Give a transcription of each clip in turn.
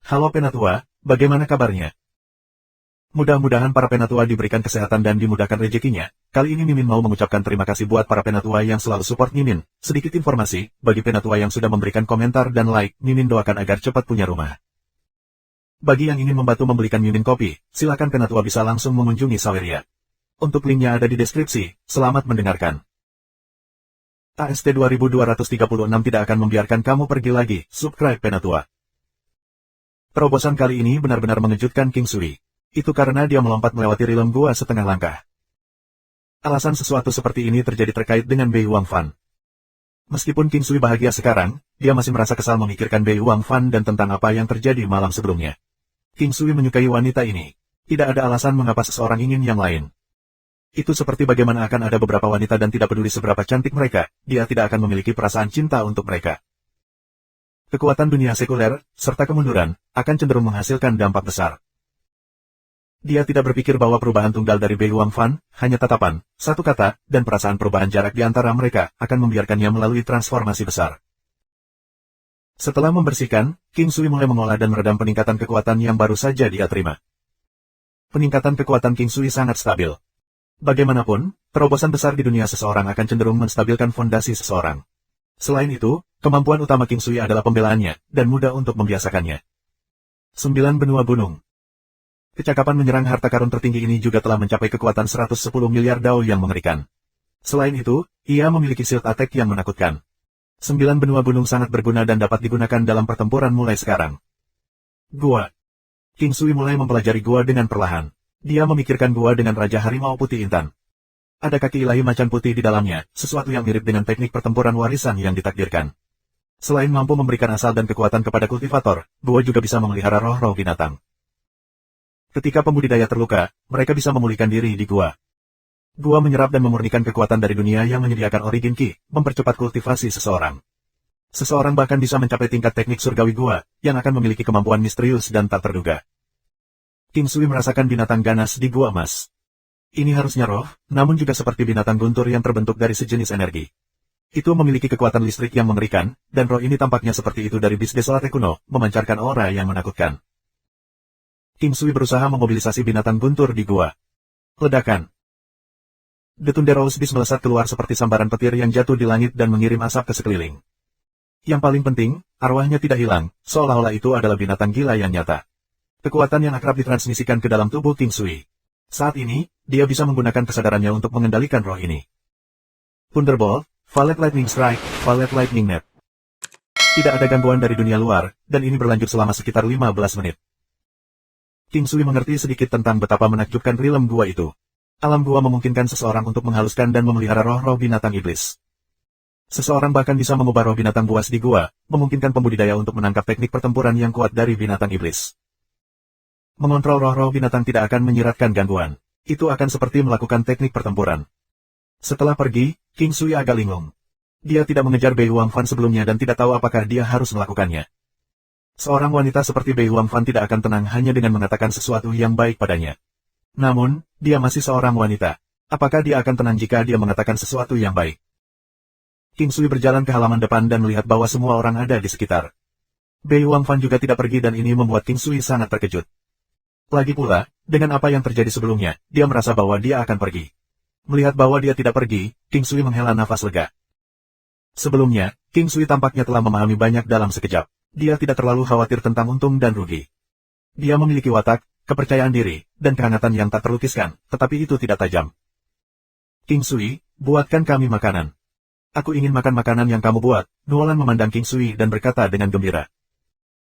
Halo Penatua, bagaimana kabarnya? Mudah-mudahan para Penatua diberikan kesehatan dan dimudahkan rezekinya. Kali ini Mimin mau mengucapkan terima kasih buat para Penatua yang selalu support Mimin. Sedikit informasi, bagi Penatua yang sudah memberikan komentar dan like, Mimin doakan agar cepat punya rumah. Bagi yang ingin membantu membelikan Mimin kopi, silakan Penatua bisa langsung mengunjungi Saweria. Untuk linknya ada di deskripsi, selamat mendengarkan. AST 2236 tidak akan membiarkan kamu pergi lagi, subscribe Penatua. Terobosan kali ini benar-benar mengejutkan King Sui. Itu karena dia melompat melewati rilem gua setengah langkah. Alasan sesuatu seperti ini terjadi terkait dengan Bei Wangfan. Meskipun King Sui bahagia sekarang, dia masih merasa kesal memikirkan Bei Wangfan dan tentang apa yang terjadi malam sebelumnya. King Sui menyukai wanita ini. Tidak ada alasan mengapa seseorang ingin yang lain. Itu seperti bagaimana akan ada beberapa wanita dan tidak peduli seberapa cantik mereka, dia tidak akan memiliki perasaan cinta untuk mereka. Kekuatan dunia sekuler, serta kemunduran, akan cenderung menghasilkan dampak besar. Dia tidak berpikir bahwa perubahan tunggal dari Bei Wangfan, hanya tatapan, satu kata, dan perasaan perubahan jarak di antara mereka, akan membiarkannya melalui transformasi besar. Setelah membersihkan, King Sui mulai mengolah dan meredam peningkatan kekuatan yang baru saja dia terima. Peningkatan kekuatan King Sui sangat stabil. Bagaimanapun, terobosan besar di dunia seseorang akan cenderung menstabilkan fondasi seseorang. Selain itu, kemampuan utama King Sui adalah pembelaannya, dan mudah untuk membiasakannya. 9 benua gunung. Kecakapan menyerang harta karun tertinggi ini juga telah mencapai kekuatan 110 miliar dao yang mengerikan. Selain itu, ia memiliki shield attack yang menakutkan. 9 benua gunung sangat berguna dan dapat digunakan dalam pertempuran mulai sekarang. Gua. King Sui mulai mempelajari gua dengan perlahan. Dia memikirkan gua dengan Raja Harimau Putih Intan. Ada kaki ilahi macan putih di dalamnya, sesuatu yang mirip dengan teknik pertempuran warisan yang ditakdirkan. Selain mampu memberikan asal dan kekuatan kepada kultivator, gua juga bisa memelihara roh-roh binatang. Ketika pembudidaya terluka, mereka bisa memulihkan diri di gua. Gua menyerap dan memurnikan kekuatan dari dunia yang menyediakan origin ki, mempercepat kultivasi seseorang. Seseorang bahkan bisa mencapai tingkat teknik surgawi gua, yang akan memiliki kemampuan misterius dan tak terduga. King Sui merasakan binatang ganas di gua emas. Ini harusnya roh, namun juga seperti binatang guntur yang terbentuk dari sejenis energi. Itu memiliki kekuatan listrik yang mengerikan, dan roh ini tampaknya seperti itu dari bis desolate kuno, memancarkan aura yang menakutkan. King Sui berusaha memobilisasi binatang guntur di gua. Ledakan. The Thunder Rose Beast melesat keluar seperti sambaran petir yang jatuh di langit dan mengirim asap ke sekeliling. Yang paling penting, arwahnya tidak hilang, seolah-olah itu adalah binatang gila yang nyata. Kekuatan yang akrab ditransmisikan ke dalam tubuh King Sui. Saat ini, dia bisa menggunakan kesadarannya untuk mengendalikan roh ini. Thunderbolt, Violet Lightning Strike, Violet Lightning Net. Tidak ada gangguan dari dunia luar, dan ini berlanjut selama sekitar 15 menit. King Sui mengerti sedikit tentang betapa menakjubkan rilem gua itu. Alam gua memungkinkan seseorang untuk menghaluskan dan memelihara roh-roh binatang iblis. Seseorang bahkan bisa mengubah roh binatang buas di gua, memungkinkan pembudidaya untuk menangkap teknik pertempuran yang kuat dari binatang iblis. Mengontrol roh-roh binatang tidak akan menyiratkan gangguan. Itu akan seperti melakukan teknik pertempuran. Setelah pergi, King Sui agak linglung. Dia tidak mengejar Bei Wangfan sebelumnya dan tidak tahu apakah dia harus melakukannya. Seorang wanita seperti Bei Wangfan tidak akan tenang hanya dengan mengatakan sesuatu yang baik padanya. Namun, dia masih seorang wanita. Apakah dia akan tenang jika dia mengatakan sesuatu yang baik? King Sui berjalan ke halaman depan dan melihat bahwa semua orang ada di sekitar. Bei Wangfan juga tidak pergi dan ini membuat King Sui sangat terkejut. Lagi pula, dengan apa yang terjadi sebelumnya, dia merasa bahwa dia akan pergi. Melihat bahwa dia tidak pergi, King Sui menghela nafas lega. Sebelumnya, King Sui tampaknya telah memahami banyak dalam sekejap. Dia tidak terlalu khawatir tentang untung dan rugi. Dia memiliki watak, kepercayaan diri, dan kehangatan yang tak terlukiskan, tetapi itu tidak tajam. King Sui, buatkan kami makanan. Aku ingin makan makanan yang kamu buat. Nuolan memandang King Sui dan berkata dengan gembira.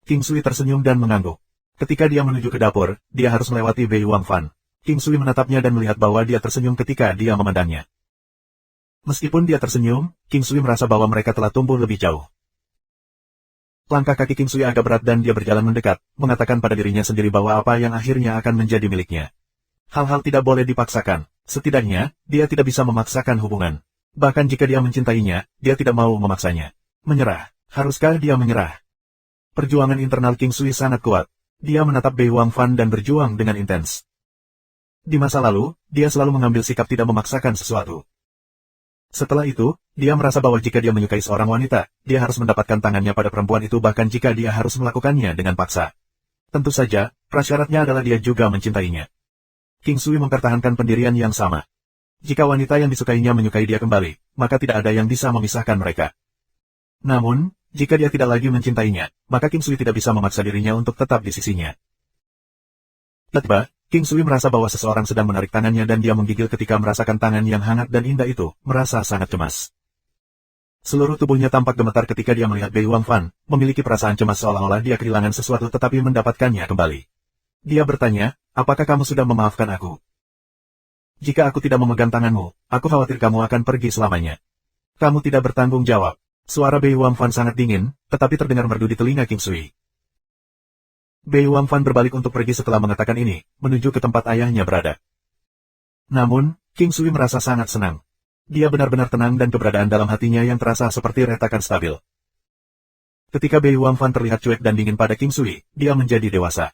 King Sui tersenyum dan mengangguk. Ketika dia menuju ke dapur, dia harus melewati Bei Wangfan. King Sui menatapnya dan melihat bahwa dia tersenyum ketika dia memandangnya. Meskipun dia tersenyum, King Sui merasa bahwa mereka telah tumbuh lebih jauh. Langkah kaki King Sui agak berat dan dia berjalan mendekat, mengatakan pada dirinya sendiri bahwa apa yang akhirnya akan menjadi miliknya. Hal-hal tidak boleh dipaksakan, setidaknya, dia tidak bisa memaksakan hubungan. Bahkan jika dia mencintainya, dia tidak mau memaksanya. Menyerah. Haruskah dia menyerah? Perjuangan internal King Sui sangat kuat. Dia menatap Bei Wangfan dan berjuang dengan intens. Di masa lalu, dia selalu mengambil sikap tidak memaksakan sesuatu. Setelah itu, dia merasa bahwa jika dia menyukai seorang wanita, dia harus mendapatkan tangannya pada perempuan itu bahkan jika dia harus melakukannya dengan paksa. Tentu saja, prasyaratnya adalah dia juga mencintainya. King Sui mempertahankan pendirian yang sama. Jika wanita yang disukainya menyukai dia kembali, maka tidak ada yang bisa memisahkan mereka. Namun, jika dia tidak lagi mencintainya, maka King Sui tidak bisa memaksa dirinya untuk tetap di sisinya. Tiba-tiba, King Sui merasa bahwa seseorang sedang menarik tangannya dan dia menggigil ketika merasakan tangan yang hangat dan indah itu, merasa sangat cemas. Seluruh tubuhnya tampak gemetar ketika dia melihat Bei Wangfan, memiliki perasaan cemas seolah-olah dia kehilangan sesuatu tetapi mendapatkannya kembali. Dia bertanya, apakah kamu sudah memaafkan aku? Jika aku tidak memegang tanganmu, aku khawatir kamu akan pergi selamanya. Kamu tidak bertanggung jawab. Suara Bei Wangfan sangat dingin, tetapi terdengar merdu di telinga King Sui. Bei Wangfan berbalik untuk pergi setelah mengatakan ini, menuju ke tempat ayahnya berada. Namun, King Sui merasa sangat senang. Dia benar-benar tenang dan keberadaan dalam hatinya yang terasa seperti retakan stabil. Ketika Bei Wangfan terlihat cuek dan dingin pada King Sui, dia menjadi dewasa.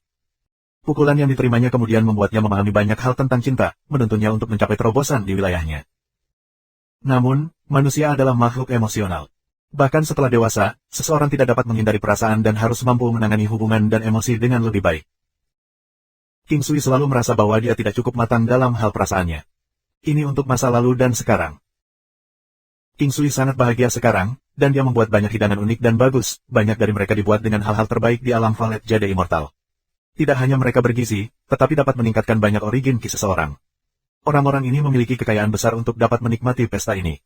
Pukulan yang diterimanya kemudian membuatnya memahami banyak hal tentang cinta, menuntunnya untuk mencapai terobosan di wilayahnya. Namun, manusia adalah makhluk emosional. Bahkan setelah dewasa, seseorang tidak dapat menghindari perasaan dan harus mampu menangani hubungan dan emosi dengan lebih baik. King Sui selalu merasa bahwa dia tidak cukup matang dalam hal perasaannya. Ini untuk masa lalu dan sekarang. King Sui sangat bahagia sekarang, dan dia membuat banyak hidangan unik dan bagus, banyak dari mereka dibuat dengan hal-hal terbaik di alam Valet Jade Immortal. Tidak hanya mereka bergizi, tetapi dapat meningkatkan banyak origin ki seseorang. Orang-orang ini memiliki kekayaan besar untuk dapat menikmati pesta ini.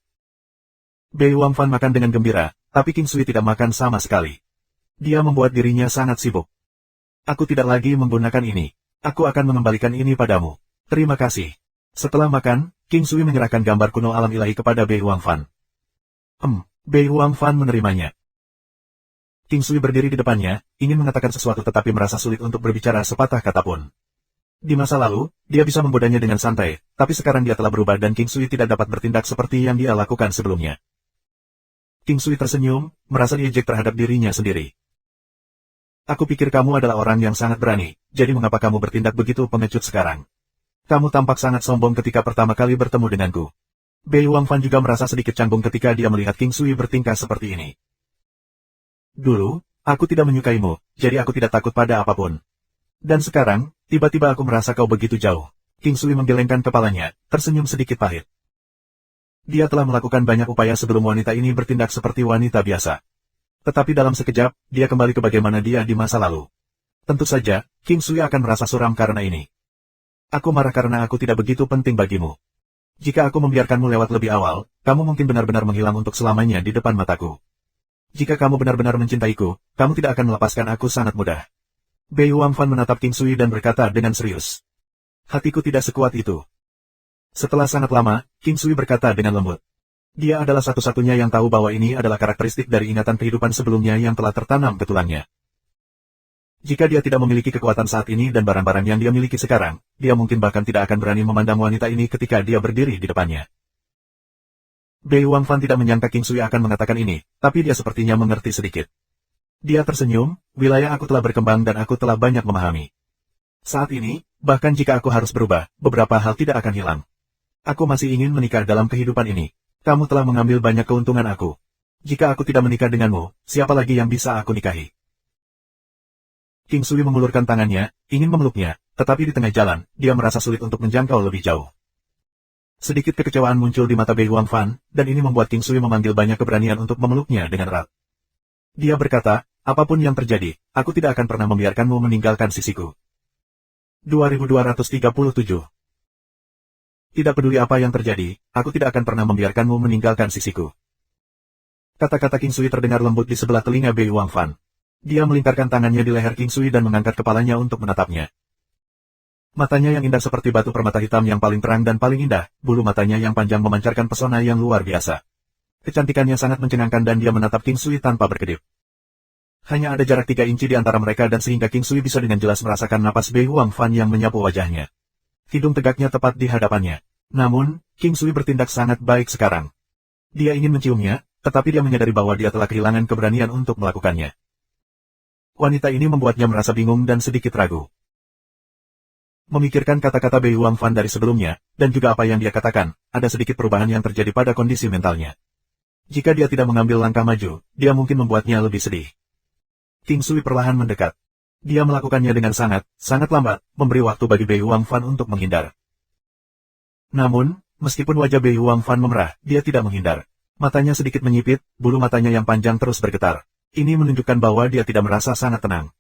Bei Wangfan makan dengan gembira, tapi King Sui tidak makan sama sekali. Dia membuat dirinya sangat sibuk. Aku tidak lagi menggunakan ini. Aku akan mengembalikan ini padamu. Terima kasih. Setelah makan, King Sui menyerahkan gambar kuno alam ilahi kepada Bei Wangfan. Bei Wangfan menerimanya. King Sui berdiri di depannya, ingin mengatakan sesuatu tetapi merasa sulit untuk berbicara sepatah kata pun. Di masa lalu, dia bisa menggodanya dengan santai, tapi sekarang dia telah berubah dan King Sui tidak dapat bertindak seperti yang dia lakukan sebelumnya. King Sui tersenyum, merasa diejek terhadap dirinya sendiri. Aku pikir kamu adalah orang yang sangat berani, jadi mengapa kamu bertindak begitu pengecut sekarang? Kamu tampak sangat sombong ketika pertama kali bertemu denganku. Bei Wangfan juga merasa sedikit canggung ketika dia melihat King Sui bertingkah seperti ini. Dulu, aku tidak menyukaimu, jadi aku tidak takut pada apapun. Dan sekarang, tiba-tiba aku merasa kau begitu jauh. King Sui menggelengkan kepalanya, tersenyum sedikit pahit. Dia telah melakukan banyak upaya sebelum wanita ini bertindak seperti wanita biasa. Tetapi dalam sekejap, dia kembali ke bagaimana dia di masa lalu. Tentu saja, King Sui akan merasa suram karena ini. Aku marah karena aku tidak begitu penting bagimu. Jika aku membiarkanmu lewat lebih awal, kamu mungkin benar-benar menghilang untuk selamanya di depan mataku. Jika kamu benar-benar mencintaiku, kamu tidak akan melepaskan aku sangat mudah. Bei Wangfan menatap King Sui dan berkata dengan serius. Hatiku tidak sekuat itu. Setelah sangat lama, King Sui berkata dengan lembut. Dia adalah satu-satunya yang tahu bahwa ini adalah karakteristik dari ingatan kehidupan sebelumnya yang telah tertanam ke tulangnya. Jika dia tidak memiliki kekuatan saat ini dan barang-barang yang dia miliki sekarang, dia mungkin bahkan tidak akan berani memandang wanita ini ketika dia berdiri di depannya. Bei Wangfan tidak menyangka King Sui akan mengatakan ini, tapi dia sepertinya mengerti sedikit. Dia tersenyum, wilayah aku telah berkembang dan aku telah banyak memahami. Saat ini, bahkan jika aku harus berubah, beberapa hal tidak akan hilang. Aku masih ingin menikah dalam kehidupan ini. Kamu telah mengambil banyak keuntungan aku. Jika aku tidak menikah denganmu, siapa lagi yang bisa aku nikahi? King Sui mengulurkan tangannya, ingin memeluknya, tetapi di tengah jalan, dia merasa sulit untuk menjangkau lebih jauh. Sedikit kekecewaan muncul di mata Bei Wangfan, dan ini membuat King Sui memanggil banyak keberanian untuk memeluknya dengan erat. Dia berkata, apapun yang terjadi, aku tidak akan pernah membiarkanmu meninggalkan sisiku. 2237. Tidak peduli apa yang terjadi, aku tidak akan pernah membiarkanmu meninggalkan sisiku. Kata-kata King Sui terdengar lembut di sebelah telinga Bei Wangfan. Dia melingkarkan tangannya di leher King Sui dan mengangkat kepalanya untuk menatapnya. Matanya yang indah seperti batu permata hitam yang paling terang dan paling indah, bulu matanya yang panjang memancarkan pesona yang luar biasa. Kecantikannya sangat mencengangkan dan dia menatap King Sui tanpa berkedip. Hanya ada jarak 3 inci di antara mereka dan sehingga King Sui bisa dengan jelas merasakan napas Bei Wangfan yang menyapu wajahnya. Hidung tegaknya tepat di hadapannya. Namun, King Sui bertindak sangat baik sekarang. Dia ingin menciumnya, tetapi dia menyadari bahwa dia telah kehilangan keberanian untuk melakukannya. Wanita ini membuatnya merasa bingung dan sedikit ragu. Memikirkan kata-kata Bei Wangfan dari sebelumnya, dan juga apa yang dia katakan, ada sedikit perubahan yang terjadi pada kondisi mentalnya. Jika dia tidak mengambil langkah maju, dia mungkin membuatnya lebih sedih. King Sui perlahan mendekat. Dia melakukannya dengan sangat lambat, memberi waktu bagi Bei Huangfan untuk menghindar. Namun, meskipun wajah Bei Huangfan memerah, dia tidak menghindar. Matanya sedikit menyipit, bulu matanya yang panjang terus bergetar. Ini menunjukkan bahwa dia tidak merasa sangat tenang.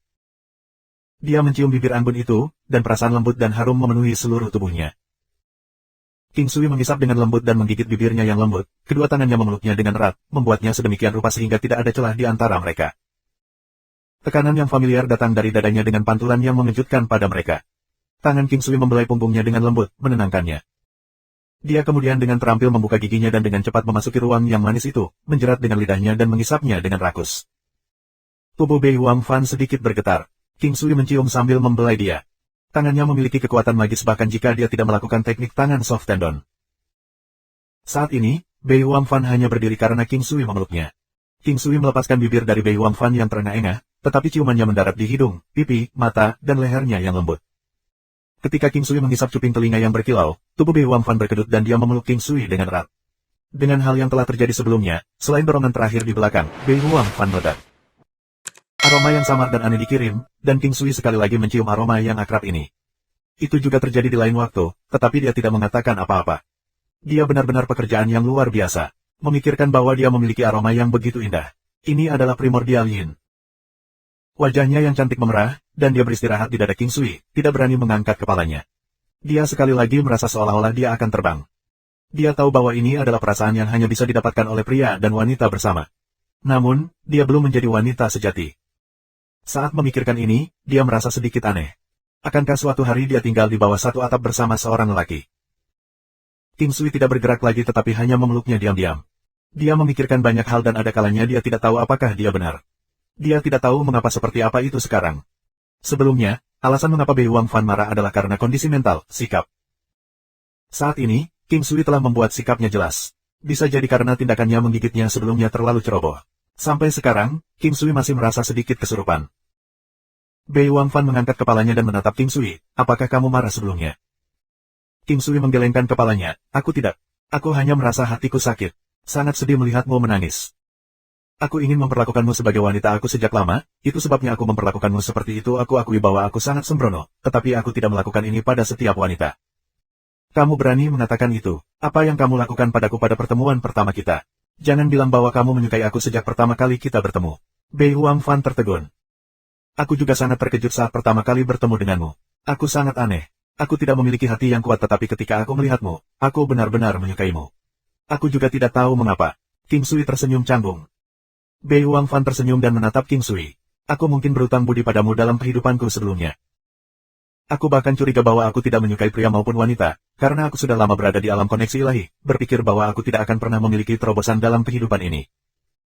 Dia mencium bibir anggun itu, dan perasaan lembut dan harum memenuhi seluruh tubuhnya. King Sui mengisap dengan lembut dan menggigit bibirnya yang lembut, kedua tangannya memeluknya dengan erat, membuatnya sedemikian rupa sehingga tidak ada celah di antara mereka. Tekanan yang familiar datang dari dadanya dengan pantulan yang mengejutkan pada mereka. Tangan King Sui membelai punggungnya dengan lembut, menenangkannya. Dia kemudian dengan terampil membuka giginya dan dengan cepat memasuki ruang yang manis itu, menjerat dengan lidahnya dan mengisapnya dengan rakus. Tubuh Bei Huangfan sedikit bergetar. King Sui mencium sambil membelai dia. Tangannya memiliki kekuatan magis bahkan jika dia tidak melakukan teknik tangan soft tendon. Saat ini, Bei Huangfan hanya berdiri karena King Sui memeluknya. King Sui melepaskan bibir dari Bei Huangfan yang terengah-engah, tetapi ciumannya mendarat di hidung, pipi, mata, dan lehernya yang lembut. Ketika King Sui menghisap cuping telinga yang berkilau, tubuh Bei Huangfan berkedut dan dia memeluk King Sui dengan erat. Dengan hal yang telah terjadi sebelumnya, selain dorongan terakhir di belakang, Bei Huangfan meledak. Aroma yang samar dan aneh dikirim, dan King Sui sekali lagi mencium aroma yang akrab ini. Itu juga terjadi di lain waktu, tetapi dia tidak mengatakan apa-apa. Dia benar-benar pekerjaan yang luar biasa. Memikirkan bahwa dia memiliki aroma yang begitu indah. Ini adalah primordial yin. Wajahnya yang cantik memerah, dan dia beristirahat di dada King Sui, tidak berani mengangkat kepalanya. Dia sekali lagi merasa seolah-olah dia akan terbang. Dia tahu bahwa ini adalah perasaan yang hanya bisa didapatkan oleh pria dan wanita bersama. Namun, dia belum menjadi wanita sejati. Saat memikirkan ini, dia merasa sedikit aneh. Akankah suatu hari dia tinggal di bawah satu atap bersama seorang lelaki? King Sui tidak bergerak lagi tetapi hanya memeluknya diam-diam. Dia memikirkan banyak hal dan ada kalanya dia tidak tahu apakah dia benar. Dia tidak tahu mengapa seperti apa itu sekarang. Sebelumnya, alasan mengapa Bei Huangfan marah adalah karena kondisi mental, sikap. Saat ini, King Sui telah membuat sikapnya jelas. Bisa jadi karena tindakannya menggigitnya sebelumnya terlalu ceroboh. Sampai sekarang, King Sui masih merasa sedikit kesurupan. Bei Huangfan mengangkat kepalanya dan menatap King Sui, apakah kamu marah sebelumnya? King Sui menggelengkan kepalanya, aku tidak. Aku hanya merasa hatiku sakit. Sangat sedih melihatmu menangis. Aku ingin memperlakukanmu sebagai wanita aku sejak lama, itu sebabnya aku memperlakukanmu seperti itu. Aku akui bahwa aku sangat sembrono, tetapi aku tidak melakukan ini pada setiap wanita. Kamu berani mengatakan itu, apa yang kamu lakukan padaku pada pertemuan pertama kita? Jangan bilang bahwa kamu menyukai aku sejak pertama kali kita bertemu. Bei Huangfan tertegun. Aku juga sangat terkejut saat pertama kali bertemu denganmu. Aku sangat aneh. Aku tidak memiliki hati yang kuat tetapi ketika aku melihatmu, aku benar-benar menyukaimu. Aku juga tidak tahu mengapa. King Sui tersenyum canggung. Bei Huangfan tersenyum dan menatap King Sui. Aku mungkin berutang budi padamu dalam kehidupanku sebelumnya. Aku bahkan curiga bahwa aku tidak menyukai pria maupun wanita, karena aku sudah lama berada di alam koneksi ilahi, berpikir bahwa aku tidak akan pernah memiliki terobosan dalam kehidupan ini.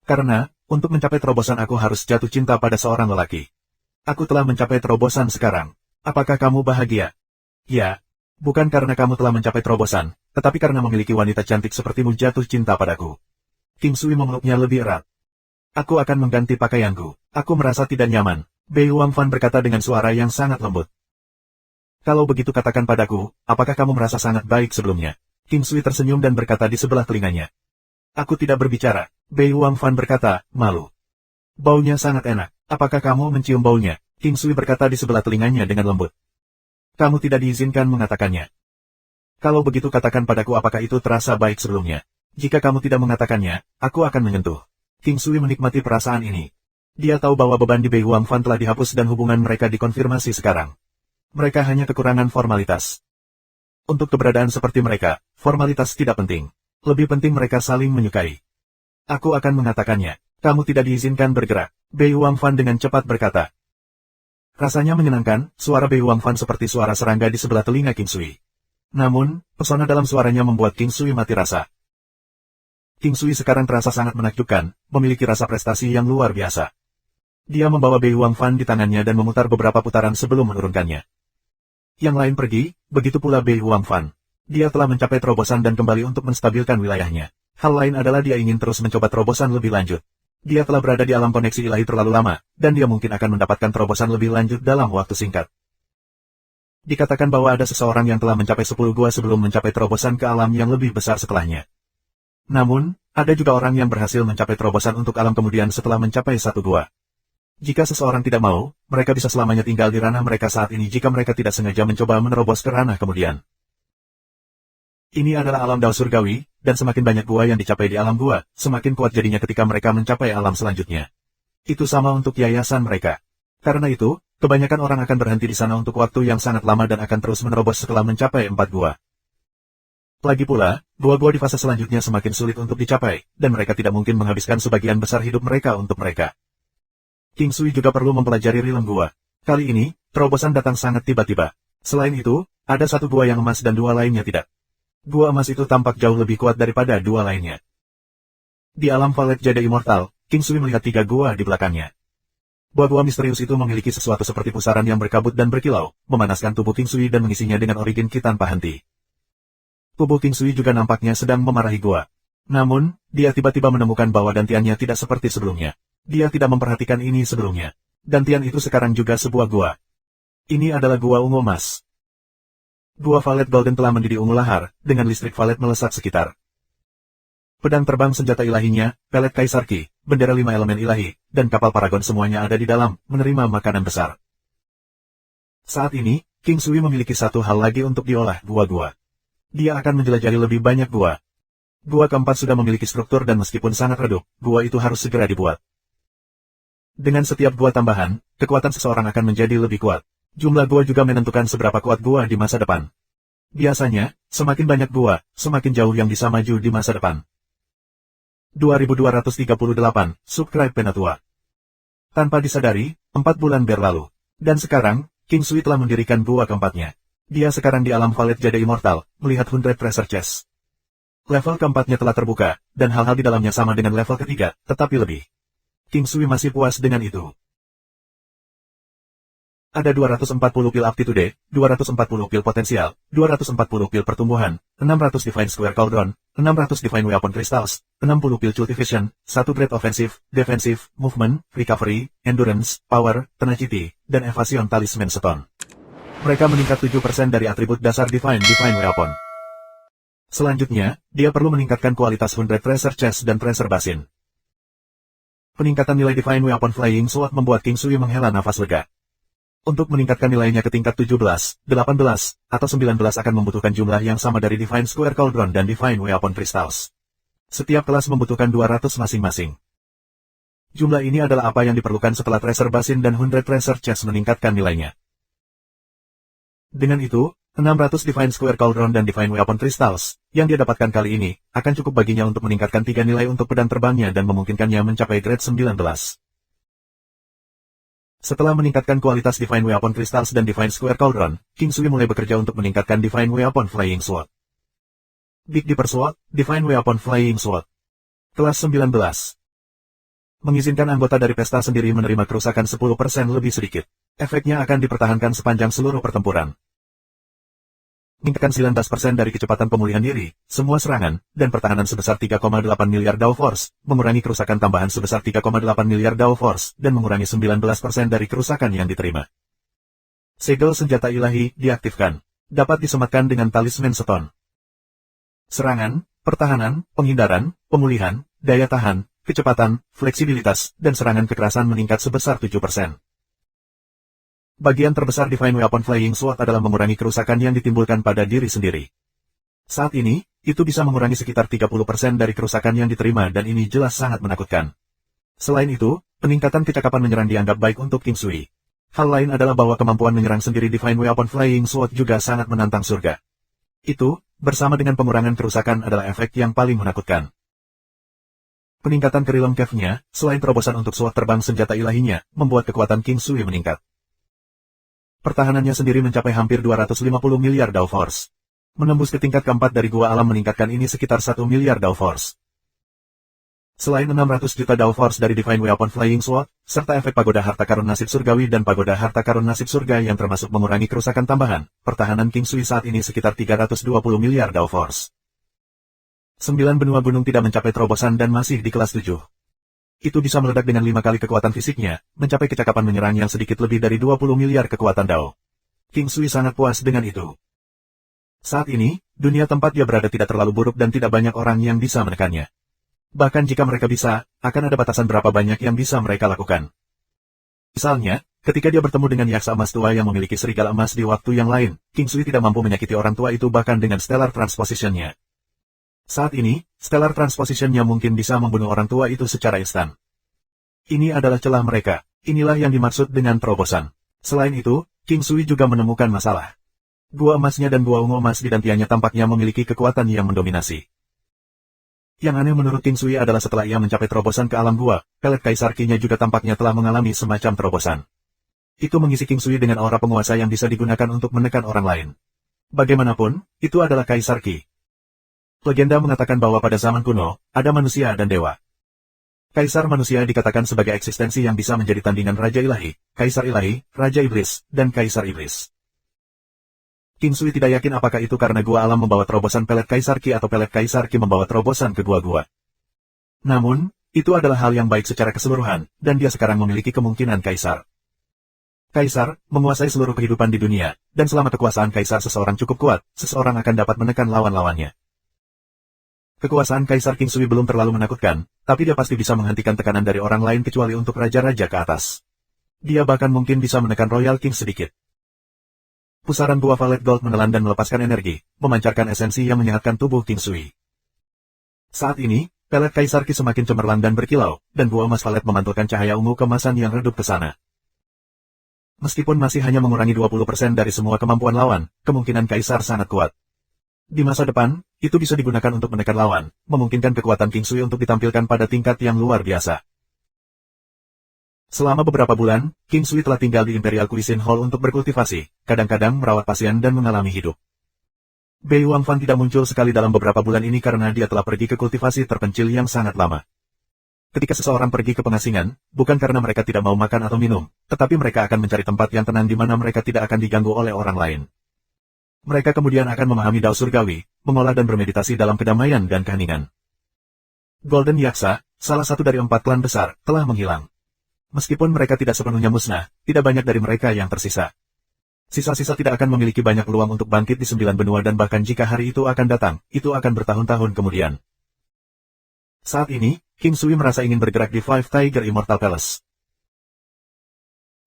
Karena, untuk mencapai terobosan aku harus jatuh cinta pada seorang lelaki. Aku telah mencapai terobosan sekarang. Apakah kamu bahagia? Ya. Bukan karena kamu telah mencapai terobosan, tetapi karena memiliki wanita cantik sepertimu jatuh cinta padaku. King Sui memeluknya lebih erat. Aku akan mengganti pakaianku. Aku merasa tidak nyaman. Bei Huangfan berkata dengan suara yang sangat lembut. Kalau begitu katakan padaku, apakah kamu merasa sangat baik sebelumnya? King Sui tersenyum dan berkata di sebelah telinganya. Aku tidak berbicara. Bei Huangfan berkata, malu. Baunya sangat enak. Apakah kamu mencium baunya? King Sui berkata di sebelah telinganya dengan lembut. Kamu tidak diizinkan mengatakannya. Kalau begitu katakan padaku apakah itu terasa baik sebelumnya. Jika kamu tidak mengatakannya, aku akan menyentuh. King Sui menikmati perasaan ini. Dia tahu bahwa beban di Bei Huangfan telah dihapus dan hubungan mereka dikonfirmasi sekarang. Mereka hanya kekurangan formalitas. Untuk keberadaan seperti mereka, formalitas tidak penting. Lebih penting mereka saling menyukai. Aku akan mengatakannya. Kamu tidak diizinkan bergerak. Bei Huangfan dengan cepat berkata. Rasanya menyenangkan, suara Bei Huangfan seperti suara serangga di sebelah telinga King Sui. Namun, pesona dalam suaranya membuat King Sui mati rasa. King Sui sekarang terasa sangat menakjubkan, memiliki rasa prestasi yang luar biasa. Dia membawa Bei Huangfan di tangannya dan memutar beberapa putaran sebelum menurunkannya. Yang lain pergi, begitu pula Bei Huangfan. Dia telah mencapai terobosan dan kembali untuk menstabilkan wilayahnya. Hal lain adalah dia ingin terus mencoba terobosan lebih lanjut. Dia telah berada di alam koneksi ilahi terlalu lama, dan dia mungkin akan mendapatkan terobosan lebih lanjut dalam waktu singkat. Dikatakan bahwa ada seseorang yang telah mencapai 10 gua sebelum mencapai terobosan ke alam yang lebih besar setelahnya. Namun, ada juga orang yang berhasil mencapai terobosan untuk alam kemudian setelah mencapai 1 gua. Jika seseorang tidak mau, mereka bisa selamanya tinggal di ranah mereka saat ini jika mereka tidak sengaja mencoba menerobos ke ranah kemudian. Ini adalah alam Dao surgawi, dan semakin banyak gua yang dicapai di alam gua, semakin kuat jadinya ketika mereka mencapai alam selanjutnya. Itu sama untuk yayasan mereka. Karena itu, kebanyakan orang akan berhenti di sana untuk waktu yang sangat lama dan akan terus menerobos setelah mencapai 4 gua. Lagi pula, gua-gua di fase selanjutnya semakin sulit untuk dicapai, dan mereka tidak mungkin menghabiskan sebagian besar hidup mereka untuk mereka. King Sui juga perlu mempelajari rilem gua. Kali ini, terobosan datang sangat tiba-tiba. Selain itu, ada satu gua yang emas dan dua lainnya tidak. Gua emas itu tampak jauh lebih kuat daripada dua lainnya. Di alam Valet Jade Immortal, King Sui melihat 3 gua di belakangnya. Gua-gua misterius itu memiliki sesuatu seperti pusaran yang berkabut dan berkilau, memanaskan tubuh King Sui dan mengisinya dengan origin ki tanpa henti. Tubuh King Sui juga nampaknya sedang memarahi gua. Namun, dia tiba-tiba menemukan bahwa dantiannya tidak seperti sebelumnya. Dia tidak memperhatikan ini sebelumnya. Dantian itu sekarang juga sebuah gua. Ini adalah gua ungu emas. Gua Valet Golden telah mendidih ungu lahar, dengan listrik Valet melesat sekitar. Pedang terbang senjata ilahinya, pelet Kaisar Ki, bendera 5 elemen ilahi, dan kapal Paragon semuanya ada di dalam, menerima makanan besar. Saat ini, King Sui memiliki satu hal lagi untuk diolah gua-gua. Dia akan menjelajahi lebih banyak gua. Gua keempat sudah memiliki struktur dan meskipun sangat redup, gua itu harus segera dibuat. Dengan setiap gua tambahan, kekuatan seseorang akan menjadi lebih kuat. Jumlah gua juga menentukan seberapa kuat gua di masa depan. Biasanya, semakin banyak gua, semakin jauh yang bisa maju di masa depan. 2238, Subscribe Penatua. Tanpa disadari, 4 bulan berlalu. Dan sekarang, King Sui telah mendirikan gua keempatnya. Dia sekarang di alam Valet Jade Immortal, melihat 100 Treasure Chest. Level keempatnya telah terbuka, dan hal-hal di dalamnya sama dengan level ketiga, tetapi lebih. King Sui masih puas dengan itu. Ada 240 pil aptitude, 240 pil potensial, 240 pil pertumbuhan, 600 Divine Square Cauldron, 600 Divine Weapon Crystals, 60 pil Cultivation, 1 Great Offensive, Defensive, Movement, Recovery, Endurance, Power, Tenacity, dan Evasion Talisman Stone. Mereka meningkat 7% dari atribut dasar Divine Weapon. Selanjutnya, dia perlu meningkatkan kualitas 100 Treasure Chest dan Treasure Basin. Peningkatan nilai Divine Weapon Flying Sword membuat King Sui menghela nafas lega. Untuk meningkatkan nilainya ke tingkat 17, 18, atau 19 akan membutuhkan jumlah yang sama dari Divine Square Cauldron dan Divine Weapon Crystals. Setiap kelas membutuhkan 200 masing-masing. Jumlah ini adalah apa yang diperlukan setelah Treasure Basin dan 100 Treasure Chest meningkatkan nilainya. Dengan itu, 600 Divine Square Cauldron dan Divine Weapon Crystals, yang dia dapatkan kali ini, akan cukup baginya untuk meningkatkan 3 nilai untuk pedang terbangnya dan memungkinkannya mencapai grade 19. Setelah meningkatkan kualitas Divine Weapon Crystals dan Divine Square Cauldron, King Sui mulai bekerja untuk meningkatkan Divine Weapon Flying Sword. Big Dipper Sword, Divine Weapon Flying Sword. Kelas 19. Mengizinkan anggota dari pesta sendiri menerima kerusakan 10% lebih sedikit. Efeknya akan dipertahankan sepanjang seluruh pertempuran. Meningkatkan 19% dari kecepatan pemulihan diri, semua serangan, dan pertahanan sebesar 3,8 miliar Dao Force, mengurangi kerusakan tambahan sebesar 3,8 miliar Dao Force, dan mengurangi 19% dari kerusakan yang diterima. Segel senjata ilahi diaktifkan. Dapat disematkan dengan talisman stone. Serangan, pertahanan, penghindaran, pemulihan, daya tahan, kecepatan, fleksibilitas, dan serangan kekerasan meningkat sebesar 7%. Bagian terbesar Divine Weapon Flying Sword adalah mengurangi kerusakan yang ditimbulkan pada diri sendiri. Saat ini, itu bisa mengurangi sekitar 30% dari kerusakan yang diterima dan ini jelas sangat menakutkan. Selain itu, peningkatan kecakapan menyerang dianggap baik untuk King Sui. Hal lain adalah bahwa kemampuan menyerang sendiri Divine Weapon Flying Sword juga sangat menantang surga. Itu, bersama dengan pengurangan kerusakan adalah efek yang paling menakutkan. Peningkatan Kerilem Cave-nya, selain terobosan untuk sword terbang senjata ilahinya, membuat kekuatan King Sui meningkat. Pertahanannya sendiri mencapai hampir 250 miliar Dao Force. Menembus ke tingkat keempat dari gua alam meningkatkan ini sekitar 1 miliar Dao Force. Selain 600 juta Dao Force dari Divine Weapon Flying Sword, serta efek Pagoda Harta Karun Nasib Surgawi dan Pagoda Harta Karun Nasib Surga yang termasuk mengurangi kerusakan tambahan, pertahanan King Sui saat ini sekitar 320 miliar Dao Force. 9 benua gunung tidak mencapai terobosan dan masih di kelas 7. Itu bisa meledak dengan 5 kali kekuatan fisiknya, mencapai kecakapan menyerang yang sedikit lebih dari 20 miliar kekuatan Dao. King Sui sangat puas dengan itu. Saat ini, dunia tempat dia berada tidak terlalu buruk dan tidak banyak orang yang bisa menekannya. Bahkan jika mereka bisa, akan ada batasan berapa banyak yang bisa mereka lakukan. Misalnya, ketika dia bertemu dengan yaksa emas tua yang memiliki serigala emas di waktu yang lain, King Sui tidak mampu menyakiti orang tua itu bahkan dengan Stellar Transposition-nya. Saat ini, Stellar Transposition-nya mungkin bisa membunuh orang tua itu secara instan. Ini adalah celah mereka. Inilah yang dimaksud dengan terobosan. Selain itu, King Sui juga menemukan masalah. Gua emasnya dan gua ungu emas di dantiannya tampaknya memiliki kekuatan yang mendominasi. Yang aneh menurut King Sui adalah setelah ia mencapai terobosan ke alam gua, pelet Kaisar Ki-nya juga tampaknya telah mengalami semacam terobosan. Itu mengisi King Sui dengan aura penguasa yang bisa digunakan untuk menekan orang lain. Bagaimanapun, itu adalah Kaisar Ki. Legenda mengatakan bahwa pada zaman kuno, ada manusia dan dewa. Kaisar manusia dikatakan sebagai eksistensi yang bisa menjadi tandingan Raja Ilahi, Kaisar Ilahi, Raja Iblis, dan Kaisar Iblis. King Sui tidak yakin apakah itu karena gua alam membawa terobosan pelet Kaisar Ki atau pelet Kaisar Ki membawa terobosan ke gua-gua. Namun, itu adalah hal yang baik secara keseluruhan, dan dia sekarang memiliki kemungkinan Kaisar. Kaisar, menguasai seluruh kehidupan di dunia, dan selama kekuasaan Kaisar seseorang cukup kuat, seseorang akan dapat menekan lawan-lawannya. Kekuasaan Kaisar King Sui belum terlalu menakutkan, tapi dia pasti bisa menghentikan tekanan dari orang lain kecuali untuk raja-raja ke atas. Dia bahkan mungkin bisa menekan Royal King sedikit. Pusaran buah Violet Gold menelan dan melepaskan energi, memancarkan esensi yang menyehatkan tubuh King Sui. Saat ini, pelet Kaisar Ki semakin cemerlang dan berkilau, dan buah emas Violet memantulkan cahaya ungu kemasan yang redup ke sana. Meskipun masih hanya mengurangi 20% dari semua kemampuan lawan, kemungkinan Kaisar sangat kuat. Di masa depan, itu bisa digunakan untuk menekan lawan, memungkinkan kekuatan King Sui untuk ditampilkan pada tingkat yang luar biasa. Selama beberapa bulan, King Sui telah tinggal di Imperial Cuisine Hall untuk berkultivasi, kadang-kadang merawat pasien dan mengalami hidup. Bei Wang Fan tidak muncul sekali dalam beberapa bulan ini karena dia telah pergi ke kultivasi terpencil yang sangat lama. Ketika seseorang pergi ke pengasingan, bukan karena mereka tidak mau makan atau minum, tetapi mereka akan mencari tempat yang tenang di mana mereka tidak akan diganggu oleh orang lain. Mereka kemudian akan memahami dao surgawi, mengolah dan bermeditasi dalam kedamaian dan keheningan. Golden Yaksa, salah satu dari 4 klan besar, telah menghilang. Meskipun mereka tidak sepenuhnya musnah, tidak banyak dari mereka yang tersisa. Sisa-sisa tidak akan memiliki banyak peluang untuk bangkit di 9 benua dan bahkan jika hari itu akan datang, itu akan bertahun-tahun kemudian. Saat ini, King Sui merasa ingin bergerak di Five Tiger Immortal Palace.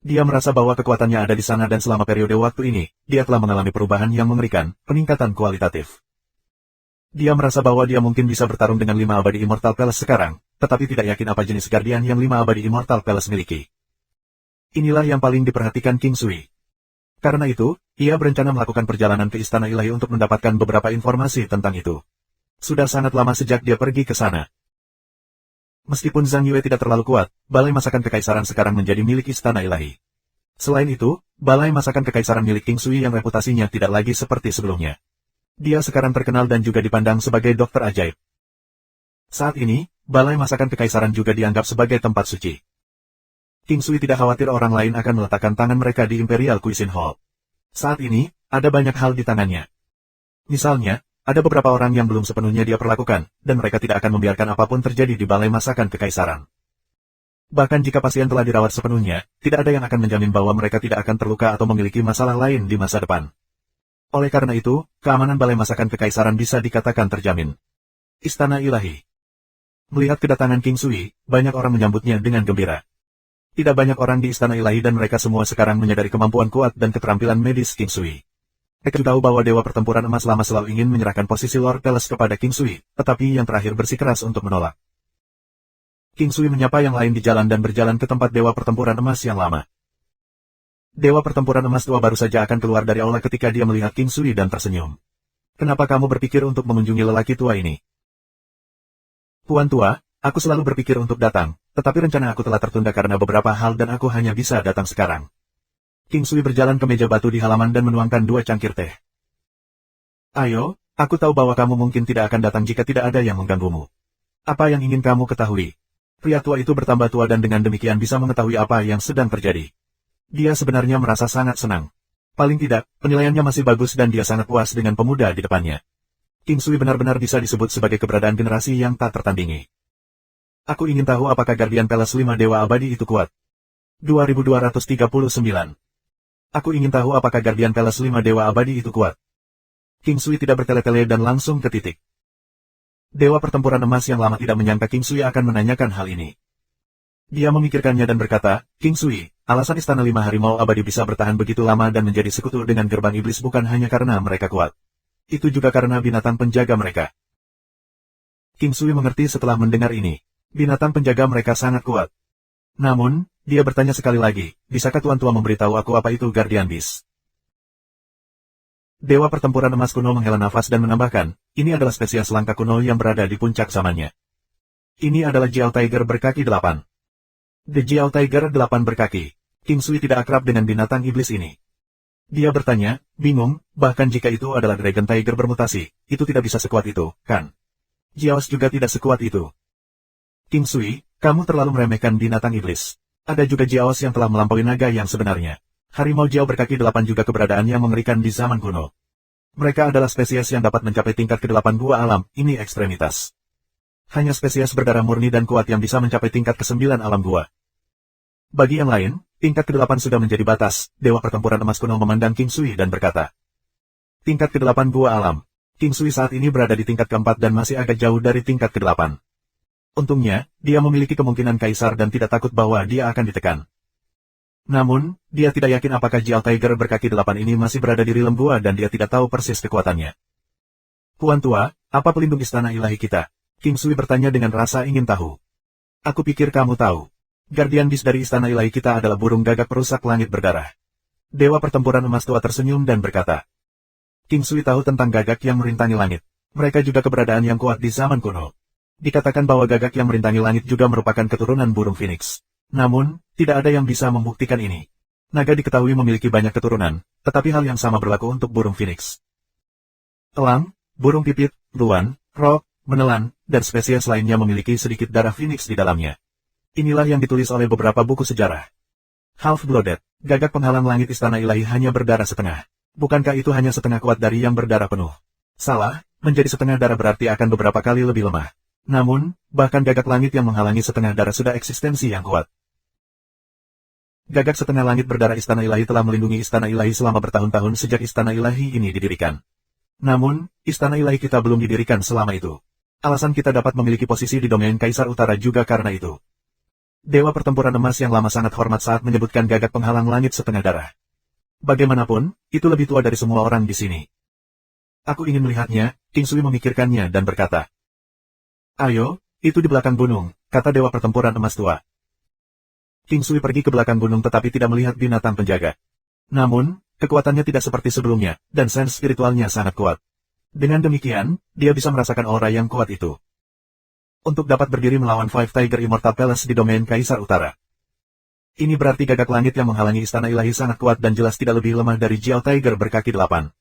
Dia merasa bahwa kekuatannya ada di sana dan selama periode waktu ini, dia telah mengalami perubahan yang mengerikan, peningkatan kualitatif. Dia merasa bahwa dia mungkin bisa bertarung dengan 5 abadi Immortal Palace sekarang, tetapi tidak yakin apa jenis Guardian yang 5 abadi Immortal Palace miliki. Inilah yang paling diperhatikan King Sui. Karena itu, ia berencana melakukan perjalanan ke Istana Ilahi untuk mendapatkan beberapa informasi tentang itu. Sudah sangat lama sejak dia pergi ke sana. Meskipun Zhang Yue tidak terlalu kuat, Balai Masakan Kekaisaran sekarang menjadi milik Istana Ilahi. Selain itu, Balai Masakan Kekaisaran milik King Sui yang reputasinya tidak lagi seperti sebelumnya. Dia sekarang terkenal dan juga dipandang sebagai dokter ajaib. Saat ini, Balai Masakan Kekaisaran juga dianggap sebagai tempat suci. King Sui tidak khawatir orang lain akan meletakkan tangan mereka di Imperial Cuisine Hall. Saat ini, ada banyak hal di tangannya. Misalnya, ada beberapa orang yang belum sepenuhnya dia perlakukan, dan mereka tidak akan membiarkan apapun terjadi di Balai Masakan Kekaisaran. Bahkan jika pasien telah dirawat sepenuhnya, tidak ada yang akan menjamin bahwa mereka tidak akan terluka atau memiliki masalah lain di masa depan. Oleh karena itu, keamanan Balai Masakan Kekaisaran bisa dikatakan terjamin. Istana Ilahi. Melihat kedatangan King Sui, banyak orang menyambutnya dengan gembira. Tidak banyak orang di Istana Ilahi dan mereka semua sekarang menyadari kemampuan kuat dan keterampilan medis King Sui. Mereka tahu bahwa Dewa Pertempuran Emas lama selalu ingin menyerahkan posisi Lord Palace kepada King Sui, tetapi yang terakhir bersikeras untuk menolak. King Sui menyapa yang lain di jalan dan berjalan ke tempat Dewa Pertempuran Emas yang lama. Dewa Pertempuran Emas tua baru saja akan keluar dari aula ketika dia melihat King Sui dan tersenyum. Kenapa kamu berpikir untuk mengunjungi lelaki tua ini? Tuan tua, aku selalu berpikir untuk datang, tetapi rencana aku telah tertunda karena beberapa hal dan aku hanya bisa datang sekarang. King Sui berjalan ke meja batu di halaman dan menuangkan 2 cangkir teh. Ayo, aku tahu bahwa kamu mungkin tidak akan datang jika tidak ada yang mengganggumu. Apa yang ingin kamu ketahui? Pria tua itu bertambah tua dan dengan demikian bisa mengetahui apa yang sedang terjadi. Dia sebenarnya merasa sangat senang. Paling tidak, penilaiannya masih bagus dan dia sangat puas dengan pemuda di depannya. King Sui benar-benar bisa disebut sebagai keberadaan generasi yang tak tertandingi. Aku ingin tahu apakah Guardian Palace 5 Dewa Abadi itu kuat. 2239. Aku ingin tahu apakah Guardian Palace 5 Dewa Abadi itu kuat. King Sui tidak bertele-tele dan langsung ke titik. Dewa Pertempuran Emas yang lama tidak menyangka King Sui akan menanyakan hal ini. Dia memikirkannya dan berkata, King Sui, alasan Istana Lima Harimau Abadi bisa bertahan begitu lama dan menjadi sekutu dengan gerbang iblis bukan hanya karena mereka kuat. Itu juga karena binatang penjaga mereka. King Sui mengerti setelah mendengar ini. Binatang penjaga mereka sangat kuat. Namun, dia bertanya sekali lagi, bisakah Tuan Tua memberitahu aku apa itu Guardian Beast? Dewa pertempuran emas kuno menghela nafas dan menambahkan, ini adalah spesies langka kuno yang berada di puncak zamannya. Ini adalah Jiao Tiger berkaki 8. The Jiao Tiger 8 berkaki. King Sui tidak akrab dengan binatang iblis ini. Dia bertanya, bingung, bahkan jika itu adalah Dragon Tiger bermutasi, itu tidak bisa sekuat itu, kan? Jiaos juga tidak sekuat itu. King Sui, kamu terlalu meremehkan binatang iblis. Ada juga Jiaos yang telah melampaui naga yang sebenarnya. Harimau Jiao berkaki 8 juga keberadaan yang mengerikan di zaman kuno. Mereka adalah spesies yang dapat mencapai tingkat ke-8 gua alam, ini ekstremitas. Hanya spesies berdarah murni dan kuat yang bisa mencapai tingkat ke-9 alam gua. Bagi yang lain, tingkat ke-8 sudah menjadi batas. Dewa pertempuran emas kuno memandang King Sui dan berkata, tingkat ke-8 gua alam. King Sui saat ini berada di tingkat ke-4 dan masih agak jauh dari tingkat ke-8. Untungnya, dia memiliki kemungkinan kaisar dan tidak takut bahwa dia akan ditekan. Namun, dia tidak yakin apakah Jiao Tiger berkaki 8 ini masih berada di realm gua dan dia tidak tahu persis kekuatannya. Tuan Tua, apa pelindung istana ilahi kita? King Sui bertanya dengan rasa ingin tahu. Aku pikir kamu tahu. Guardian Beast dari istana ilahi kita adalah burung gagak perusak langit berdarah. Dewa pertempuran emas tua tersenyum dan berkata. King Sui tahu tentang gagak yang merintangi langit. Mereka juga keberadaan yang kuat di zaman kuno. Dikatakan bahwa gagak yang merintangi langit juga merupakan keturunan burung phoenix. Namun, tidak ada yang bisa membuktikan ini. Naga diketahui memiliki banyak keturunan, tetapi hal yang sama berlaku untuk burung phoenix. Elang, burung pipit, luan, rok, menelan, dan spesies lainnya memiliki sedikit darah phoenix di dalamnya. Inilah yang ditulis oleh beberapa buku sejarah. Half-blooded, gagak penghalang langit istana ilahi hanya berdarah setengah. Bukankah itu hanya setengah kuat dari yang berdarah penuh? Salah, menjadi setengah darah berarti akan beberapa kali lebih lemah. Namun, bahkan gagak langit yang menghalangi setengah darah sudah eksistensi yang kuat. Gagak setengah langit berdarah istana ilahi telah melindungi istana ilahi selama bertahun-tahun sejak istana ilahi ini didirikan. Namun, istana ilahi kita belum didirikan selama itu. Alasan kita dapat memiliki posisi di domain Kaisar Utara juga karena itu. Dewa pertempuran emas yang lama sangat hormat saat menyebutkan gagak penghalang langit setengah darah. Bagaimanapun, itu lebih tua dari semua orang di sini. Aku ingin melihatnya, King Sui memikirkannya dan berkata. Ayo, itu di belakang gunung, kata Dewa pertempuran emas tua. King Sui pergi ke belakang gunung tetapi tidak melihat binatang penjaga. Namun, kekuatannya tidak seperti sebelumnya, dan sense spiritualnya sangat kuat. Dengan demikian, dia bisa merasakan aura yang kuat itu. Untuk dapat berdiri melawan Five Tiger Immortal Palace di domain Kaisar Utara. Ini berarti gagak langit yang menghalangi istana ilahi sangat kuat dan jelas tidak lebih lemah dari Jiao Tiger berkaki 8.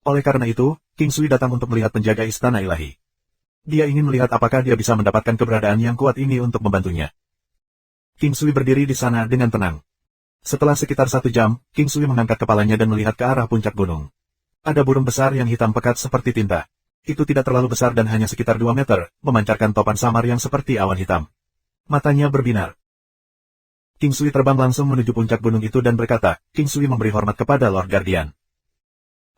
Oleh karena itu, King Sui datang untuk melihat penjaga istana ilahi. Dia ingin melihat apakah dia bisa mendapatkan keberadaan yang kuat ini untuk membantunya. King Sui berdiri di sana dengan tenang. Setelah sekitar 1 jam, King Sui mengangkat kepalanya dan melihat ke arah puncak gunung. Ada burung besar yang hitam pekat seperti tinta. Itu tidak terlalu besar dan hanya sekitar 2 meter, memancarkan topan samar yang seperti awan hitam. Matanya berbinar. King Sui terbang langsung menuju puncak gunung itu dan berkata, King Sui memberi hormat kepada Lord Guardian.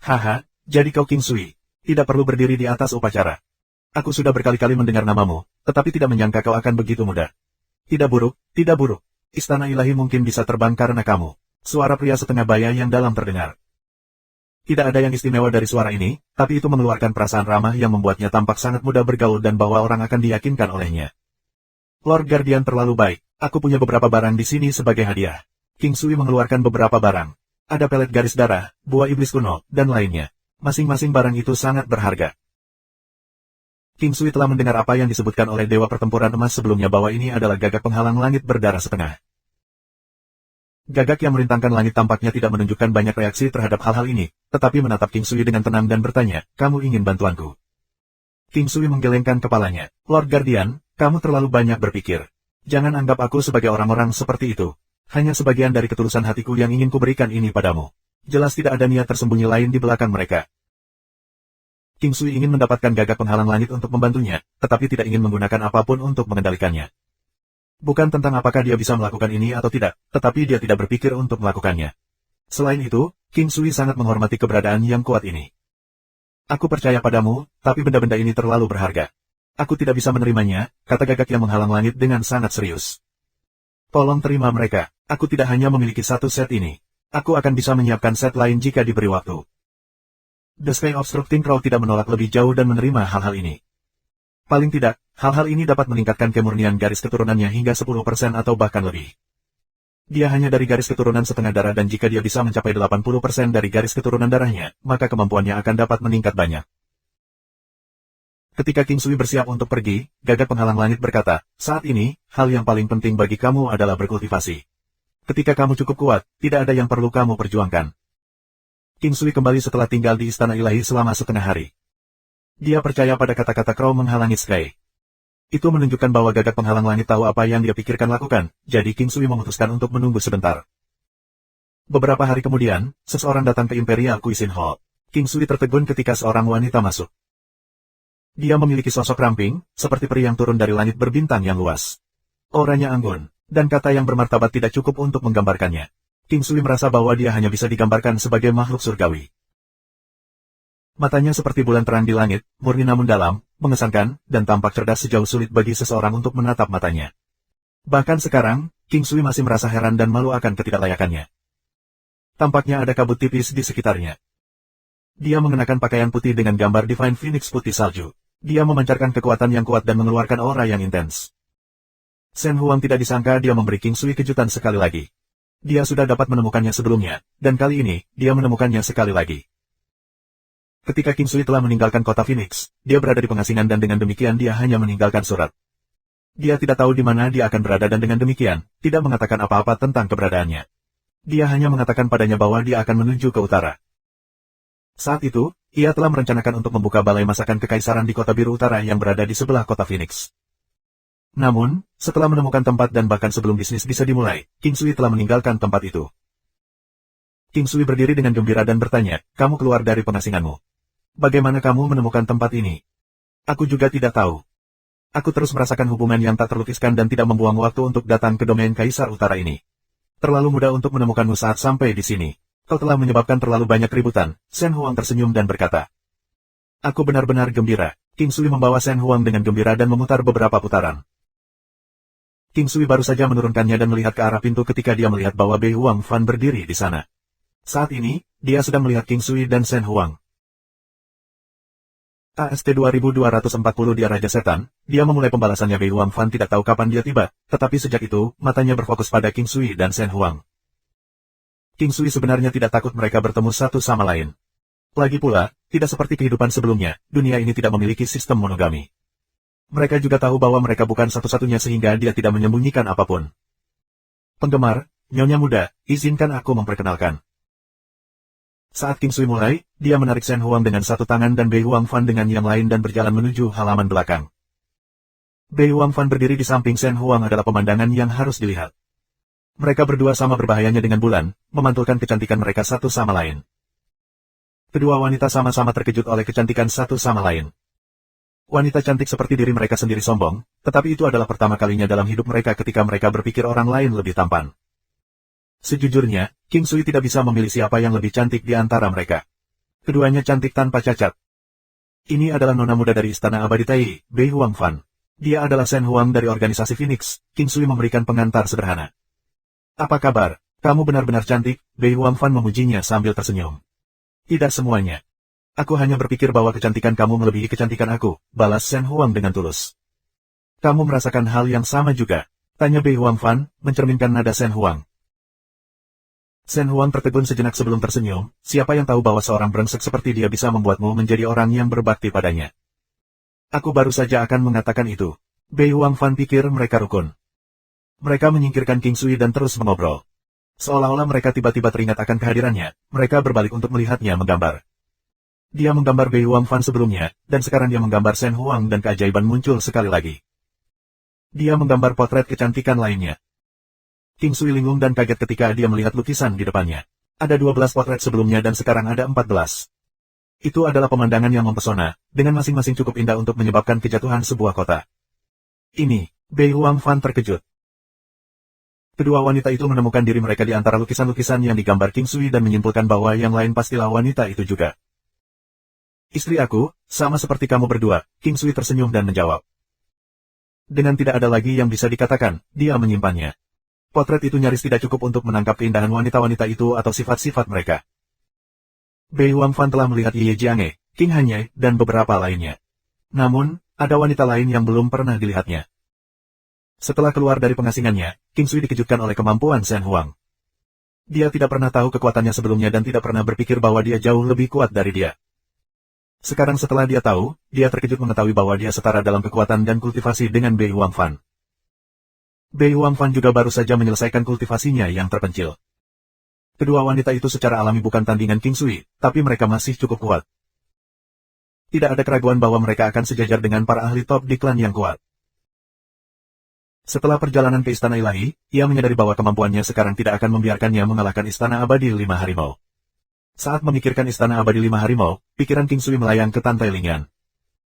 Haha, jadi kau King Sui. Tidak perlu berdiri di atas upacara. Aku sudah berkali-kali mendengar namamu, tetapi tidak menyangka kau akan begitu mudah. Tidak buruk, tidak buruk. Istana ilahi mungkin bisa terbang karena kamu. Suara pria setengah baya yang dalam terdengar. Tidak ada yang istimewa dari suara ini, tapi itu mengeluarkan perasaan ramah yang membuatnya tampak sangat mudah bergaul dan bahwa orang akan diyakinkan olehnya. Lord Guardian terlalu baik. Aku punya beberapa barang di sini sebagai hadiah. King Sui mengeluarkan beberapa barang. Ada pelet garis darah, buah iblis kuno, dan lainnya. Masing-masing barang itu sangat berharga. King Sui telah mendengar apa yang disebutkan oleh Dewa Pertempuran Emas sebelumnya bahwa ini adalah gagak penghalang langit berdarah setengah. Gagak yang merintangkan langit tampaknya tidak menunjukkan banyak reaksi terhadap hal-hal ini, tetapi menatap King Sui dengan tenang dan bertanya, kamu ingin bantuanku? King Sui menggelengkan kepalanya. Lord Guardian, kamu terlalu banyak berpikir. Jangan anggap aku sebagai orang-orang seperti itu. Hanya sebagian dari ketulusan hatiku yang ingin kuberikan ini padamu. Jelas tidak ada niat tersembunyi lain di belakang mereka. King Sui ingin mendapatkan gagak penghalang langit untuk membantunya, tetapi tidak ingin menggunakan apapun untuk mengendalikannya. Bukan tentang apakah dia bisa melakukan ini atau tidak, tetapi dia tidak berpikir untuk melakukannya. Selain itu, King Sui sangat menghormati keberadaan yang kuat ini. Aku percaya padamu, tapi benda-benda ini terlalu berharga. Aku tidak bisa menerimanya, kata gagak yang menghalang langit dengan sangat serius. Tolong terima mereka. Aku tidak hanya memiliki satu set ini. Aku akan bisa menyiapkan set lain jika diberi waktu. The Sky Obstructing Crow tidak menolak lebih jauh dan menerima hal-hal ini. Paling tidak, hal-hal ini dapat meningkatkan kemurnian garis keturunannya hingga 10% atau bahkan lebih. Dia hanya dari garis keturunan setengah darah dan jika dia bisa mencapai 80% dari garis keturunan darahnya, maka kemampuannya akan dapat meningkat banyak. Ketika King Sui bersiap untuk pergi, Gagak Penghalang Langit berkata, saat ini, hal yang paling penting bagi kamu adalah berkultivasi. Ketika kamu cukup kuat, tidak ada yang perlu kamu perjuangkan. King Sui kembali setelah tinggal di Istana Ilahi selama setengah hari. Dia percaya pada kata-kata Crow menghalangi Sky. Itu menunjukkan bahwa Gagak Penghalang Langit tahu apa yang dia pikirkan lakukan, jadi King Sui memutuskan untuk menunggu sebentar. Beberapa hari kemudian, seseorang datang ke Imperial Cuisine Hall. King Sui tertegun ketika seorang wanita masuk. Dia memiliki sosok ramping, seperti peri yang turun dari langit berbintang yang luas. Auranya anggun, dan kata yang bermartabat tidak cukup untuk menggambarkannya. King Sui merasa bahwa dia hanya bisa digambarkan sebagai makhluk surgawi. Matanya seperti bulan terang di langit, murni namun dalam, mengesankan, dan tampak cerdas sejauh sulit bagi seseorang untuk menatap matanya. Bahkan sekarang, King Sui masih merasa heran dan malu akan ketidaklayakannya. Tampaknya ada kabut tipis di sekitarnya. Dia mengenakan pakaian putih dengan gambar Divine Phoenix putih salju. Dia memancarkan kekuatan yang kuat dan mengeluarkan aura yang intens. Shen Huang tidak disangka dia memberi King Sui kejutan sekali lagi. Dia sudah dapat menemukannya sebelumnya, dan kali ini, dia menemukannya sekali lagi. Ketika King Sui telah meninggalkan kota Phoenix, dia berada di pengasingan dan dengan demikian dia hanya meninggalkan surat. Dia tidak tahu di mana dia akan berada dan dengan demikian, tidak mengatakan apa-apa tentang keberadaannya. Dia hanya mengatakan padanya bahwa dia akan menuju ke utara. Saat itu, ia telah merencanakan untuk membuka balai masakan kekaisaran di kota biru utara yang berada di sebelah kota Phoenix. Namun, setelah menemukan tempat dan bahkan sebelum bisnis bisa dimulai, King Sui telah meninggalkan tempat itu. King Sui berdiri dengan gembira dan bertanya, kamu keluar dari pengasinganmu. Bagaimana kamu menemukan tempat ini? Aku juga tidak tahu. Aku terus merasakan hubungan yang tak terlukiskan dan tidak membuang waktu untuk datang ke domain Kaisar Utara ini. Terlalu mudah untuk menemukanmu saat sampai di sini. Kau telah menyebabkan terlalu banyak keributan. Shen Huang tersenyum dan berkata. Aku benar-benar gembira. King Sui membawa Shen Huang dengan gembira dan memutar beberapa putaran. King Sui baru saja menurunkannya dan melihat ke arah pintu ketika dia melihat bahwa Bei Huang Fan berdiri di sana. Saat ini, dia sedang melihat King Sui dan Shen Huang. AST 2240 dia Raja Setan, dia memulai pembalasannya. Bei Huang Fan tidak tahu kapan dia tiba, tetapi sejak itu, matanya berfokus pada King Sui dan Shen Huang. King Sui sebenarnya tidak takut mereka bertemu satu sama lain. Lagi pula, tidak seperti kehidupan sebelumnya, dunia ini tidak memiliki sistem monogami. Mereka juga tahu bahwa mereka bukan satu-satunya sehingga dia tidak menyembunyikan apapun. Penggemar, Nyonya Muda, izinkan aku memperkenalkan. Saat King Sui mulai, dia menarik Shen Huang dengan satu tangan dan Bei Huang Fan dengan yang lain dan berjalan menuju halaman belakang. Bei Huang Fan berdiri di samping Shen Huang adalah pemandangan yang harus dilihat. Mereka berdua sama berbahayanya dengan bulan, memantulkan kecantikan mereka satu sama lain. Kedua wanita sama-sama terkejut oleh kecantikan satu sama lain. Wanita cantik seperti diri mereka sendiri sombong, tetapi itu adalah pertama kalinya dalam hidup mereka ketika mereka berpikir orang lain lebih tampan. Sejujurnya, King Sui tidak bisa memilih siapa yang lebih cantik di antara mereka. Keduanya cantik tanpa cacat. Ini adalah nona muda dari Istana Abadi Tai, Bei Huang Fan. Dia adalah Shen Huang dari organisasi Phoenix. King Sui memberikan pengantar sederhana. Apa kabar? Kamu benar-benar cantik, Bei Huang Fan memujinya sambil tersenyum. Tidak semuanya. Aku hanya berpikir bahwa kecantikan kamu melebihi kecantikan aku, balas Shen Huang dengan tulus. Kamu merasakan hal yang sama juga? Tanya Bei Huang Fan, mencerminkan nada Shen Huang. Shen Huang tertegun sejenak sebelum tersenyum, siapa yang tahu bahwa seorang brengsek seperti dia bisa membuatmu menjadi orang yang berbakti padanya. Aku baru saja akan mengatakan itu. Bei Huang Fan pikir mereka rukun. Mereka menyingkirkan King Sui dan terus mengobrol. Seolah-olah mereka tiba-tiba teringat akan kehadirannya, mereka berbalik untuk melihatnya menggambar. Dia menggambar Bei Huang Fan sebelumnya, dan sekarang dia menggambar Shen Huang dan keajaiban muncul sekali lagi. Dia menggambar potret kecantikan lainnya. King Sui linglung dan kaget ketika dia melihat lukisan di depannya. Ada 12 potret sebelumnya dan sekarang ada 14. Itu adalah pemandangan yang mempesona, dengan masing-masing cukup indah untuk menyebabkan kejatuhan sebuah kota. Ini, Bei Huang Fan terkejut. Kedua wanita itu menemukan diri mereka di antara lukisan-lukisan yang digambar King Sui dan menyimpulkan bahwa yang lain pastilah wanita itu juga. Istri aku, sama seperti kamu berdua, King Sui tersenyum dan menjawab. Dengan tidak ada lagi yang bisa dikatakan, dia menyimpannya. Potret itu nyaris tidak cukup untuk menangkap keindahan wanita-wanita itu atau sifat-sifat mereka. Bei Wangfan telah melihat Ye Jianghe, King Hanye, dan beberapa lainnya. Namun, ada wanita lain yang belum pernah dilihatnya. Setelah keluar dari pengasingannya, King Sui dikejutkan oleh kemampuan Shen Huang. Dia tidak pernah tahu kekuatannya sebelumnya dan tidak pernah berpikir bahwa dia jauh lebih kuat dari dia. Sekarang setelah dia tahu, dia terkejut mengetahui bahwa dia setara dalam kekuatan dan kultivasi dengan Bei Wangfan. Bei Wangfan juga baru saja menyelesaikan kultivasinya yang terpencil. Kedua wanita itu secara alami bukan tandingan King Sui, tapi mereka masih cukup kuat. Tidak ada keraguan bahwa mereka akan sejajar dengan para ahli top di klan yang kuat. Setelah perjalanan ke Istana Ilahi, ia menyadari bahwa kemampuannya sekarang tidak akan membiarkannya mengalahkan Istana Abadi 5 Harimau. Saat memikirkan Istana Abadi 5 Harimau, pikiran King Sui melayang ke Tantai Lingyan.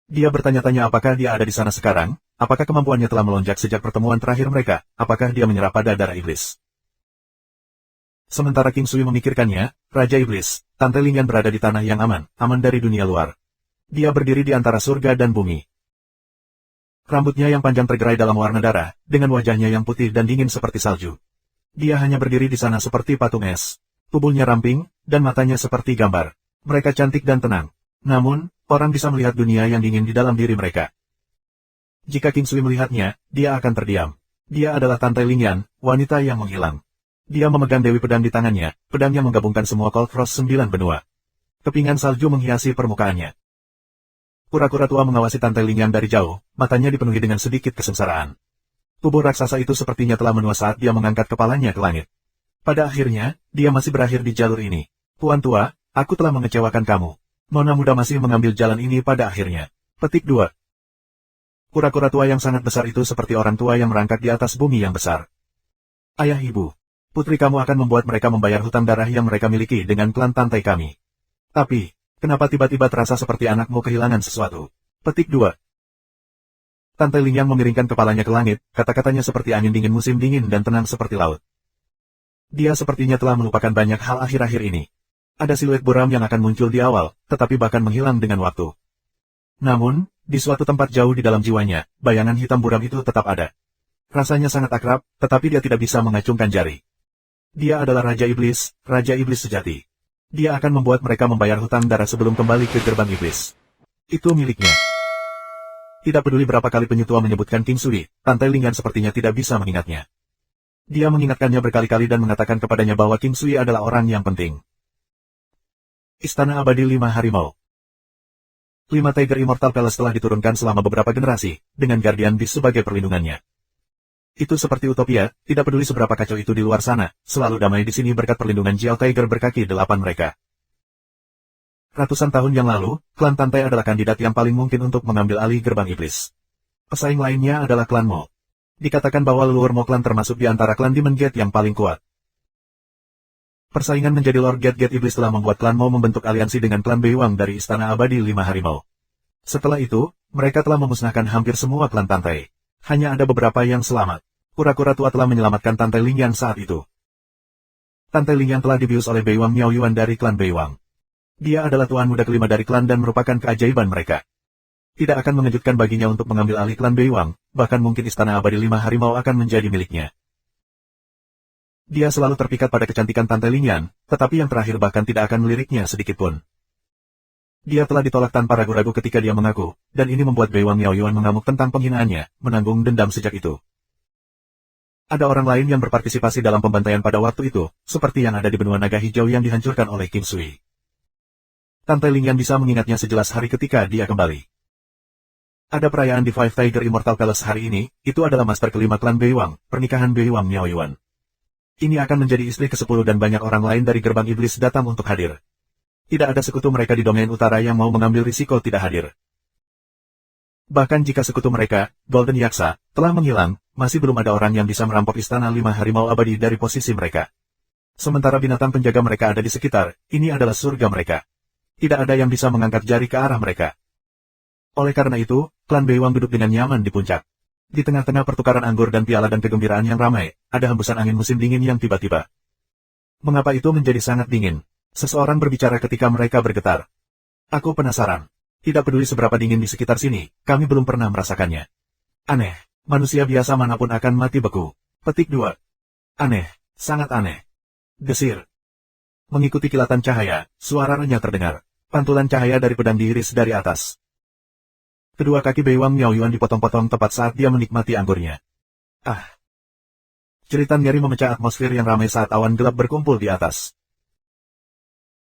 Dia bertanya-tanya apakah dia ada di sana sekarang, apakah kemampuannya telah melonjak sejak pertemuan terakhir mereka, apakah dia menyerap pada darah iblis. Sementara King Sui memikirkannya, Raja Iblis, Tantai Lingyan berada di tanah yang aman dari dunia luar. Dia berdiri di antara surga dan bumi. Rambutnya yang panjang tergerai dalam warna darah, dengan wajahnya yang putih dan dingin seperti salju. Dia hanya berdiri di sana seperti patung es. Tubuhnya ramping, dan matanya seperti gambar. Mereka cantik dan tenang. Namun, orang bisa melihat dunia yang dingin di dalam diri mereka. Jika King Sui melihatnya, dia akan terdiam. Dia adalah Tantai Lingyan, wanita yang menghilang. Dia memegang Dewi Pedang di tangannya, pedangnya menggabungkan semua Cold Frost 9 benua. Kepingan salju menghiasi permukaannya. Kura-kura tua mengawasi Tantai Lingyan dari jauh, matanya dipenuhi dengan sedikit kesengsaraan. Tubuh raksasa itu sepertinya telah menua saat dia mengangkat kepalanya ke langit. Pada akhirnya, dia masih berakhir di jalur ini. Tuan tua, aku telah mengecewakan kamu. Nona muda masih mengambil jalan ini pada akhirnya. Petik 2. Kura-kura tua yang sangat besar itu seperti orang tua yang merangkak di atas bumi yang besar. Ayah ibu, putri kamu akan membuat mereka membayar hutang darah yang mereka miliki dengan klan Tantai kami. Tapi, kenapa tiba-tiba terasa seperti anakmu kehilangan sesuatu? Petik 2. Tantai Lingyan memiringkan kepalanya ke langit, kata-katanya seperti angin dingin musim dingin dan tenang seperti laut. Dia sepertinya telah melupakan banyak hal akhir-akhir ini. Ada siluet buram yang akan muncul di awal, tetapi bahkan menghilang dengan waktu. Namun, di suatu tempat jauh di dalam jiwanya, bayangan hitam buram itu tetap ada. Rasanya sangat akrab, tetapi dia tidak bisa mengacungkan jari. Dia adalah Raja Iblis sejati. Dia akan membuat mereka membayar hutang darah sebelum kembali ke gerbang iblis. Itu miliknya. Tidak peduli berapa kali penyetua menyebutkan King Sui, Tantai Lingyan sepertinya tidak bisa mengingatnya. Dia mengingatkannya berkali-kali dan mengatakan kepadanya bahwa King Sui adalah orang yang penting. Istana Abadi 5 Harimau. 5 Tiger Immortal Palace telah diturunkan selama beberapa generasi, dengan Guardian Beast sebagai perlindungannya. Itu seperti utopia, tidak peduli seberapa kacau itu di luar sana, selalu damai di sini berkat perlindungan Jiao Tiger berkaki 8 mereka. Ratusan tahun yang lalu, klan Tantai adalah kandidat yang paling mungkin untuk mengambil alih gerbang iblis. Pesaing lainnya adalah klan Mo. Dikatakan bahwa leluhur Mo klan termasuk di antara klan Demon Gate yang paling kuat. Persaingan menjadi Lord Gate Iblis telah membuat klan Mo membentuk aliansi dengan klan Beiwang dari Istana Abadi 5 Harimau. Setelah itu, mereka telah memusnahkan hampir semua klan Tantai. Hanya ada beberapa yang selamat. Kura-kura tua telah menyelamatkan Tantai Lingyan saat itu. Tantai Lingyan telah dibius oleh Beiwang Miao Yuan dari klan Beiwang. Dia adalah tuan muda kelima dari klan dan merupakan keajaiban mereka. Tidak akan mengejutkan baginya untuk mengambil alih klan Beiwang, bahkan mungkin Istana Abadi 5 Harimau akan menjadi miliknya. Dia selalu terpikat pada kecantikan Tantai Lingyan, tetapi yang terakhir bahkan tidak akan meliriknya sedikitpun. Dia telah ditolak tanpa ragu-ragu ketika dia mengaku, dan ini membuat Beiwang Miao Yuan mengamuk tentang penghinaannya, menanggung dendam sejak itu. Ada orang lain yang berpartisipasi dalam pembantaian pada waktu itu, seperti yang ada di benua naga hijau yang dihancurkan oleh King Sui. Tantai Lingyan bisa mengingatnya sejelas hari ketika dia kembali. Ada perayaan di Five Tiger Immortal Palace hari ini, itu adalah master kelima klan Beiwang, pernikahan Beiwang Miao Yuan. Ini akan menjadi istri ke-10 dan banyak orang lain dari gerbang iblis datang untuk hadir. Tidak ada sekutu mereka di domain utara yang mau mengambil risiko tidak hadir. Bahkan jika sekutu mereka, Golden Yaksa, telah menghilang, masih belum ada orang yang bisa merampok Istana 5 Harimau Abadi dari posisi mereka. Sementara binatang penjaga mereka ada di sekitar, ini adalah surga mereka. Tidak ada yang bisa mengangkat jari ke arah mereka. Oleh karena itu, klan Beiwang duduk dengan nyaman di puncak. Di tengah-tengah pertukaran anggur dan piala dan kegembiraan yang ramai, ada hembusan angin musim dingin yang tiba-tiba. Mengapa itu menjadi sangat dingin? Seseorang berbicara ketika mereka bergetar. Aku penasaran. Tidak peduli seberapa dingin di sekitar sini, kami belum pernah merasakannya. Aneh, manusia biasa manapun akan mati beku. Petik 2. Aneh, sangat aneh. Desir. Mengikuti kilatan cahaya, suara renyah terdengar. Pantulan cahaya dari pedang diiris dari atas. Kedua kaki Beiwang Miaoyuan dipotong-potong tepat saat dia menikmati anggurnya. Ah! Jeritan nyeri memecah atmosfer yang ramai saat awan gelap berkumpul di atas.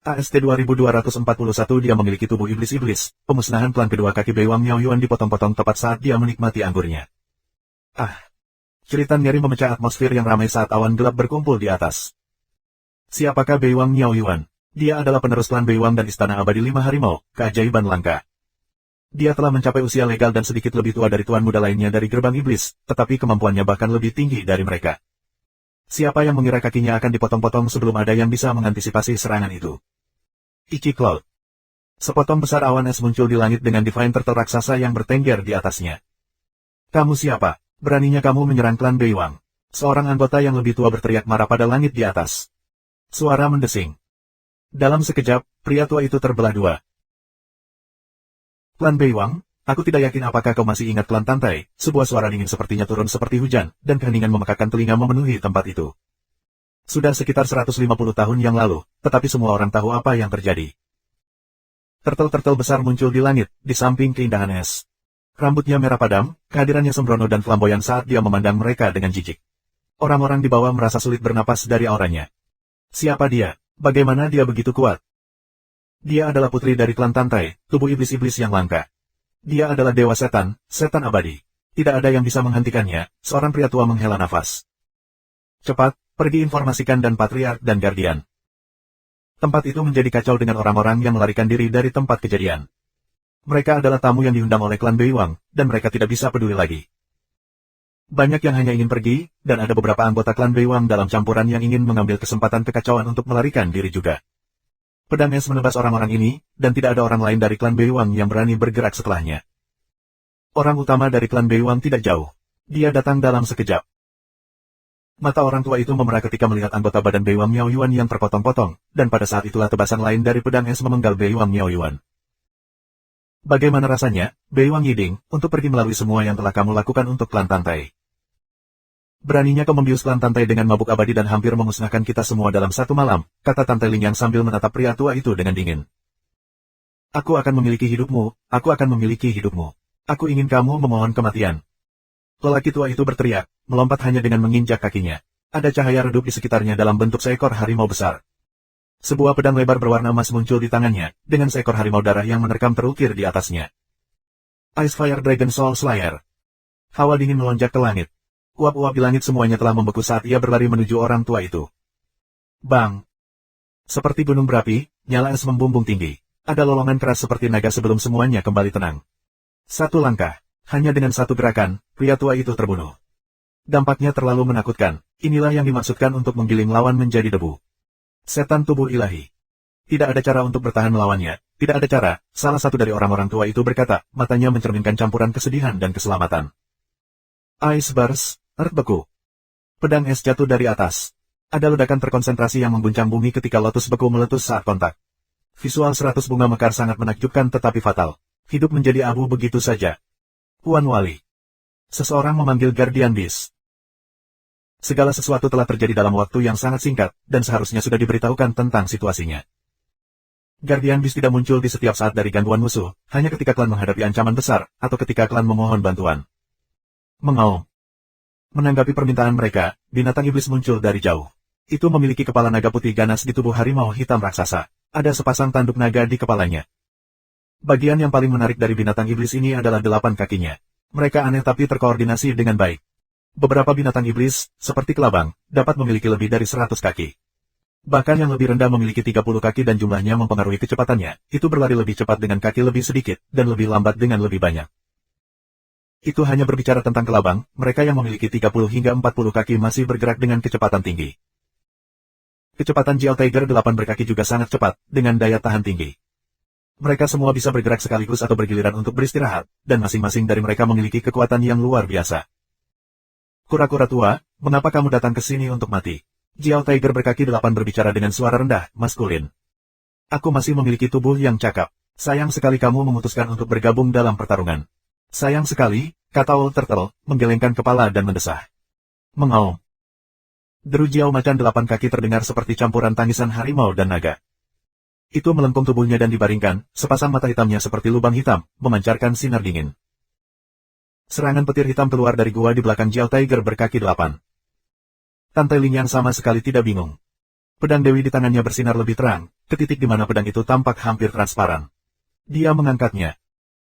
AST 2241 dia memiliki tubuh iblis-iblis. Pemusnahan pelan kedua kaki Beiwang Miaoyuan dipotong-potong tepat saat dia menikmati anggurnya. Ah! Jeritan nyeri memecah atmosfer yang ramai saat awan gelap berkumpul di atas. Siapakah Beiwang Miaoyuan? Dia adalah penerus klan Beiwang dan Istana Abadi Lima Harimau, keajaiban langka. Dia telah mencapai usia legal dan sedikit lebih tua dari tuan muda lainnya dari gerbang iblis, tetapi kemampuannya bahkan lebih tinggi dari mereka. Siapa yang mengira kakinya akan dipotong-potong sebelum ada yang bisa mengantisipasi serangan itu? Ichi Cloud. Sepotong besar awan es muncul di langit dengan Divine Turtle raksasa yang bertengger di atasnya. Kamu siapa? Beraninya kamu menyerang klan Beiwang? Seorang anggota yang lebih tua berteriak marah pada langit di atas. Suara mendesing. Dalam sekejap, pria tua itu terbelah dua. Klan Beiwang, aku tidak yakin apakah kau masih ingat klan Tantai. Sebuah suara dingin sepertinya turun seperti hujan, dan keheningan memekakkan telinga memenuhi tempat itu. Sudah sekitar 150 tahun yang lalu, tetapi semua orang tahu apa yang terjadi. Turtle-turtle besar muncul di langit, di samping keindahan es. Rambutnya merah padam, kehadirannya sembrono dan flamboyan saat dia memandang mereka dengan jijik. Orang-orang di bawah merasa sulit bernapas dari auranya. Siapa dia? Bagaimana dia begitu kuat? Dia adalah putri dari klan Tantai, tubuh iblis-iblis yang langka. Dia adalah dewa setan, setan abadi. Tidak ada yang bisa menghentikannya, seorang pria tua menghela nafas. Cepat, pergi informasikan dan Patriark dan Guardian. Tempat itu menjadi kacau dengan orang-orang yang melarikan diri dari tempat kejadian. Mereka adalah tamu yang diundang oleh klan Beiwang, dan mereka tidak bisa peduli lagi. Banyak yang hanya ingin pergi, dan ada beberapa anggota klan Beiwang dalam campuran yang ingin mengambil kesempatan kekacauan untuk melarikan diri juga. Pedang es menebas orang-orang ini, dan tidak ada orang lain dari klan Beiwang yang berani bergerak setelahnya. Orang utama dari klan Beiwang tidak jauh. Dia datang dalam sekejap. Mata orang tua itu memerah ketika melihat anggota badan Beiwang Miaoyuan yang terpotong-potong, dan pada saat itulah tebasan lain dari pedang es memenggal Beiwang Miaoyuan. Bagaimana rasanya, Beiwang Yiding, untuk pergi melalui semua yang telah kamu lakukan untuk klan Tantai? Beraninya kau membius klan Tantai dengan mabuk abadi dan hampir memusnahkan kita semua dalam satu malam, kata Tantai Lingyang sambil menatap pria tua itu dengan dingin. Aku akan memiliki hidupmu, aku akan memiliki hidupmu. Aku ingin kamu memohon kematian. Lelaki tua itu berteriak, melompat hanya dengan menginjak kakinya. Ada cahaya redup di sekitarnya dalam bentuk seekor harimau besar. Sebuah pedang lebar berwarna emas muncul di tangannya, dengan seekor harimau darah yang menerkam terukir di atasnya. Ice Fire Dragon Soul Slayer. Hawa dingin melonjak ke langit. Uap-uap di langit semuanya telah membeku saat ia berlari menuju orang tua itu. Bang! Seperti gunung berapi, nyala es membumbung tinggi. Ada lolongan keras seperti naga sebelum semuanya kembali tenang. Satu langkah, hanya dengan satu gerakan, pria tua itu terbunuh. Dampaknya terlalu menakutkan, inilah yang dimaksudkan untuk menggiling lawan menjadi debu. Setan tubuh ilahi. Tidak ada cara untuk bertahan melawannya, tidak ada cara, salah satu dari orang-orang tua itu berkata, matanya mencerminkan campuran kesedihan dan keselamatan. Ice Burst. Earth beku. Pedang es jatuh dari atas. Ada ledakan terkonsentrasi yang mengguncang bumi ketika lotus beku meletus saat kontak. Visual 100 bunga mekar sangat menakjubkan tetapi fatal. Hidup menjadi abu begitu saja. Puan Wali. Seseorang memanggil Guardian Beast. Segala sesuatu telah terjadi dalam waktu yang sangat singkat, dan seharusnya sudah diberitahukan tentang situasinya. Guardian Beast tidak muncul di setiap saat dari gangguan musuh, hanya ketika klan menghadapi ancaman besar, atau ketika klan memohon bantuan. Mengaum. Menanggapi permintaan mereka, binatang iblis muncul dari jauh. Itu memiliki kepala naga putih ganas di tubuh harimau hitam raksasa. Ada sepasang tanduk naga di kepalanya. Bagian yang paling menarik dari binatang iblis ini adalah 8 kakinya. Mereka aneh tapi terkoordinasi dengan baik. Beberapa binatang iblis, seperti kelabang, dapat memiliki lebih dari 100 kaki. Bahkan yang lebih rendah memiliki 30 kaki dan jumlahnya mempengaruhi kecepatannya. Itu berlari lebih cepat dengan kaki lebih sedikit, dan lebih lambat dengan lebih banyak. Itu hanya berbicara tentang kelabang, mereka yang memiliki 30 hingga 40 kaki masih bergerak dengan kecepatan tinggi. Kecepatan Jiao Tiger 8 berkaki juga sangat cepat, dengan daya tahan tinggi. Mereka semua bisa bergerak sekaligus atau bergiliran untuk beristirahat, dan masing-masing dari mereka memiliki kekuatan yang luar biasa. Kura-kura tua, mengapa kamu datang ke sini untuk mati? Jiao Tiger berkaki 8 berbicara dengan suara rendah, maskulin. Aku masih memiliki tubuh yang cakap. Sayang sekali kamu memutuskan untuk bergabung dalam pertarungan. Sayang sekali, kata Old Turtle, menggelengkan kepala dan mendesah. Mengaum. Deru Jiao macan 8 kaki terdengar seperti campuran tangisan harimau dan naga. Itu melengkung tubuhnya dan dibaringkan, sepasang mata hitamnya seperti lubang hitam, memancarkan sinar dingin. Serangan petir hitam keluar dari gua di belakang Jiao Tiger berkaki 8. Tan Tailing yang sama sekali tidak bingung. Pedang Dewi di tangannya bersinar lebih terang, ke titik di mana pedang itu tampak hampir transparan. Dia mengangkatnya.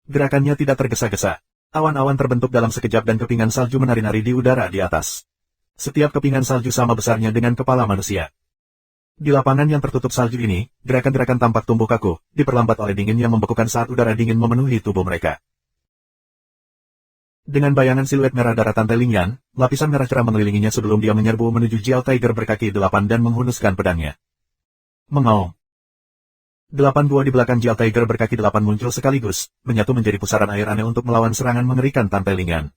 Gerakannya tidak tergesa-gesa. Awan-awan terbentuk dalam sekejap dan kepingan salju menari-nari di udara di atas. Setiap kepingan salju sama besarnya dengan kepala manusia. Di lapangan yang tertutup salju ini, gerakan-gerakan tampak tumbuh kaku, diperlambat oleh dingin yang membekukan saat udara dingin memenuhi tubuh mereka. Dengan bayangan siluet merah darah Tan Tailing, lapisan merah cerah mengelilinginya sebelum dia menyerbu menuju Jiao Tiger berkaki 8 dan menghunuskan pedangnya. Mengaum. 8 gua di belakang Jiao Tiger berkaki 8 muncul sekaligus, menyatu menjadi pusaran air aneh untuk melawan serangan mengerikan Tan Tailing.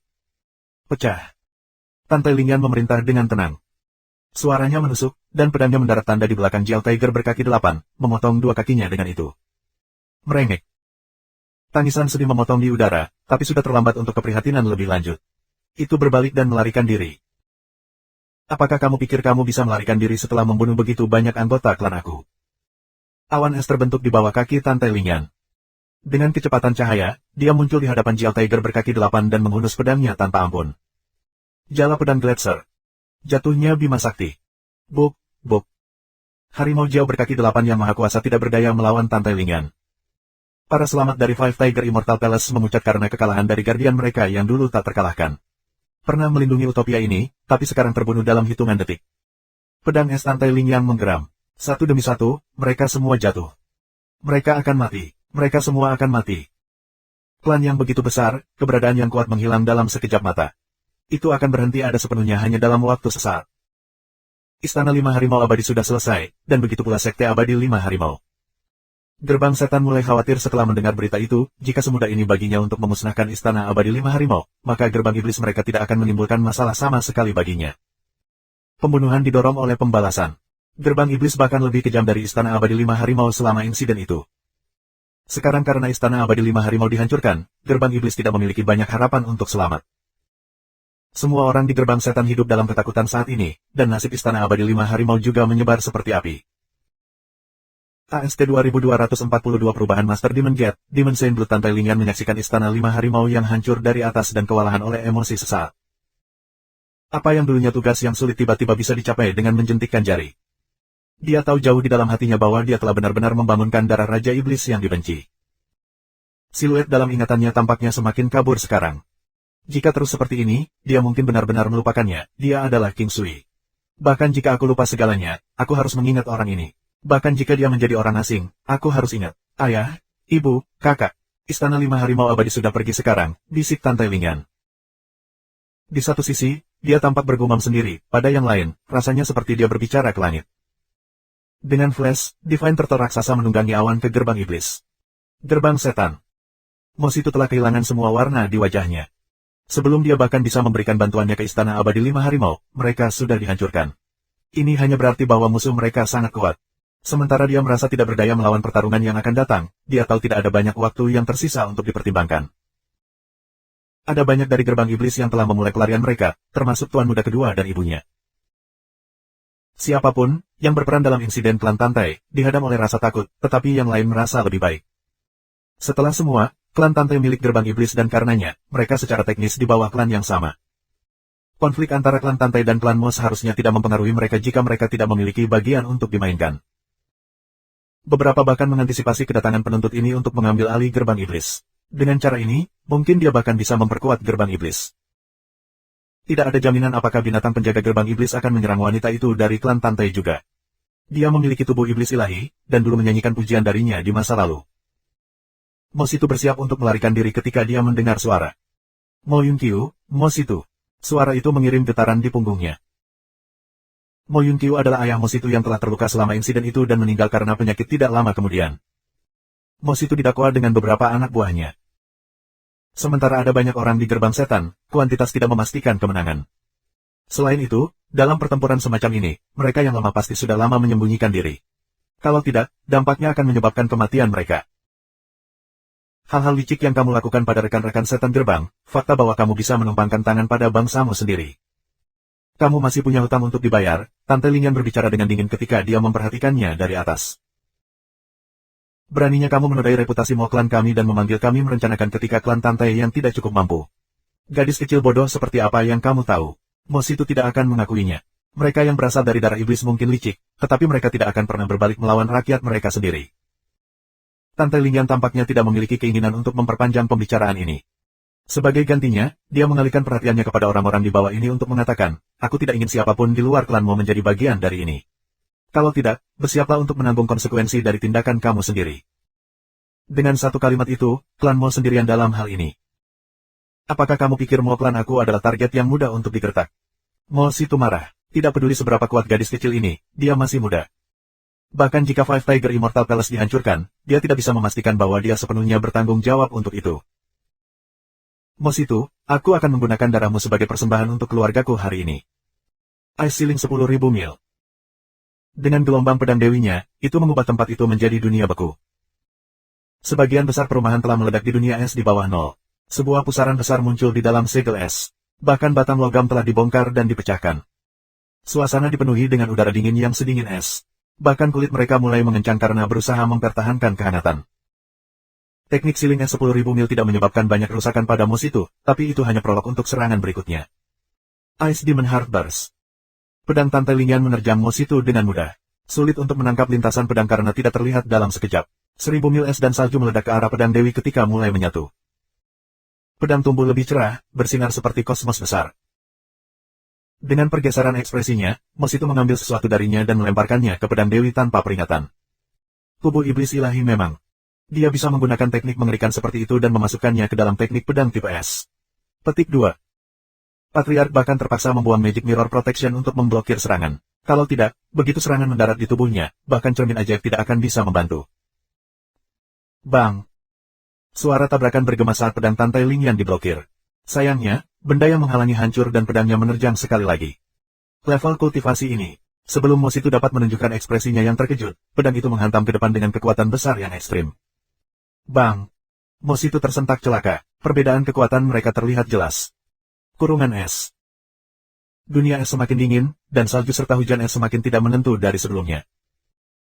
Pecah. Tan Tailing memerintah dengan tenang. Suaranya menusuk, dan pedangnya mendarat tanda di belakang Jiao Tiger berkaki 8, memotong 2 kakinya dengan itu. Merengek. Tangisan sedih memotong di udara, tapi sudah terlambat untuk keprihatinan lebih lanjut. Itu berbalik dan melarikan diri. Apakah kamu pikir kamu bisa melarikan diri setelah membunuh begitu banyak anggota klan aku? Awan es terbentuk di bawah kaki Tan Tailing. Dengan kecepatan cahaya, dia muncul di hadapan Jiao Tiger berkaki 8 dan menghunus pedangnya tanpa ampun. Jala pedang Gletser. Jatuhnya Bima Sakti. Buk, buk. Harimau Jiao berkaki 8 yang maha kuasa tidak berdaya melawan Tan Tailing. Para selamat dari Five Tiger Immortal Palace memucat karena kekalahan dari guardian mereka yang dulu tak terkalahkan. Pernah melindungi utopia ini, tapi sekarang terbunuh dalam hitungan detik. Pedang es Tan Tailing menggeram. Satu demi satu, mereka semua jatuh. Mereka akan mati. Mereka semua akan mati. Klan yang begitu besar, keberadaan yang kuat menghilang dalam sekejap mata. Itu akan berhenti ada sepenuhnya hanya dalam waktu sesaat. Istana 5 Harimau Abadi sudah selesai, dan begitu pula Sekte Abadi 5 Harimau. Gerbang Setan mulai khawatir setelah mendengar berita itu, jika semudah ini baginya untuk memusnahkan Istana Abadi 5 Harimau, maka gerbang iblis mereka tidak akan menimbulkan masalah sama sekali baginya. Pembunuhan didorong oleh pembalasan. Gerbang iblis bahkan lebih kejam dari Istana Abadi 5 Harimau selama insiden itu. Sekarang karena Istana Abadi 5 Harimau dihancurkan, gerbang iblis tidak memiliki banyak harapan untuk selamat. Semua orang di gerbang setan hidup dalam ketakutan saat ini, dan nasib Istana Abadi 5 Harimau juga menyebar seperti api. AST 2242 Perubahan Master Demon Gate, Demon Saint Blood Tan Tailing menyaksikan Istana 5 Harimau yang hancur dari atas dan kewalahan oleh emosi sesaat. Apa yang dulunya tugas yang sulit tiba-tiba bisa dicapai dengan menjentikkan jari. Dia tahu jauh di dalam hatinya bahwa dia telah benar-benar membangunkan darah Raja Iblis yang dibenci. Siluet dalam ingatannya tampaknya semakin kabur sekarang. Jika terus seperti ini, dia mungkin benar-benar melupakannya, dia adalah King Sui. Bahkan jika aku lupa segalanya, aku harus mengingat orang ini. Bahkan jika dia menjadi orang asing, aku harus ingat. Ayah, ibu, kakak. Istana 5 Harimau Abadi sudah pergi sekarang, bisik Tan Tailing. Di satu sisi, dia tampak bergumam sendiri, pada yang lain, rasanya seperti dia berbicara ke langit. Dengan flash, Divine Turtle raksasa menunggangi awan ke gerbang iblis. Gerbang setan. Mos itu telah kehilangan semua warna di wajahnya. Sebelum dia bahkan bisa memberikan bantuannya ke Istana Abadi 5 Harimau, mereka sudah dihancurkan. Ini hanya berarti bahwa musuh mereka sangat kuat. Sementara dia merasa tidak berdaya melawan pertarungan yang akan datang, dia tahu tidak ada banyak waktu yang tersisa untuk dipertimbangkan. Ada banyak dari gerbang iblis yang telah memulai pelarian mereka, termasuk Tuan Muda kedua dan ibunya. Siapapun, yang berperan dalam insiden klan Tantai, dihadang oleh rasa takut, tetapi yang lain merasa lebih baik. Setelah semua, klan Tantai milik gerbang iblis dan karenanya, mereka secara teknis di bawah klan yang sama. Konflik antara klan Tantai dan klan Mos harusnya tidak mempengaruhi mereka jika mereka tidak memiliki bagian untuk dimainkan. Beberapa bahkan mengantisipasi kedatangan penuntut ini untuk mengambil alih gerbang iblis. Dengan cara ini, mungkin dia bahkan bisa memperkuat gerbang iblis. Tidak ada jaminan apakah binatang penjaga gerbang iblis akan menyerang wanita itu dari klan Tantai juga. Dia memiliki tubuh iblis ilahi, dan dulu menyanyikan pujian darinya di masa lalu. Mos itu bersiap untuk melarikan diri ketika dia mendengar suara. Mo Yunkyu, Mos itu. Suara itu mengirim getaran di punggungnya. Mo Yunkyu adalah ayah Mos itu yang telah terluka selama insiden itu dan meninggal karena penyakit tidak lama kemudian. Mos itu didakwa dengan beberapa anak buahnya. Sementara ada banyak orang di gerbang setan, kuantitas tidak memastikan kemenangan. Selain itu, dalam pertempuran semacam ini, mereka yang lama pasti sudah lama menyembunyikan diri. Kalau tidak, dampaknya akan menyebabkan kematian mereka. Hal-hal licik yang kamu lakukan pada rekan-rekan setan gerbang, fakta bahwa kamu bisa menumpangkan tangan pada bangsamu sendiri. Kamu masih punya hutang untuk dibayar, Tante Lingyan berbicara dengan dingin ketika dia memperhatikannya dari atas. Beraninya kamu menodai reputasi Mo klan kami dan memanggil kami merencanakan ketika klan Tante yang tidak cukup mampu. Gadis kecil bodoh seperti apa yang kamu tahu? Mo Situ tidak akan mengakuinya. Mereka yang berasal dari darah iblis mungkin licik, tetapi mereka tidak akan pernah berbalik melawan rakyat mereka sendiri. Tante Lingyan tampaknya tidak memiliki keinginan untuk memperpanjang pembicaraan ini. Sebagai gantinya, dia mengalihkan perhatiannya kepada orang-orang di bawah ini untuk mengatakan, aku tidak ingin siapapun di luar klan Mo menjadi bagian dari ini. Kalau tidak, bersiaplah untuk menanggung konsekuensi dari tindakan kamu sendiri. Dengan satu kalimat itu, klan Mo sendirian dalam hal ini. Apakah kamu pikir Mo klan aku adalah target yang mudah untuk digertak? Mo Situ marah. Tidak peduli seberapa kuat gadis kecil ini, dia masih muda. Bahkan jika Five Tiger Immortal Palace dihancurkan, dia tidak bisa memastikan bahwa dia sepenuhnya bertanggung jawab untuk itu. Mo Situ, aku akan menggunakan darahmu sebagai persembahan untuk keluargaku hari ini. Ice Ceiling 10.000 mil. Dengan gelombang pedang dewinya, itu mengubah tempat itu menjadi dunia beku. Sebagian besar perumahan telah meledak di dunia es di bawah nol. Sebuah pusaran besar muncul di dalam segel es. Bahkan batang logam telah dibongkar dan dipecahkan. Suasana dipenuhi dengan udara dingin yang sedingin es. Bahkan kulit mereka mulai mengencang karena berusaha mempertahankan kehangatan. Teknik siling es 10.000 mil tidak menyebabkan banyak kerusakan pada Mo Situ, tapi itu hanya prolog untuk serangan berikutnya. Ice Demon Heart Burst. Pedang Tante Lingyan menerjang Mo Situ dengan mudah. Sulit untuk menangkap lintasan pedang karena tidak terlihat dalam sekejap. 1000 mil es dan salju meledak ke arah pedang Dewi ketika mulai menyatu. Pedang tumbuh lebih cerah, bersinar seperti kosmos besar. Dengan pergeseran ekspresinya, Mo Situ mengambil sesuatu darinya dan melemparkannya ke pedang Dewi tanpa peringatan. Tubuh iblis ilahi memang. Dia bisa menggunakan teknik mengerikan seperti itu dan memasukkannya ke dalam teknik pedang tipe S. Petik 2. Patriark bahkan terpaksa membuang Magic Mirror Protection untuk memblokir serangan. Kalau tidak, begitu serangan mendarat di tubuhnya, bahkan cermin ajaib tidak akan bisa membantu. Bang! Suara tabrakan bergema saat pedang Tante Lingyan diblokir. Sayangnya, benda yang menghalangi hancur dan pedangnya menerjang sekali lagi. Level kultivasi ini. Sebelum Mo Situ dapat menunjukkan ekspresinya yang terkejut, pedang itu menghantam ke depan dengan kekuatan besar yang ekstrim. Bang! Mo Situ tersentak celaka. Perbedaan kekuatan mereka terlihat jelas. Kurungan es. Dunia es semakin dingin, dan salju serta hujan es semakin tidak menentu dari sebelumnya.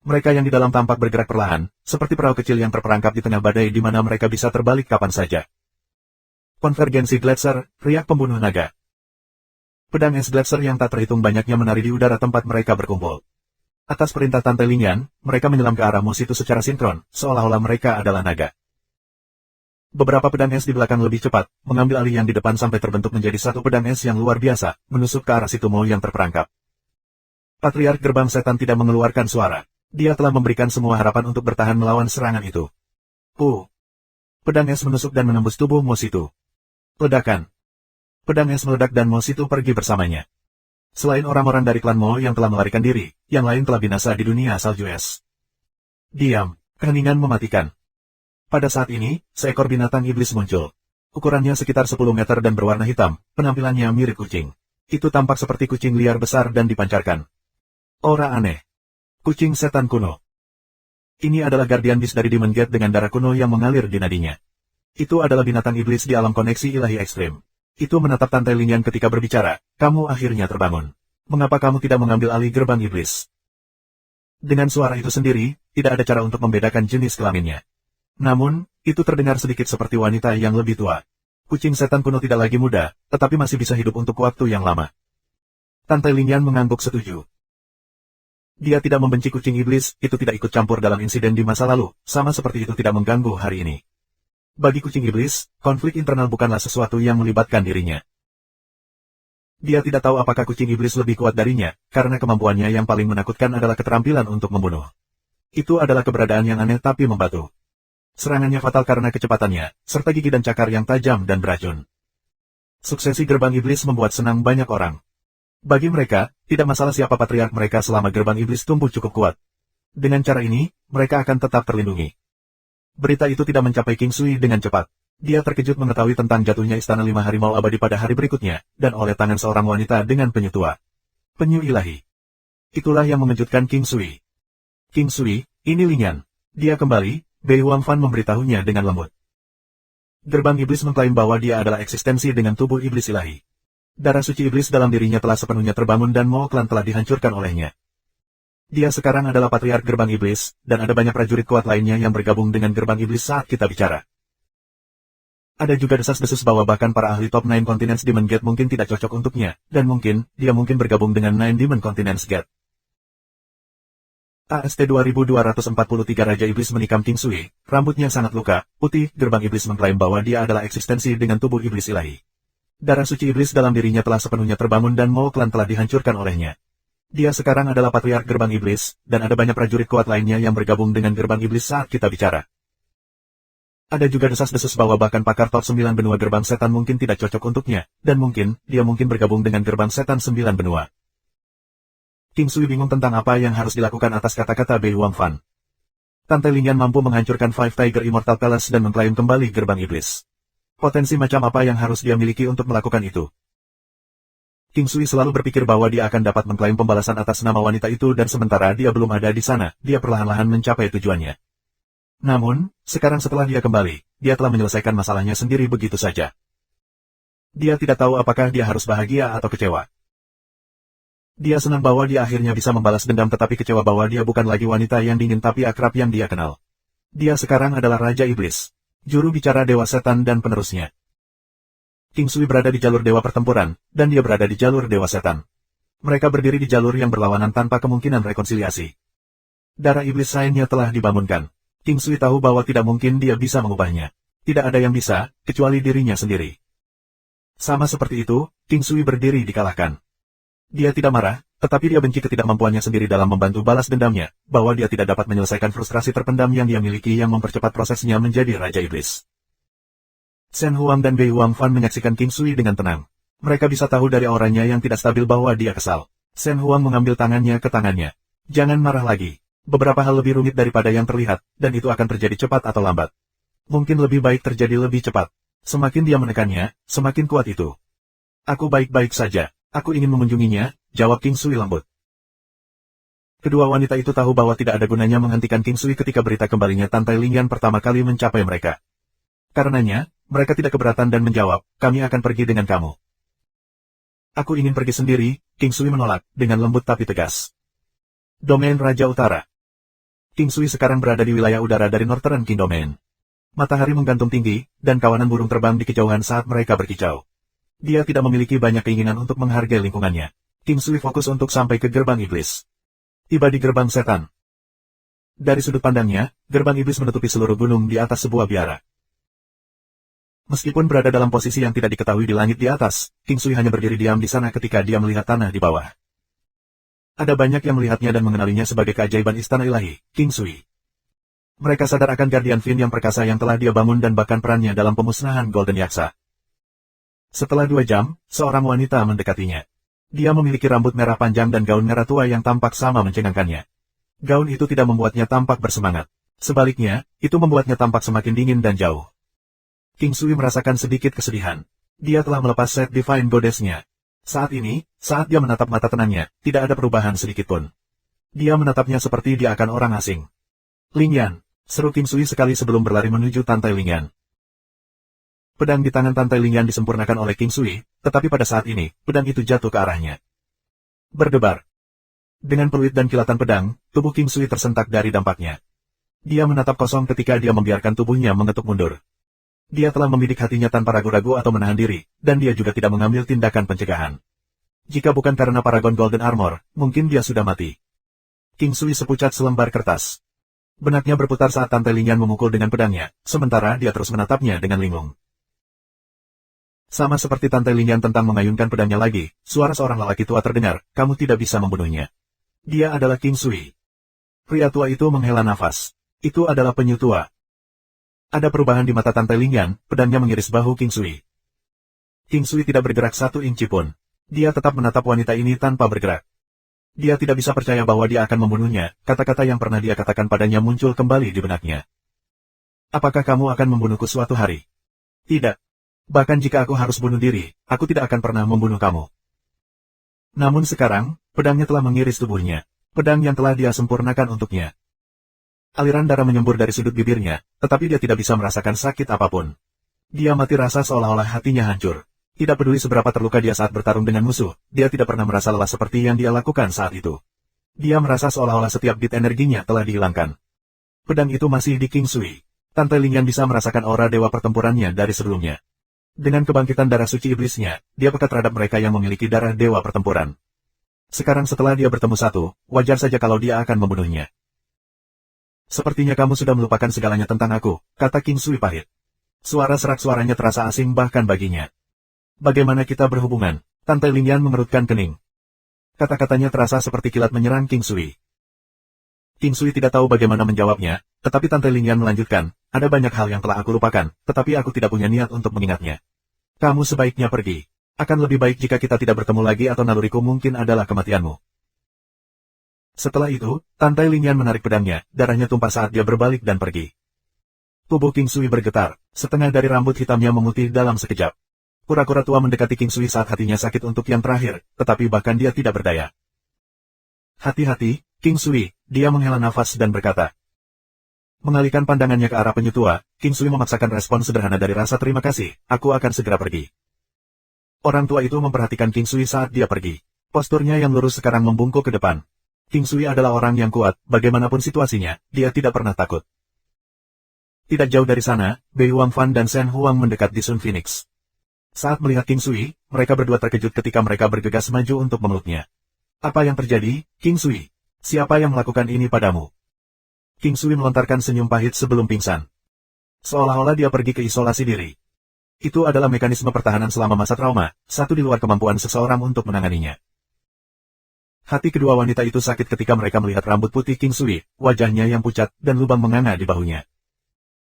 Mereka yang di dalam tampak bergerak perlahan, seperti perahu kecil yang terperangkap di tengah badai di mana mereka bisa terbalik kapan saja. Konvergensi Gletser, riak pembunuh naga. Pedang es Gletser yang tak terhitung banyaknya menari di udara tempat mereka berkumpul. Atas perintah Tante Lingyan, mereka menyelam ke arah Mo Situ secara sinkron, seolah-olah mereka adalah naga. Beberapa pedang es di belakang lebih cepat, mengambil alih yang di depan sampai terbentuk menjadi satu pedang es yang luar biasa, menusuk ke arah situ Mo yang terperangkap. Patriark Gerbang Setan tidak mengeluarkan suara. Dia telah memberikan semua harapan untuk bertahan melawan serangan itu. Pedang es menusuk dan menembus tubuh Mo Situ. Ledakan. Pedang es meledak dan Mo Situ pergi bersamanya. Selain orang-orang dari klan Mo yang telah melarikan diri, yang lain telah binasa di dunia salju es. Diam, keheningan mematikan. Pada saat ini, seekor binatang iblis muncul. Ukurannya sekitar 10 meter dan berwarna hitam, penampilannya mirip kucing. Itu tampak seperti kucing liar besar dan dipancarkan aura aneh. Kucing setan kuno. Ini adalah Guardian Beast dari Demon Gate dengan darah kuno yang mengalir di nadinya. Itu adalah binatang iblis di alam koneksi ilahi ekstrim. Itu menatap Tante Lingyan ketika berbicara, kamu akhirnya terbangun. Mengapa kamu tidak mengambil alih gerbang iblis? Dengan suara itu sendiri, tidak ada cara untuk membedakan jenis kelaminnya. Namun, itu terdengar sedikit seperti wanita yang lebih tua. Kucing setan kuno tidak lagi muda, tetapi masih bisa hidup untuk waktu yang lama. Tante Lingyan mengangguk setuju. Dia tidak membenci kucing iblis, itu tidak ikut campur dalam insiden di masa lalu, sama seperti itu tidak mengganggu hari ini. Bagi kucing iblis, konflik internal bukanlah sesuatu yang melibatkan dirinya. Dia tidak tahu apakah kucing iblis lebih kuat darinya, karena kemampuannya yang paling menakutkan adalah keterampilan untuk membunuh. Itu adalah keberadaan yang aneh tapi membatu. Serangannya fatal karena kecepatannya, serta gigi dan cakar yang tajam dan beracun. Suksesi gerbang iblis membuat senang banyak orang. Bagi mereka, tidak masalah siapa patriark mereka selama gerbang iblis tumbuh cukup kuat. Dengan cara ini, mereka akan tetap terlindungi. Berita itu tidak mencapai King Sui dengan cepat. Dia terkejut mengetahui tentang jatuhnya Istana 5 Harimau Abadi pada hari berikutnya, dan oleh tangan seorang wanita dengan penyu tua. Penyu ilahi. Itulah yang mengejutkan King Sui. King Sui, ini Lingyan. Dia kembali, Bei Huangfan memberitahunya dengan lembut. Gerbang iblis mengklaim bahwa dia adalah eksistensi dengan tubuh iblis ilahi. Darah suci iblis dalam dirinya telah sepenuhnya terbangun dan Mo Clan telah dihancurkan olehnya. Dia sekarang adalah patriark gerbang iblis, dan ada banyak prajurit kuat lainnya yang bergabung dengan gerbang iblis saat kita bicara. Ada juga desas-desus bahwa bahkan para ahli top 9 Continents Demon Gate mungkin tidak cocok untuknya, dan mungkin, dia mungkin bergabung dengan 9 Demon Continents Gate. AST 2243 Raja Iblis menikam King Sui, rambutnya sangat luka, putih, gerbang iblis mengklaim bahwa dia adalah eksistensi dengan tubuh iblis ilahi. Darah suci iblis dalam dirinya telah sepenuhnya terbangun dan Mo Clan telah dihancurkan olehnya. Dia sekarang adalah patriark gerbang iblis, dan ada banyak prajurit kuat lainnya yang bergabung dengan gerbang iblis saat kita bicara. Ada juga desas-desus bahwa bahkan pakar top 9 benua gerbang setan mungkin tidak cocok untuknya, dan mungkin, dia mungkin bergabung dengan gerbang setan 9 benua. King Sui bingung tentang apa yang harus dilakukan atas kata-kata Bei Wang Fan. Tante Lingyan mampu menghancurkan Five Tiger Immortal Palace dan mengklaim kembali gerbang iblis. Potensi macam apa yang harus dia miliki untuk melakukan itu? King Sui selalu berpikir bahwa dia akan dapat mengklaim pembalasan atas nama wanita itu dan sementara dia belum ada di sana, dia perlahan-lahan mencapai tujuannya. Namun, sekarang setelah dia kembali, dia telah menyelesaikan masalahnya sendiri begitu saja. Dia tidak tahu apakah dia harus bahagia atau kecewa. Dia senang bahwa dia akhirnya bisa membalas dendam tetapi kecewa bahwa dia bukan lagi wanita yang dingin tapi akrab yang dia kenal. Dia sekarang adalah Raja Iblis, juru bicara Dewa Setan dan penerusnya. King Sui berada di jalur Dewa Pertempuran, dan dia berada di jalur Dewa Setan. Mereka berdiri di jalur yang berlawanan tanpa kemungkinan rekonsiliasi. Darah iblis lainnya telah dibangunkan. King Sui tahu bahwa tidak mungkin dia bisa mengubahnya. Tidak ada yang bisa, kecuali dirinya sendiri. Sama seperti itu, King Sui berdiri dikalahkan. Dia tidak marah, tetapi dia benci ketidakmampuannya sendiri dalam membantu balas dendamnya, bahwa dia tidak dapat menyelesaikan frustrasi terpendam yang dia miliki yang mempercepat prosesnya menjadi Raja Iblis. Shen Huang dan Bei Wang Fan menyaksikan King Sui dengan tenang. Mereka bisa tahu dari auranya yang tidak stabil bahwa dia kesal. Shen Huang mengambil tangannya ke tangannya. Jangan marah lagi. Beberapa hal lebih rumit daripada yang terlihat, dan itu akan terjadi cepat atau lambat. Mungkin lebih baik terjadi lebih cepat. Semakin dia menekannya, semakin kuat itu. Aku baik-baik saja. Aku ingin mengunjunginya, jawab King Sui lembut. Kedua wanita itu tahu bahwa tidak ada gunanya menghentikan King Sui ketika berita kembalinya Tante Lingyan pertama kali mencapai mereka. Karenanya, mereka tidak keberatan dan menjawab, kami akan pergi dengan kamu. Aku ingin pergi sendiri, King Sui menolak, dengan lembut tapi tegas. Domain Raja Utara. King Sui sekarang berada di wilayah udara dari Northern King Domain. Matahari menggantung tinggi, dan kawanan burung terbang di kejauhan saat mereka berkicau. Dia tidak memiliki banyak keinginan untuk menghargai lingkungannya. King Sui fokus untuk sampai ke gerbang iblis. Tiba di gerbang setan. Dari sudut pandangnya, gerbang iblis menutupi seluruh gunung di atas sebuah biara. Meskipun berada dalam posisi yang tidak diketahui di langit di atas, King Sui hanya berdiri diam di sana ketika dia melihat tanah di bawah. Ada banyak yang melihatnya dan mengenalinya sebagai keajaiban istana ilahi, King Sui. Mereka sadar akan Guardian Fin yang perkasa yang telah dia bangun dan bahkan perannya dalam pemusnahan Golden Yaksa. Setelah 2 jam, seorang wanita mendekatinya. Dia memiliki rambut merah panjang dan gaun merah tua yang tampak sama mencengangkannya. Gaun itu tidak membuatnya tampak bersemangat. Sebaliknya, itu membuatnya tampak semakin dingin dan jauh. King Sui merasakan sedikit kesedihan. Dia telah melepas set Divine Goddess-nya. Saat ini, saat dia menatap mata tenangnya, tidak ada perubahan sedikitpun. Dia menatapnya seperti dia akan orang asing. Lingyan, seru King Sui sekali sebelum berlari menuju Tante Lingyan. Pedang di tangan Tante Lingyan disempurnakan oleh King Sui, tetapi pada saat ini, pedang itu jatuh ke arahnya. Berdebar. Dengan peluit dan kilatan pedang, tubuh King Sui tersentak dari dampaknya. Dia menatap kosong ketika dia membiarkan tubuhnya mengetuk mundur. Dia telah membidik hatinya tanpa ragu-ragu atau menahan diri, dan dia juga tidak mengambil tindakan pencegahan. Jika bukan karena Paragon Golden Armor, mungkin dia sudah mati. King Sui sepucat selembar kertas. Benaknya berputar saat Tante Lingyan memukul dengan pedangnya, sementara dia terus menatapnya dengan linglung. Sama seperti Tante Lingyan tentang mengayunkan pedangnya lagi, suara seorang lelaki tua terdengar, kamu tidak bisa membunuhnya. Dia adalah King Sui. Pria tua itu menghela nafas. Itu adalah penyu tua. Ada perubahan di mata Tante Lingyan, pedangnya mengiris bahu King Sui. King Sui tidak bergerak 1 inci pun. Dia tetap menatap wanita ini tanpa bergerak. Dia tidak bisa percaya bahwa dia akan membunuhnya, kata-kata yang pernah dia katakan padanya muncul kembali di benaknya. Apakah kamu akan membunuhku suatu hari? Tidak. Bahkan jika aku harus bunuh diri, aku tidak akan pernah membunuh kamu. Namun sekarang, pedangnya telah mengiris tubuhnya. Pedang yang telah dia sempurnakan untuknya. Aliran darah menyembur dari sudut bibirnya, tetapi dia tidak bisa merasakan sakit apapun. Dia mati rasa seolah-olah hatinya hancur. Tidak peduli seberapa terluka dia saat bertarung dengan musuh, dia tidak pernah merasa lelah seperti yang dia lakukan saat itu. Dia merasa seolah-olah setiap bit energinya telah dihilangkan. Pedang itu masih di King Sui. Tante Lingyan bisa merasakan aura dewa pertempurannya dari sebelumnya. Dengan kebangkitan darah suci iblisnya, dia pekat terhadap mereka yang memiliki darah dewa pertempuran. Sekarang setelah dia bertemu satu, wajar saja kalau dia akan membunuhnya. Sepertinya kamu sudah melupakan segalanya tentang aku, kata King Sui pahit. Suara serak suaranya terasa asing bahkan baginya. Bagaimana kita berhubungan? Tante Lingyan mengerutkan kening. Kata-katanya terasa seperti kilat menyerang King Sui. King Sui tidak tahu bagaimana menjawabnya, tetapi Tante Lingyan melanjutkan, ada banyak hal yang telah aku lupakan, tetapi aku tidak punya niat untuk mengingatnya. Kamu sebaiknya pergi. Akan lebih baik jika kita tidak bertemu lagi atau naluriku mungkin adalah kematianmu. Setelah itu, Tante Lingyan menarik pedangnya, darahnya tumpah saat dia berbalik dan pergi. Tubuh King Sui bergetar, setengah dari rambut hitamnya memutih dalam sekejap. Kura-kura tua mendekati King Sui saat hatinya sakit untuk yang terakhir, tetapi bahkan dia tidak berdaya. Hati-hati, King Sui, dia menghela nafas dan berkata. Mengalihkan pandangannya ke arah penyu tua, King Sui memaksakan respon sederhana dari rasa terima kasih, aku akan segera pergi. Orang tua itu memperhatikan King Sui saat dia pergi. Posturnya yang lurus sekarang membungkuk ke depan. King Sui adalah orang yang kuat, bagaimanapun situasinya, dia tidak pernah takut. Tidak jauh dari sana, Bei Wang Fan dan Shen Huang mendekat di Sun Phoenix. Saat melihat King Sui, mereka berdua terkejut ketika mereka bergegas maju untuk memeluknya. Apa yang terjadi, King Sui? Siapa yang melakukan ini padamu? King Sui melontarkan senyum pahit sebelum pingsan. Seolah-olah dia pergi ke isolasi diri. Itu adalah mekanisme pertahanan selama masa trauma, satu di luar kemampuan seseorang untuk menanganinya. Hati kedua wanita itu sakit ketika mereka melihat rambut putih King Sui, wajahnya yang pucat, dan lubang menganga di bahunya.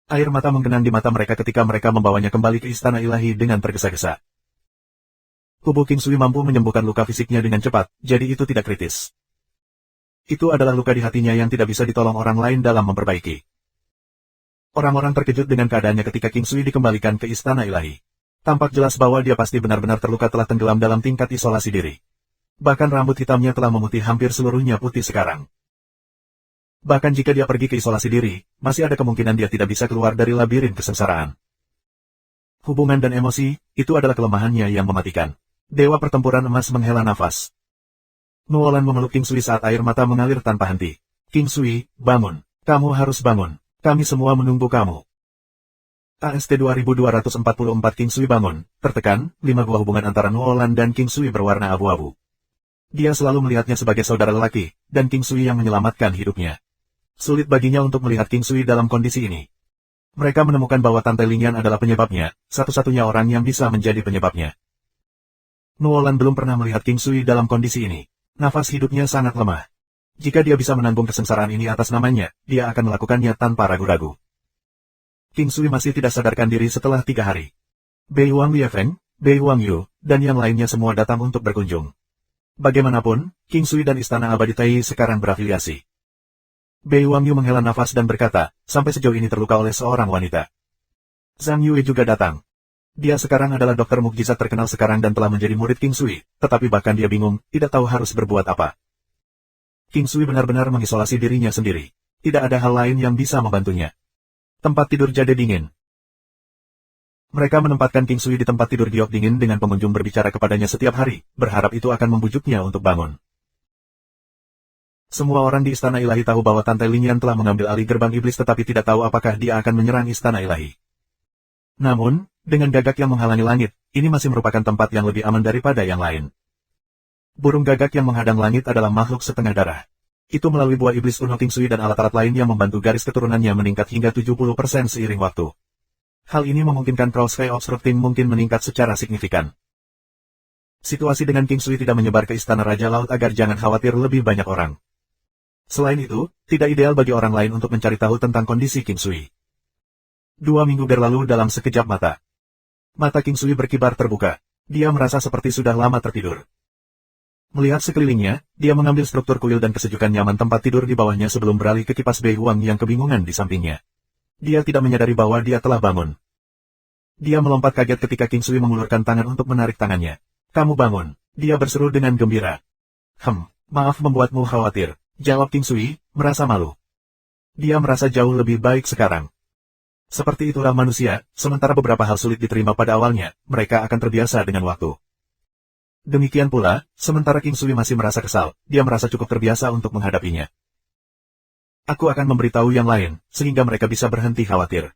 Air mata menggenang di mata mereka ketika mereka membawanya kembali ke istana ilahi dengan tergesa-gesa. Tubuh King Sui mampu menyembuhkan luka fisiknya dengan cepat, jadi itu tidak kritis. Itu adalah luka di hatinya yang tidak bisa ditolong orang lain dalam memperbaiki. Orang-orang terkejut dengan keadaannya ketika King Sui dikembalikan ke istana ilahi. Tampak jelas bahwa dia pasti benar-benar terluka telah tenggelam dalam tingkat isolasi diri. Bahkan rambut hitamnya telah memutih hampir seluruhnya putih sekarang. Bahkan jika dia pergi ke isolasi diri, masih ada kemungkinan dia tidak bisa keluar dari labirin kesengsaraan. Hubungan dan emosi, itu adalah kelemahannya yang mematikan. Dewa pertempuran emas menghela nafas. Nuolan memeluk King Sui saat air mata mengalir tanpa henti. King Sui, bangun. Kamu harus bangun. Kami semua menunggu kamu. AST 2244 King Sui bangun, tertekan, 5 gua hubungan antara Nuolan dan King Sui berwarna abu-abu. Dia selalu melihatnya sebagai saudara lelaki, dan King Sui yang menyelamatkan hidupnya. Sulit baginya untuk melihat King Sui dalam kondisi ini. Mereka menemukan bahwa Tante Lingyan adalah penyebabnya, satu-satunya orang yang bisa menjadi penyebabnya. Nuolan belum pernah melihat King Sui dalam kondisi ini. Nafas hidupnya sangat lemah. Jika dia bisa menanggung kesengsaraan ini atas namanya, dia akan melakukannya tanpa ragu-ragu. King Sui masih tidak sadarkan diri setelah 3 hari. Bei Wang Liefeng, Bei Wang Yu, dan yang lainnya semua datang untuk berkunjung. Bagaimanapun, King Sui dan Istana Abadi Tai sekarang berafiliasi. Bei Wang Yu menghela nafas dan berkata, sampai sejauh ini terluka oleh seorang wanita. Zhang Yue juga datang. Dia sekarang adalah dokter mukjizat terkenal sekarang dan telah menjadi murid King Sui, tetapi bahkan dia bingung, tidak tahu harus berbuat apa. King Sui benar-benar mengisolasi dirinya sendiri. Tidak ada hal lain yang bisa membantunya. Tempat tidur jade dingin. Mereka menempatkan King Sui di tempat tidur giok dingin dengan pengunjung berbicara kepadanya setiap hari, berharap itu akan membujuknya untuk bangun. Semua orang di Istana Ilahi tahu bahwa Tante Lingyan telah mengambil alih gerbang iblis tetapi tidak tahu apakah dia akan menyerang Istana Ilahi. Namun, dengan gagak yang menghalangi langit, ini masih merupakan tempat yang lebih aman daripada yang lain. Burung gagak yang menghadang langit adalah makhluk setengah darah. Itu melalui buah iblis Uno King Sui dan alat-alat lain yang membantu garis keturunannya meningkat hingga 70% seiring waktu. Hal ini memungkinkan Cross Sky Obstructing mungkin meningkat secara signifikan. Situasi dengan King Sui tidak menyebar ke Istana Raja Laut agar jangan khawatir lebih banyak orang. Selain itu, tidak ideal bagi orang lain untuk mencari tahu tentang kondisi King Sui. 2 minggu berlalu dalam sekejap mata. Mata King Sui berkibar terbuka. Dia merasa seperti sudah lama tertidur. Melihat sekelilingnya, dia mengambil struktur kuil dan kesejukan nyaman tempat tidur di bawahnya sebelum beralih ke kipas Bei Huang yang kebingungan di sampingnya. Dia tidak menyadari bahwa dia telah bangun. Dia melompat kaget ketika King Sui mengulurkan tangan untuk menarik tangannya. Kamu bangun, dia berseru dengan gembira. Maaf membuatmu khawatir. Jawab King Sui, merasa malu. Dia merasa jauh lebih baik sekarang. Seperti itulah manusia, sementara beberapa hal sulit diterima pada awalnya, mereka akan terbiasa dengan waktu. Demikian pula, sementara King Sui masih merasa kesal, dia merasa cukup terbiasa untuk menghadapinya. Aku akan memberitahu yang lain, sehingga mereka bisa berhenti khawatir.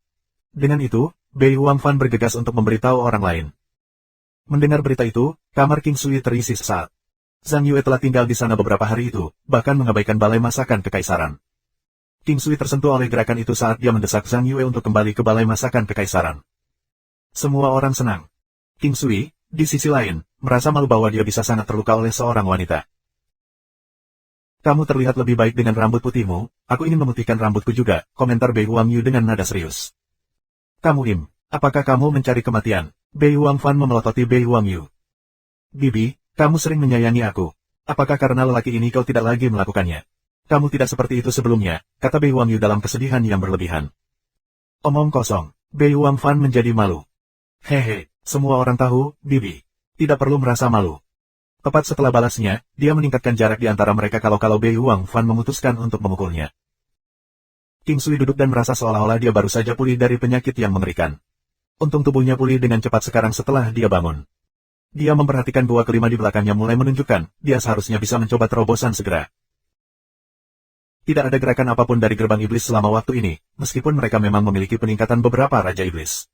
Dengan itu, Bei Huangfan bergegas untuk memberitahu orang lain. Mendengar berita itu, kamar King Sui terisi sesaat. Zhang Yue telah tinggal di sana beberapa hari itu, bahkan mengabaikan balai masakan kekaisaran. King Sui tersentuh oleh gerakan itu saat dia mendesak Zhang Yue untuk kembali ke balai masakan kekaisaran. Semua orang senang. King Sui, di sisi lain, merasa malu bahwa dia bisa sangat terluka oleh seorang wanita. Kamu terlihat lebih baik dengan rambut putihmu, aku ingin memutihkan rambutku juga, komentar Bei Huangyu dengan nada serius. Kamu apakah kamu mencari kematian? Bei Huangfan memelototi Bei Huangyu. Bibi, kamu sering menyayangi aku. Apakah karena lelaki ini kau tidak lagi melakukannya? Kamu tidak seperti itu sebelumnya, kata Bei Huangyu dalam kesedihan yang berlebihan. Omong kosong, Bei Huangfan menjadi malu. Hehe, semua orang tahu, Bibi. Tidak perlu merasa malu. Tepat setelah balasnya, dia meningkatkan jarak di antara mereka kalau Bei Huangfan memutuskan untuk memukulnya. King Sui duduk dan merasa seolah-olah dia baru saja pulih dari penyakit yang mengerikan. Untung tubuhnya pulih dengan cepat sekarang setelah dia bangun. Dia memperhatikan gua kelima di belakangnya mulai menunjukkan, dia seharusnya bisa mencoba terobosan segera. Tidak ada gerakan apapun dari gerbang iblis selama waktu ini, meskipun mereka memang memiliki peningkatan beberapa Raja Iblis.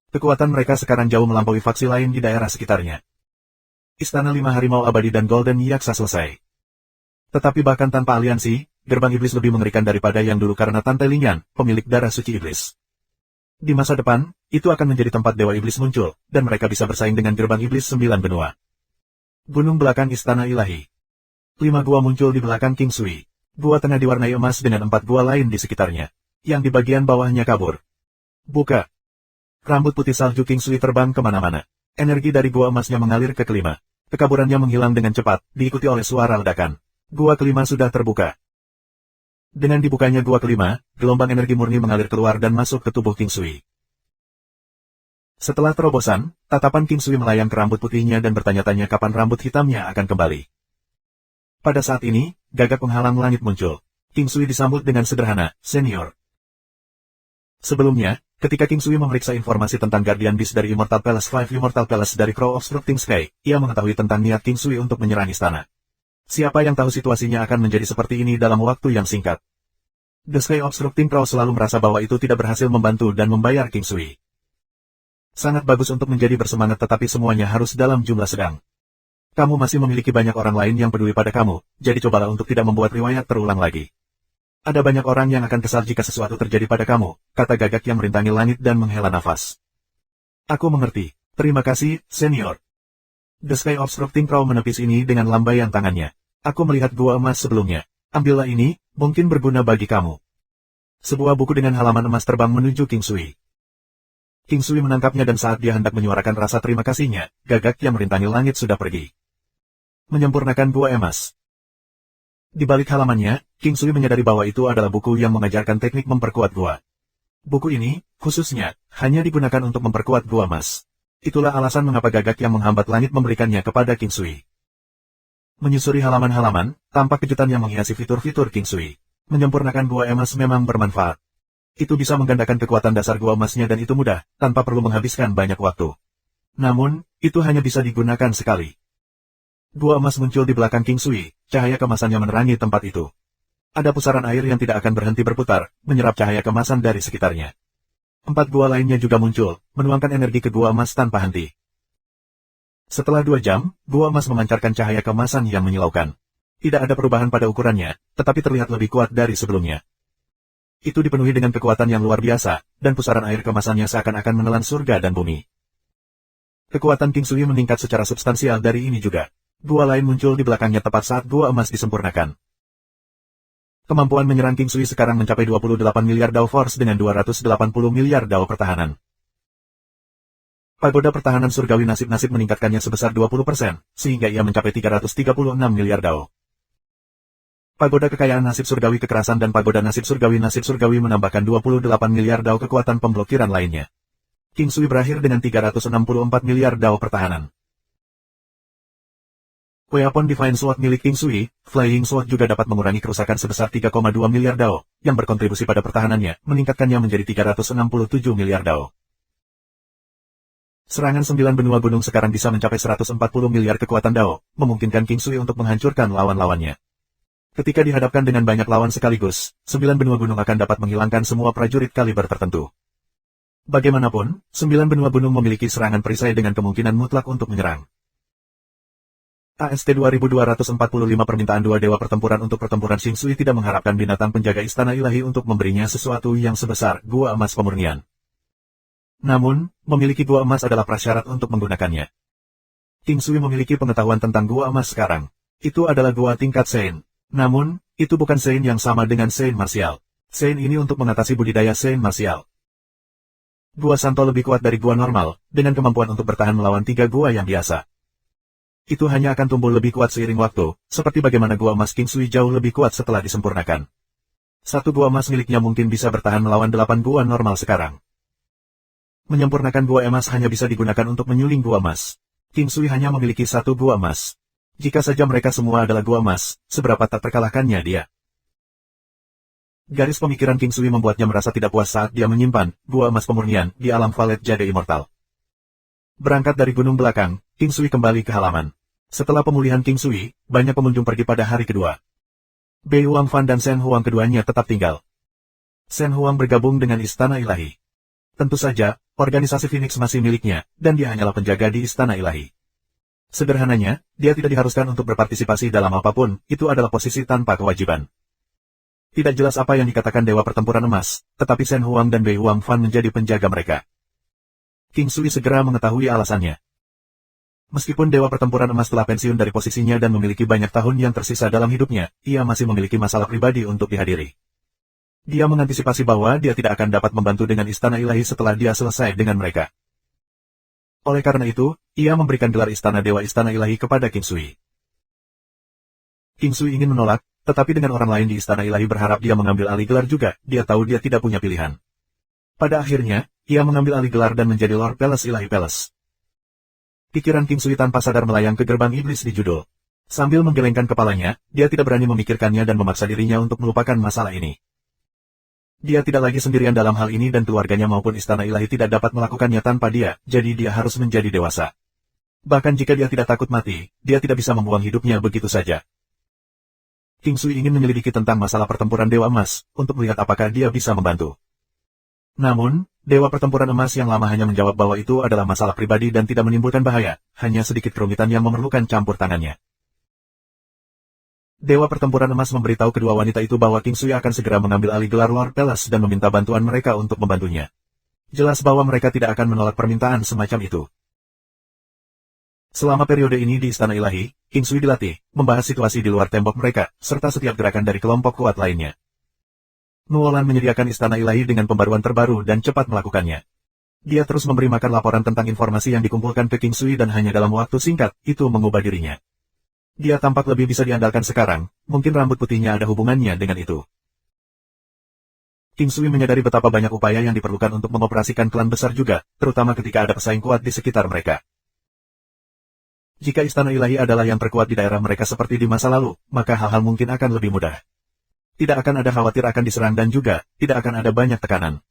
Kekuatan mereka sekarang jauh melampaui faksi lain di daerah sekitarnya. Istana 5 Harimau Abadi dan Golden Yaksa selesai. Tetapi bahkan tanpa aliansi, gerbang iblis lebih mengerikan daripada yang dulu karena Tante Lingyan, pemilik darah suci iblis. Di masa depan, itu akan menjadi tempat Dewa Iblis muncul, dan mereka bisa bersaing dengan gerbang iblis 9 benua. Gunung belakang Istana Ilahi. 5 gua muncul di belakang King Sui. Gua tengah diwarnai emas dengan 4 gua lain di sekitarnya. Yang di bagian bawahnya kabur. Buka. Rambut putih salju King Sui terbang kemana-mana. Energi dari gua emasnya mengalir ke kelima. Kekaburannya menghilang dengan cepat, diikuti oleh suara ledakan. Gua kelima sudah terbuka. Dengan dibukanya gua kelima, gelombang energi murni mengalir keluar dan masuk ke tubuh King Sui. Setelah terobosan, tatapan King Sui melayang ke rambut putihnya dan bertanya-tanya kapan rambut hitamnya akan kembali. Pada saat ini, gagak penghalang langit muncul. King Sui disambut dengan sederhana, senior. Sebelumnya, ketika King Sui memeriksa informasi tentang Guardian Beast dari Immortal Palace 5 Immortal Palace dari Crow Obstructing Sky, ia mengetahui tentang niat King Sui untuk menyerang istana. Siapa yang tahu situasinya akan menjadi seperti ini dalam waktu yang singkat. The Sky Obstructing Crow selalu merasa bahwa itu tidak berhasil membantu dan membayar King Sui. Sangat bagus untuk menjadi bersemangat tetapi semuanya harus dalam jumlah sedang. Kamu masih memiliki banyak orang lain yang peduli pada kamu, jadi cobalah untuk tidak membuat riwayat terulang lagi. Ada banyak orang yang akan kesal jika sesuatu terjadi pada kamu, kata gagak yang merintangi langit dan menghela nafas. Aku mengerti. Terima kasih, senior. The Sky Obstructing Crow menepis ini dengan lambaian tangannya. Aku melihat gua emas sebelumnya. Ambillah ini, mungkin berguna bagi kamu. Sebuah buku dengan halaman emas terbang menuju King Sui. King Sui menangkapnya dan saat dia hendak menyuarakan rasa terima kasihnya, gagak yang merintangi langit sudah pergi. Menyempurnakan gua emas. Di balik halamannya, King Sui menyadari bahwa itu adalah buku yang mengajarkan teknik memperkuat gua. Buku ini, khususnya, hanya digunakan untuk memperkuat gua emas. Itulah alasan mengapa gagak yang menghambat langit memberikannya kepada King Sui. Menyusuri halaman-halaman, tampak kejutan yang menghiasi fitur-fitur King Sui. Menyempurnakan gua emas memang bermanfaat. Itu bisa menggandakan kekuatan dasar gua emasnya dan itu mudah, tanpa perlu menghabiskan banyak waktu. Namun, itu hanya bisa digunakan sekali. Gua emas muncul di belakang King Sui, cahaya kemasannya menerangi tempat itu. Ada pusaran air yang tidak akan berhenti berputar, menyerap cahaya kemasan dari sekitarnya. 4 gua lainnya juga muncul, menuangkan energi ke gua emas tanpa henti. Setelah 2 jam, gua emas memancarkan cahaya kemasan yang menyilaukan. Tidak ada perubahan pada ukurannya, tetapi terlihat lebih kuat dari sebelumnya. Itu dipenuhi dengan kekuatan yang luar biasa, dan pusaran air kemasannya seakan-akan menelan surga dan bumi. Kekuatan King Sui meningkat secara substansial dari ini juga. Gua lain muncul di belakangnya tepat saat gua emas disempurnakan. Kemampuan menyerang King Sui sekarang mencapai 28 miliar Dao Force dengan 280 miliar Dao pertahanan. Pagoda pertahanan surgawi nasib-nasib meningkatkannya sebesar 20%, sehingga ia mencapai 336 miliar Dao. Pagoda kekayaan nasib surgawi kekerasan dan pagoda nasib surgawi menambahkan 28 miliar Dao kekuatan pemblokiran lainnya. King Sui berakhir dengan 364 miliar Dao pertahanan. Weapon Divine Sword milik King Sui, Flying Sword juga dapat mengurangi kerusakan sebesar 3,2 miliar Dao, yang berkontribusi pada pertahanannya, meningkatkannya menjadi 367 miliar Dao. Serangan 9 benua gunung sekarang bisa mencapai 140 miliar kekuatan Dao, memungkinkan King Sui untuk menghancurkan lawan-lawannya. Ketika dihadapkan dengan banyak lawan sekaligus, 9 benua gunung akan dapat menghilangkan semua prajurit kaliber tertentu. Bagaimanapun, 9 benua gunung memiliki serangan perisai dengan kemungkinan mutlak untuk menyerang. AST 2245 Permintaan dua dewa pertempuran untuk pertempuran King Sui tidak mengharapkan binatang penjaga istana ilahi untuk memberinya sesuatu yang sebesar gua emas pemurnian. Namun, memiliki gua emas adalah prasyarat untuk menggunakannya. King Sui memiliki pengetahuan tentang gua emas sekarang. Itu adalah gua tingkat Sein. Namun, itu bukan Sein yang sama dengan Sein marsial. Sein ini untuk mengatasi budidaya Sein marsial. Gua Santo lebih kuat dari gua normal, dengan kemampuan untuk bertahan melawan 3 gua yang biasa. Itu hanya akan tumbuh lebih kuat seiring waktu, seperti bagaimana gua emas King Sui jauh lebih kuat setelah disempurnakan. Satu gua emas miliknya mungkin bisa bertahan melawan 8 gua normal sekarang. Menyempurnakan gua emas hanya bisa digunakan untuk menyuling gua emas. King Sui hanya memiliki 1 gua emas. Jika saja mereka semua adalah gua emas, seberapa tak terkalahkannya dia. Garis pemikiran King Sui membuatnya merasa tidak puas saat dia menyimpan gua emas pemurnian di alam Valet Jade Immortal. Berangkat dari gunung belakang, King Sui kembali ke halaman. Setelah pemulihan King Sui, banyak pengunjung pergi pada hari kedua. Bei Huang Fan dan Shen Huang keduanya tetap tinggal. Shen Huang bergabung dengan Istana Ilahi. Tentu saja, organisasi Phoenix masih miliknya, dan dia hanyalah penjaga di Istana Ilahi. Sederhananya, dia tidak diharuskan untuk berpartisipasi dalam apapun, itu adalah posisi tanpa kewajiban. Tidak jelas apa yang dikatakan Dewa Pertempuran Emas, tetapi Shen Huang dan Bei Huang Fan menjadi penjaga mereka. King Sui segera mengetahui alasannya. Meskipun Dewa Pertempuran Emas telah pensiun dari posisinya dan memiliki banyak tahun yang tersisa dalam hidupnya, ia masih memiliki masalah pribadi untuk dihadiri. Dia mengantisipasi bahwa dia tidak akan dapat membantu dengan Istana Ilahi setelah dia selesai dengan mereka. Oleh karena itu, ia memberikan gelar Istana Dewa Istana Ilahi kepada King Sui. King Sui ingin menolak, tetapi dengan orang lain di Istana Ilahi berharap dia mengambil alih gelar juga, dia tahu dia tidak punya pilihan. Pada akhirnya, ia mengambil alih gelar dan menjadi Lord Palace Ilahi Palace. Pikiran King Sui tanpa sadar melayang ke gerbang iblis di judul. Sambil menggelengkan kepalanya, dia tidak berani memikirkannya dan memaksa dirinya untuk melupakan masalah ini. Dia tidak lagi sendirian dalam hal ini dan keluarganya maupun Istana Ilahi tidak dapat melakukannya tanpa dia, jadi dia harus menjadi dewasa. Bahkan jika dia tidak takut mati, dia tidak bisa membuang hidupnya begitu saja. King Sui ingin menyelidiki tentang masalah pertempuran Dewa Emas, untuk melihat apakah dia bisa membantu. Namun, Dewa Pertempuran Emas yang lama hanya menjawab bahwa itu adalah masalah pribadi dan tidak menimbulkan bahaya, hanya sedikit kerumitan yang memerlukan campur tangannya. Dewa Pertempuran Emas memberitahu kedua wanita itu bahwa King Sui akan segera mengambil alih gelar Lord Palace dan meminta bantuan mereka untuk membantunya. Jelas bahwa mereka tidak akan menolak permintaan semacam itu. Selama periode ini di Istana Ilahi, King Sui dilatih, membahas situasi di luar tembok mereka, serta setiap gerakan dari kelompok kuat lainnya. Nuolan menyediakan Istana Ilahi dengan pembaruan terbaru dan cepat melakukannya. Dia terus memberi makan laporan tentang informasi yang dikumpulkan ke King Sui dan hanya dalam waktu singkat, itu mengubah dirinya. Dia tampak lebih bisa diandalkan sekarang, mungkin rambut putihnya ada hubungannya dengan itu. King Sui menyadari betapa banyak upaya yang diperlukan untuk mengoperasikan klan besar juga, terutama ketika ada pesaing kuat di sekitar mereka. Jika Istana Ilahi adalah yang terkuat di daerah mereka seperti di masa lalu, maka hal-hal mungkin akan lebih mudah. Tidak akan ada khawatir akan diserang dan juga, tidak akan ada banyak tekanan.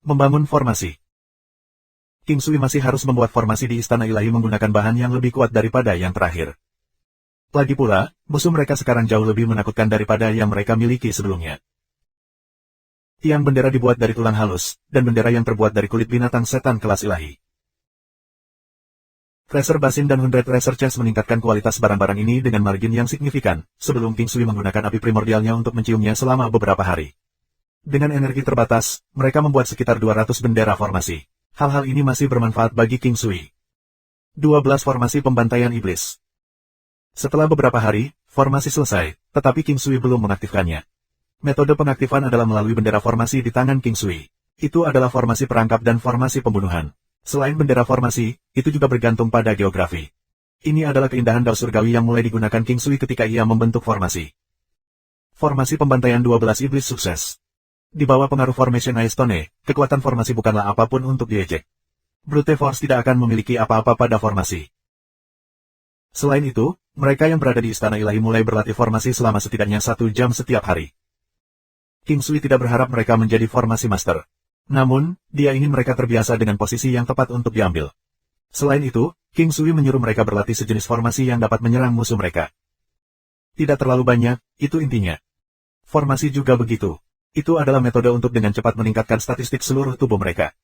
Membangun formasi. King Sui masih harus membuat formasi di Istana Ilahi menggunakan bahan yang lebih kuat daripada yang terakhir. Lagi pula, musuh mereka sekarang jauh lebih menakutkan daripada yang mereka miliki sebelumnya. Tiang bendera dibuat dari tulang halus, dan bendera yang terbuat dari kulit binatang setan kelas ilahi. Tracer Basin dan 100 Tracer Chest meningkatkan kualitas barang-barang ini dengan margin yang signifikan, sebelum King Sui menggunakan api primordialnya untuk menciumnya selama beberapa hari. Dengan energi terbatas, mereka membuat sekitar 200 bendera formasi. Hal-hal ini masih bermanfaat bagi King Sui. 12 formasi pembantaian iblis. Setelah beberapa hari, formasi selesai, tetapi King Sui belum mengaktifkannya. Metode pengaktifan adalah melalui bendera formasi di tangan King Sui. Itu adalah formasi perangkap dan formasi pembunuhan. Selain bendera formasi, itu juga bergantung pada geografi. Ini adalah keindahan dao surgawi yang mulai digunakan King Sui ketika ia membentuk formasi. Formasi pembantaian 12 iblis sukses. Di bawah pengaruh Formation Ice Stone, kekuatan formasi bukanlah apapun untuk diejek. Brute Force tidak akan memiliki apa-apa pada formasi. Selain itu, mereka yang berada di Istana Ilahi mulai berlatih formasi selama setidaknya 1 jam setiap hari. King Sui tidak berharap mereka menjadi formasi master. Namun, dia ingin mereka terbiasa dengan posisi yang tepat untuk diambil. Selain itu, King Sui menyuruh mereka berlatih sejenis formasi yang dapat menyerang musuh mereka. Tidak terlalu banyak, itu intinya. Formasi juga begitu. Itu adalah metode untuk dengan cepat meningkatkan statistik seluruh tubuh mereka.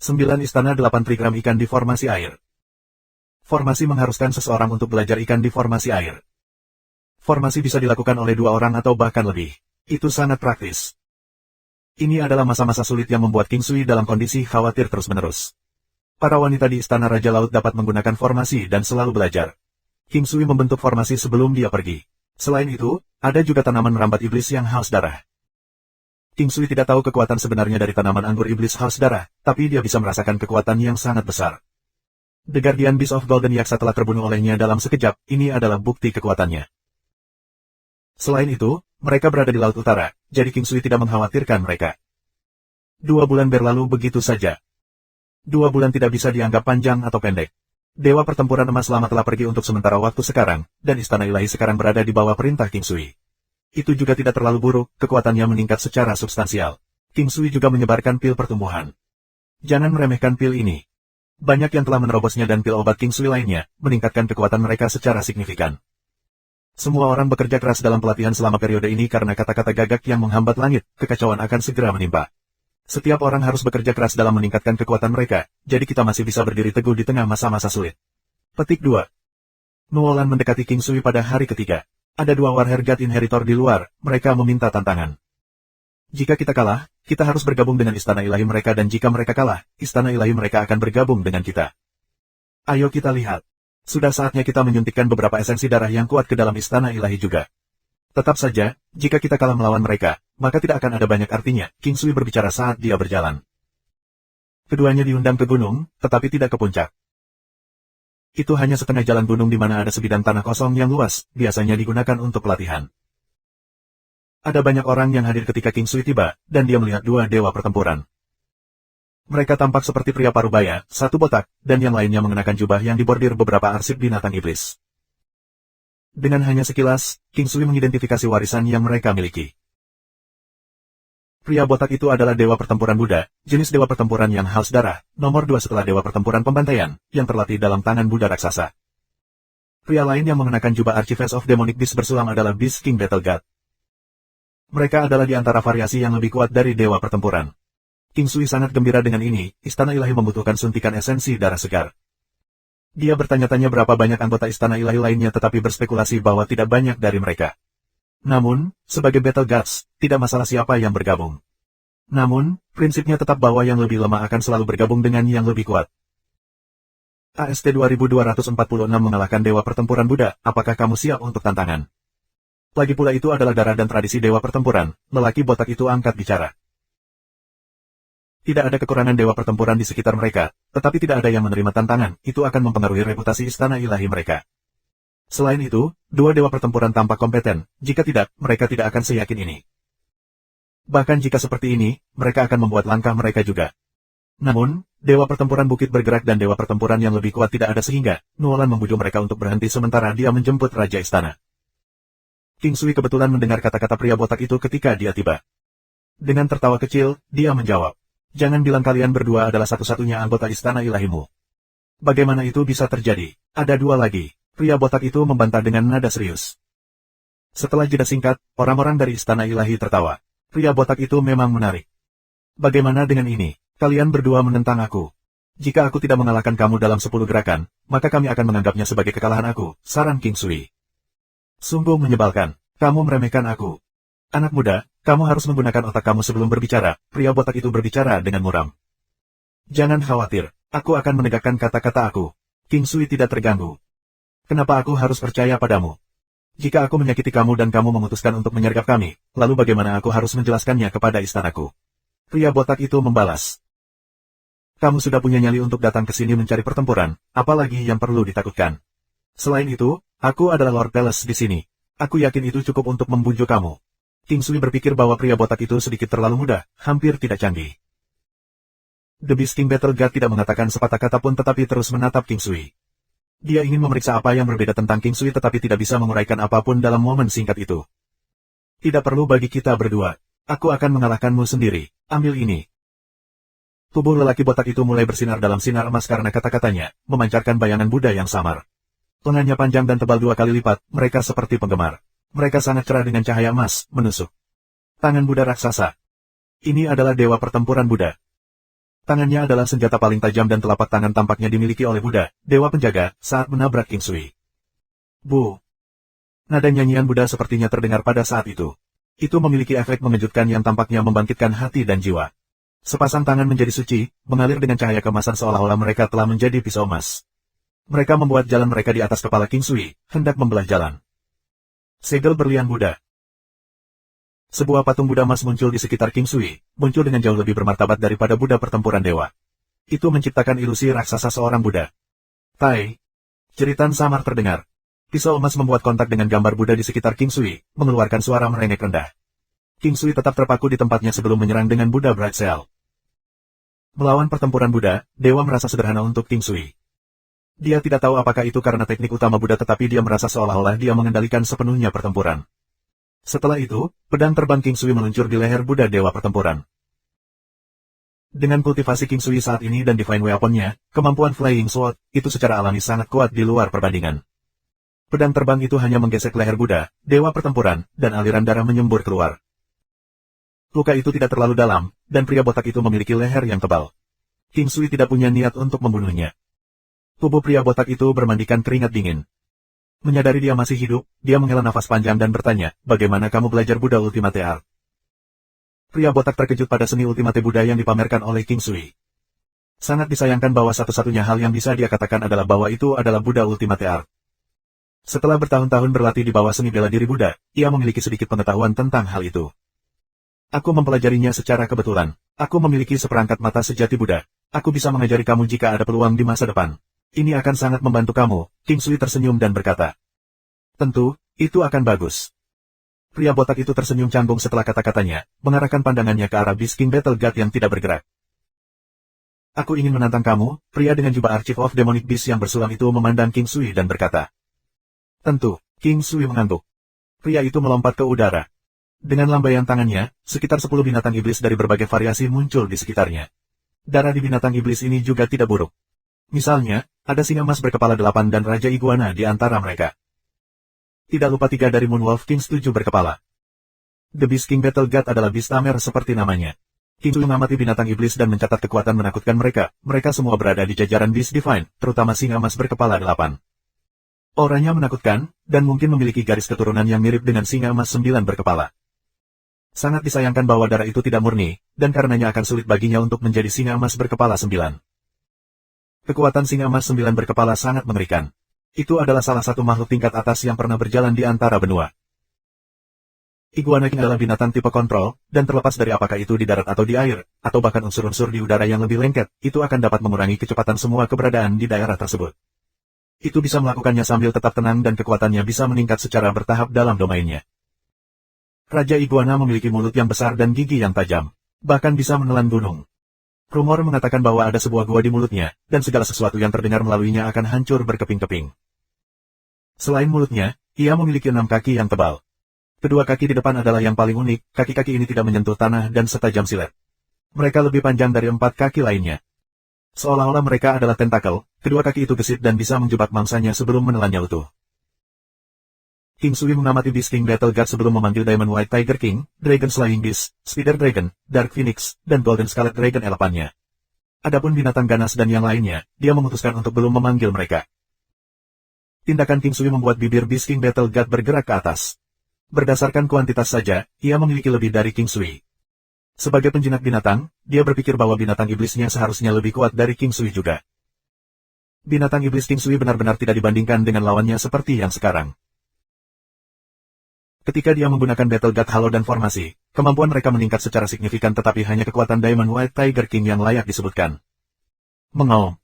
9 istana 8 trigram ikan di formasi air. Formasi mengharuskan seseorang untuk belajar ikan di formasi air. Formasi bisa dilakukan oleh 2 orang atau bahkan lebih. Itu sangat praktis. Ini adalah masa-masa sulit yang membuat King Sui dalam kondisi khawatir terus-menerus. Para wanita di Istana Raja Laut dapat menggunakan formasi dan selalu belajar. King Sui membentuk formasi sebelum dia pergi. Selain itu, ada juga tanaman merambat iblis yang haus darah. King Sui tidak tahu kekuatan sebenarnya dari tanaman anggur iblis haus darah, tapi dia bisa merasakan kekuatan yang sangat besar. The Guardian Beast of Golden Yaksa telah terbunuh olehnya dalam sekejap, ini adalah bukti kekuatannya. Selain itu, mereka berada di Laut Utara, jadi King Sui tidak mengkhawatirkan mereka. 2 bulan berlalu begitu saja. 2 bulan tidak bisa dianggap panjang atau pendek. Dewa Pertempuran Emas Lama telah pergi untuk sementara waktu sekarang, dan Istana Ilahi sekarang berada di bawah perintah King Sui. Itu juga tidak terlalu buruk, kekuatannya meningkat secara substansial. King Sui juga menyebarkan pil pertumbuhan. Jangan meremehkan pil ini. Banyak yang telah menerobosnya dan pil obat King Sui lainnya, meningkatkan kekuatan mereka secara signifikan. Semua orang bekerja keras dalam pelatihan selama periode ini karena kata-kata gagak yang menghambat langit, kekacauan akan segera menimpa. Setiap orang harus bekerja keras dalam meningkatkan kekuatan mereka, jadi kita masih bisa berdiri teguh di tengah masa-masa sulit. Petik 2. Nuolan mendekati King Sui pada hari ketiga. Ada 2 Warrior God Inheritor di luar, mereka meminta tantangan. Jika kita kalah, kita harus bergabung dengan Istana Ilahi mereka dan jika mereka kalah, Istana Ilahi mereka akan bergabung dengan kita. Ayo kita lihat. Sudah saatnya kita menyuntikkan beberapa esensi darah yang kuat ke dalam Istana Ilahi juga. Tetap saja, jika kita kalah melawan mereka, maka tidak akan ada banyak artinya, King Sui berbicara saat dia berjalan. Keduanya diundang ke gunung, tetapi tidak ke puncak. Itu hanya setengah jalan gunung di mana ada sebidang tanah kosong yang luas, biasanya digunakan untuk pelatihan. Ada banyak orang yang hadir ketika King Sui tiba, dan dia melihat 2 dewa pertempuran. Mereka tampak seperti pria parubaya, 1 botak, dan yang lainnya mengenakan jubah yang dibordir beberapa arsip binatang iblis. Dengan hanya sekilas, King Sui mengidentifikasi warisan yang mereka miliki. Pria botak itu adalah dewa pertempuran Buddha, jenis dewa pertempuran yang haus darah, nomor 2 setelah dewa pertempuran pembantaian, yang terlatih dalam tangan Buddha raksasa. Pria lain yang mengenakan jubah Archives of Demonic Beast bersulam adalah Beast King Battle God. Mereka adalah di antara variasi yang lebih kuat dari dewa pertempuran. King Sui sangat gembira dengan ini, Istana Ilahi membutuhkan suntikan esensi darah segar. Dia bertanya-tanya berapa banyak anggota Istana Ilahi lainnya tetapi berspekulasi bahwa tidak banyak dari mereka. Namun, sebagai Battle Gods, tidak masalah siapa yang bergabung. Namun, prinsipnya tetap bahwa yang lebih lemah akan selalu bergabung dengan yang lebih kuat. AST 2246 mengalahkan Dewa Pertempuran Buddha, apakah kamu siap untuk tantangan? Lagi pula itu adalah darah dan tradisi Dewa Pertempuran, lelaki botak itu angkat bicara. Tidak ada kekurangan Dewa Pertempuran di sekitar mereka, tetapi tidak ada yang menerima tantangan, itu akan mempengaruhi reputasi Istana Ilahi mereka. Selain itu, 2 Dewa Pertempuran tampak kompeten, jika tidak, mereka tidak akan seyakin ini. Bahkan jika seperti ini, mereka akan membuat langkah mereka juga. Namun, Dewa Pertempuran Bukit bergerak dan Dewa Pertempuran yang lebih kuat tidak ada sehingga, Nuolan membujuk mereka untuk berhenti sementara dia menjemput Raja Istana. King Sui kebetulan mendengar kata-kata pria botak itu ketika dia tiba. Dengan tertawa kecil, dia menjawab. Jangan bilang kalian berdua adalah satu-satunya anggota Istana Ilahimu. Bagaimana itu bisa terjadi? Ada 2 lagi. Pria botak itu membantah dengan nada serius. Setelah jeda singkat, orang-orang dari Istana Ilahi tertawa. Pria botak itu memang menarik. Bagaimana dengan ini? Kalian berdua menentang aku. Jika aku tidak mengalahkan kamu dalam 10 gerakan, maka kami akan menganggapnya sebagai kekalahan aku, saran King Sui. Sungguh menyebalkan. Kamu meremehkan aku. Anak muda, kamu harus menggunakan otak kamu sebelum berbicara, pria botak itu berbicara dengan muram. Jangan khawatir, aku akan menegakkan kata-kata aku. King Sui tidak terganggu. Kenapa aku harus percaya padamu? Jika aku menyakiti kamu dan kamu memutuskan untuk menyergap kami, lalu bagaimana aku harus menjelaskannya kepada istanaku? Pria botak itu membalas. Kamu sudah punya nyali untuk datang ke sini mencari pertempuran, apalagi yang perlu ditakutkan. Selain itu, aku adalah Lord Palace di sini. Aku yakin itu cukup untuk membujuk kamu. King Sui berpikir bahwa pria botak itu sedikit terlalu mudah, hampir tidak canggih. The Beast King Battle God tidak mengatakan sepatah kata pun tetapi terus menatap King Sui. Dia ingin memeriksa apa yang berbeda tentang King Sui tetapi tidak bisa menguraikan apapun dalam momen singkat itu. Tidak perlu bagi kita berdua. Aku akan mengalahkanmu sendiri. Ambil ini. Tubuh lelaki botak itu mulai bersinar dalam sinar emas karena kata-katanya, memancarkan bayangan Buddha yang samar. Lengannya panjang dan tebal 2 kali lipat, mereka seperti penggemar. Mereka sangat cerah dengan cahaya emas, menusuk. Tangan Buddha raksasa. Ini adalah dewa pertempuran Buddha. Tangannya adalah senjata paling tajam dan telapak tangan tampaknya dimiliki oleh Buddha, dewa penjaga, saat menabrak King Sui. Bu. Nada nyanyian Buddha sepertinya terdengar pada saat itu. Itu memiliki efek mengejutkan yang tampaknya membangkitkan hati dan jiwa. Sepasang tangan menjadi suci, mengalir dengan cahaya kemasan seolah-olah mereka telah menjadi pisau emas. Mereka membuat jalan mereka di atas kepala King Sui, hendak membelah jalan. Segel berlian Buddha. Sebuah patung Buddha emas muncul di sekitar King Sui, muncul dengan jauh lebih bermartabat daripada Buddha pertempuran dewa. Itu menciptakan ilusi raksasa seorang Buddha. Tai. Jeritan samar terdengar. Pisau emas membuat kontak dengan gambar Buddha di sekitar King Sui, mengeluarkan suara merengek rendah. King Sui tetap terpaku di tempatnya sebelum menyerang dengan Buddha Bright Cell. Melawan pertempuran Buddha, dewa merasa sederhana untuk King Sui. Dia tidak tahu apakah itu karena teknik utama Buddha tetapi dia merasa seolah-olah dia mengendalikan sepenuhnya pertempuran. Setelah itu, pedang terbang King Sui meluncur di leher Buddha dewa pertempuran. Dengan kultivasi King Sui saat ini dan divine weapon-nya, kemampuan Flying Sword, itu secara alami sangat kuat di luar perbandingan. Pedang terbang itu hanya menggesek leher Buddha, dewa pertempuran, dan aliran darah menyembur keluar. Luka itu tidak terlalu dalam, dan pria botak itu memiliki leher yang tebal. King Sui tidak punya niat untuk membunuhnya. Tubuh pria botak itu bermandikan keringat dingin. Menyadari dia masih hidup, dia menghela nafas panjang dan bertanya, bagaimana kamu belajar Buddha Ultimate Art? Pria botak terkejut pada seni Ultimate Buddha yang dipamerkan oleh King Sui. Sangat disayangkan bahwa satu-satunya hal yang bisa dia katakan adalah bahwa itu adalah Buddha Ultimate Art. Setelah bertahun-tahun berlatih di bawah seni bela diri Buddha, ia memiliki sedikit pengetahuan tentang hal itu. Aku mempelajarinya secara kebetulan. Aku memiliki seperangkat mata sejati Buddha. Aku bisa mengajari kamu jika ada peluang di masa depan. Ini akan sangat membantu kamu. King Sui tersenyum dan berkata. Tentu, itu akan bagus. Pria botak itu tersenyum canggung setelah kata-katanya, mengarahkan pandangannya ke arah Beast King Battle God yang tidak bergerak. Aku ingin menantang kamu, pria dengan jubah Archive of Demonic Beast yang bersulam itu memandang King Sui dan berkata. Tentu, King Sui mengangguk. Pria itu melompat ke udara. Dengan lambaian tangannya, sekitar 10 binatang iblis dari berbagai variasi muncul di sekitarnya. Darah di binatang iblis ini juga tidak buruk. Misalnya, ada singa emas berkepala 8 dan Raja Iguana di antara mereka. Tidak lupa 3 dari Moonwolf Kings 7 berkepala. The Beast King Battle God adalah Beast Tamer seperti namanya. King Sui mengamati binatang iblis dan mencatat kekuatan menakutkan mereka. Mereka semua berada di jajaran Beast Divine, terutama singa emas berkepala 8. Orangnya menakutkan, dan mungkin memiliki garis keturunan yang mirip dengan singa emas 9 berkepala. Sangat disayangkan bahwa darah itu tidak murni, dan karenanya akan sulit baginya untuk menjadi singa emas berkepala 9. Kekuatan singa emas 9 berkepala sangat mengerikan. Itu adalah salah satu makhluk tingkat atas yang pernah berjalan di antara benua. Iguana King adalah binatang tipe kontrol, dan terlepas dari apakah itu di darat atau di air, atau bahkan unsur-unsur di udara yang lebih lengket, itu akan dapat mengurangi kecepatan semua keberadaan di daerah tersebut. Itu bisa melakukannya sambil tetap tenang dan kekuatannya bisa meningkat secara bertahap dalam domainnya. Raja Iguana memiliki mulut yang besar dan gigi yang tajam. Bahkan bisa menelan gunung. Rumor mengatakan bahwa ada sebuah gua di mulutnya, dan segala sesuatu yang terdengar melaluinya akan hancur berkeping-keping. Selain mulutnya, ia memiliki 6 kaki yang tebal. Kedua kaki di depan adalah yang paling unik, kaki-kaki ini tidak menyentuh tanah dan setajam silet. Mereka lebih panjang dari 4 kaki lainnya. Seolah-olah mereka adalah tentakel, kedua kaki itu gesit dan bisa menjebak mangsanya sebelum menelannya utuh. King Sui mengamati Beast King Battle God sebelum memanggil Diamond White Tiger King, Dragon Slaying Beast, Spider Dragon, Dark Phoenix, dan Golden Scarlet Dragon elepannya. Adapun binatang ganas dan yang lainnya, dia memutuskan untuk belum memanggil mereka. Tindakan King Sui membuat bibir Beast King Battle God bergerak ke atas. Berdasarkan kuantitas saja, ia memiliki lebih dari King Sui. Sebagai penjinak binatang, dia berpikir bahwa binatang iblisnya seharusnya lebih kuat dari King Sui juga. Binatang iblis King Sui benar-benar tidak dibandingkan dengan lawannya seperti yang sekarang. Ketika dia menggunakan Battle God Halo dan formasi, kemampuan mereka meningkat secara signifikan tetapi hanya kekuatan Diamond White Tiger King yang layak disebutkan. Mengaum.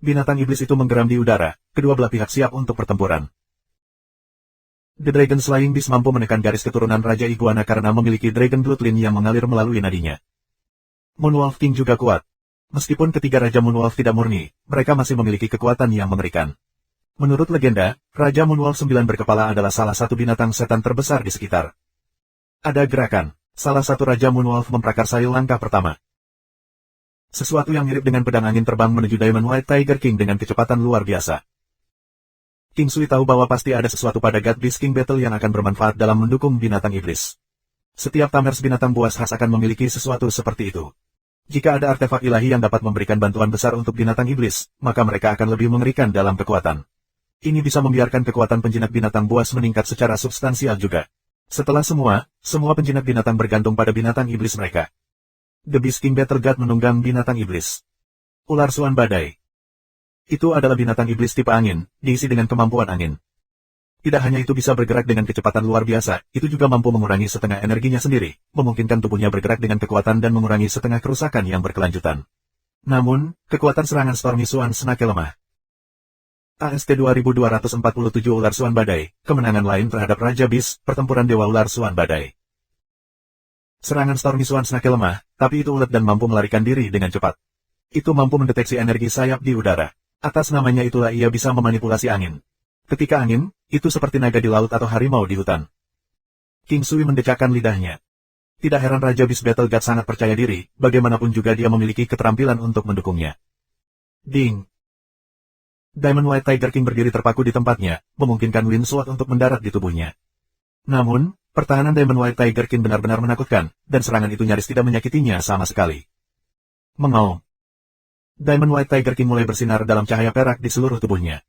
Binatang iblis itu menggeram di udara, kedua belah pihak siap untuk pertempuran. The Dragon Slaying Beast mampu menekan garis keturunan Raja Iguana karena memiliki Dragon Bloodline yang mengalir melalui nadinya. Moonwolf King juga kuat. Meskipun ketiga Raja Moonwolf tidak murni, mereka masih memiliki kekuatan yang mengerikan. Menurut legenda, Raja Moonwolf 9 berkepala adalah salah satu binatang setan terbesar di sekitar. Ada gerakan. Salah satu Raja Moonwolf memprakarsai langkah pertama. Sesuatu yang mirip dengan pedang angin terbang menuju Diamond White Tiger King dengan kecepatan luar biasa. King Sui tahu bahwa pasti ada sesuatu pada God Beast King Battle yang akan bermanfaat dalam mendukung binatang iblis. Setiap Tamers binatang buas khas akan memiliki sesuatu seperti itu. Jika ada artefak ilahi yang dapat memberikan bantuan besar untuk binatang iblis, maka mereka akan lebih mengerikan dalam kekuatan. Ini bisa membiarkan kekuatan penjinak binatang buas meningkat secara substansial juga. Setelah semua penjinak binatang bergantung pada binatang iblis mereka. The Beast King Battle God menunggang binatang iblis. Ular Suan Badai. Itu adalah binatang iblis tipe angin, diisi dengan kemampuan angin. Tidak hanya itu bisa bergerak dengan kecepatan luar biasa, itu juga mampu mengurangi setengah energinya sendiri, memungkinkan tubuhnya bergerak dengan kekuatan dan mengurangi setengah kerusakan yang berkelanjutan. Namun, kekuatan serangan Stormy Swan Snake lemah. AST 2247 Ular Suan Badai, kemenangan lain terhadap Raja Beast, pertempuran Dewa Ular Suan Badai. Serangan Stormy Swan Snake lemah, tapi itu ulet dan mampu melarikan diri dengan cepat. Itu mampu mendeteksi energi sayap di udara. Atas namanya itulah ia bisa memanipulasi angin. Ketika angin, itu seperti naga di laut atau harimau di hutan. King Sui mendecakkan lidahnya. Tidak heran Raja Beast Battle God sangat percaya diri, bagaimanapun juga dia memiliki keterampilan untuk mendukungnya. Ding! Diamond White Tiger King berdiri terpaku di tempatnya, memungkinkan Wind Sword untuk mendarat di tubuhnya. Namun, pertahanan Diamond White Tiger King benar-benar menakutkan, dan serangan itu nyaris tidak menyakitinya sama sekali. Mengaum. Diamond White Tiger King mulai bersinar dalam cahaya perak di seluruh tubuhnya.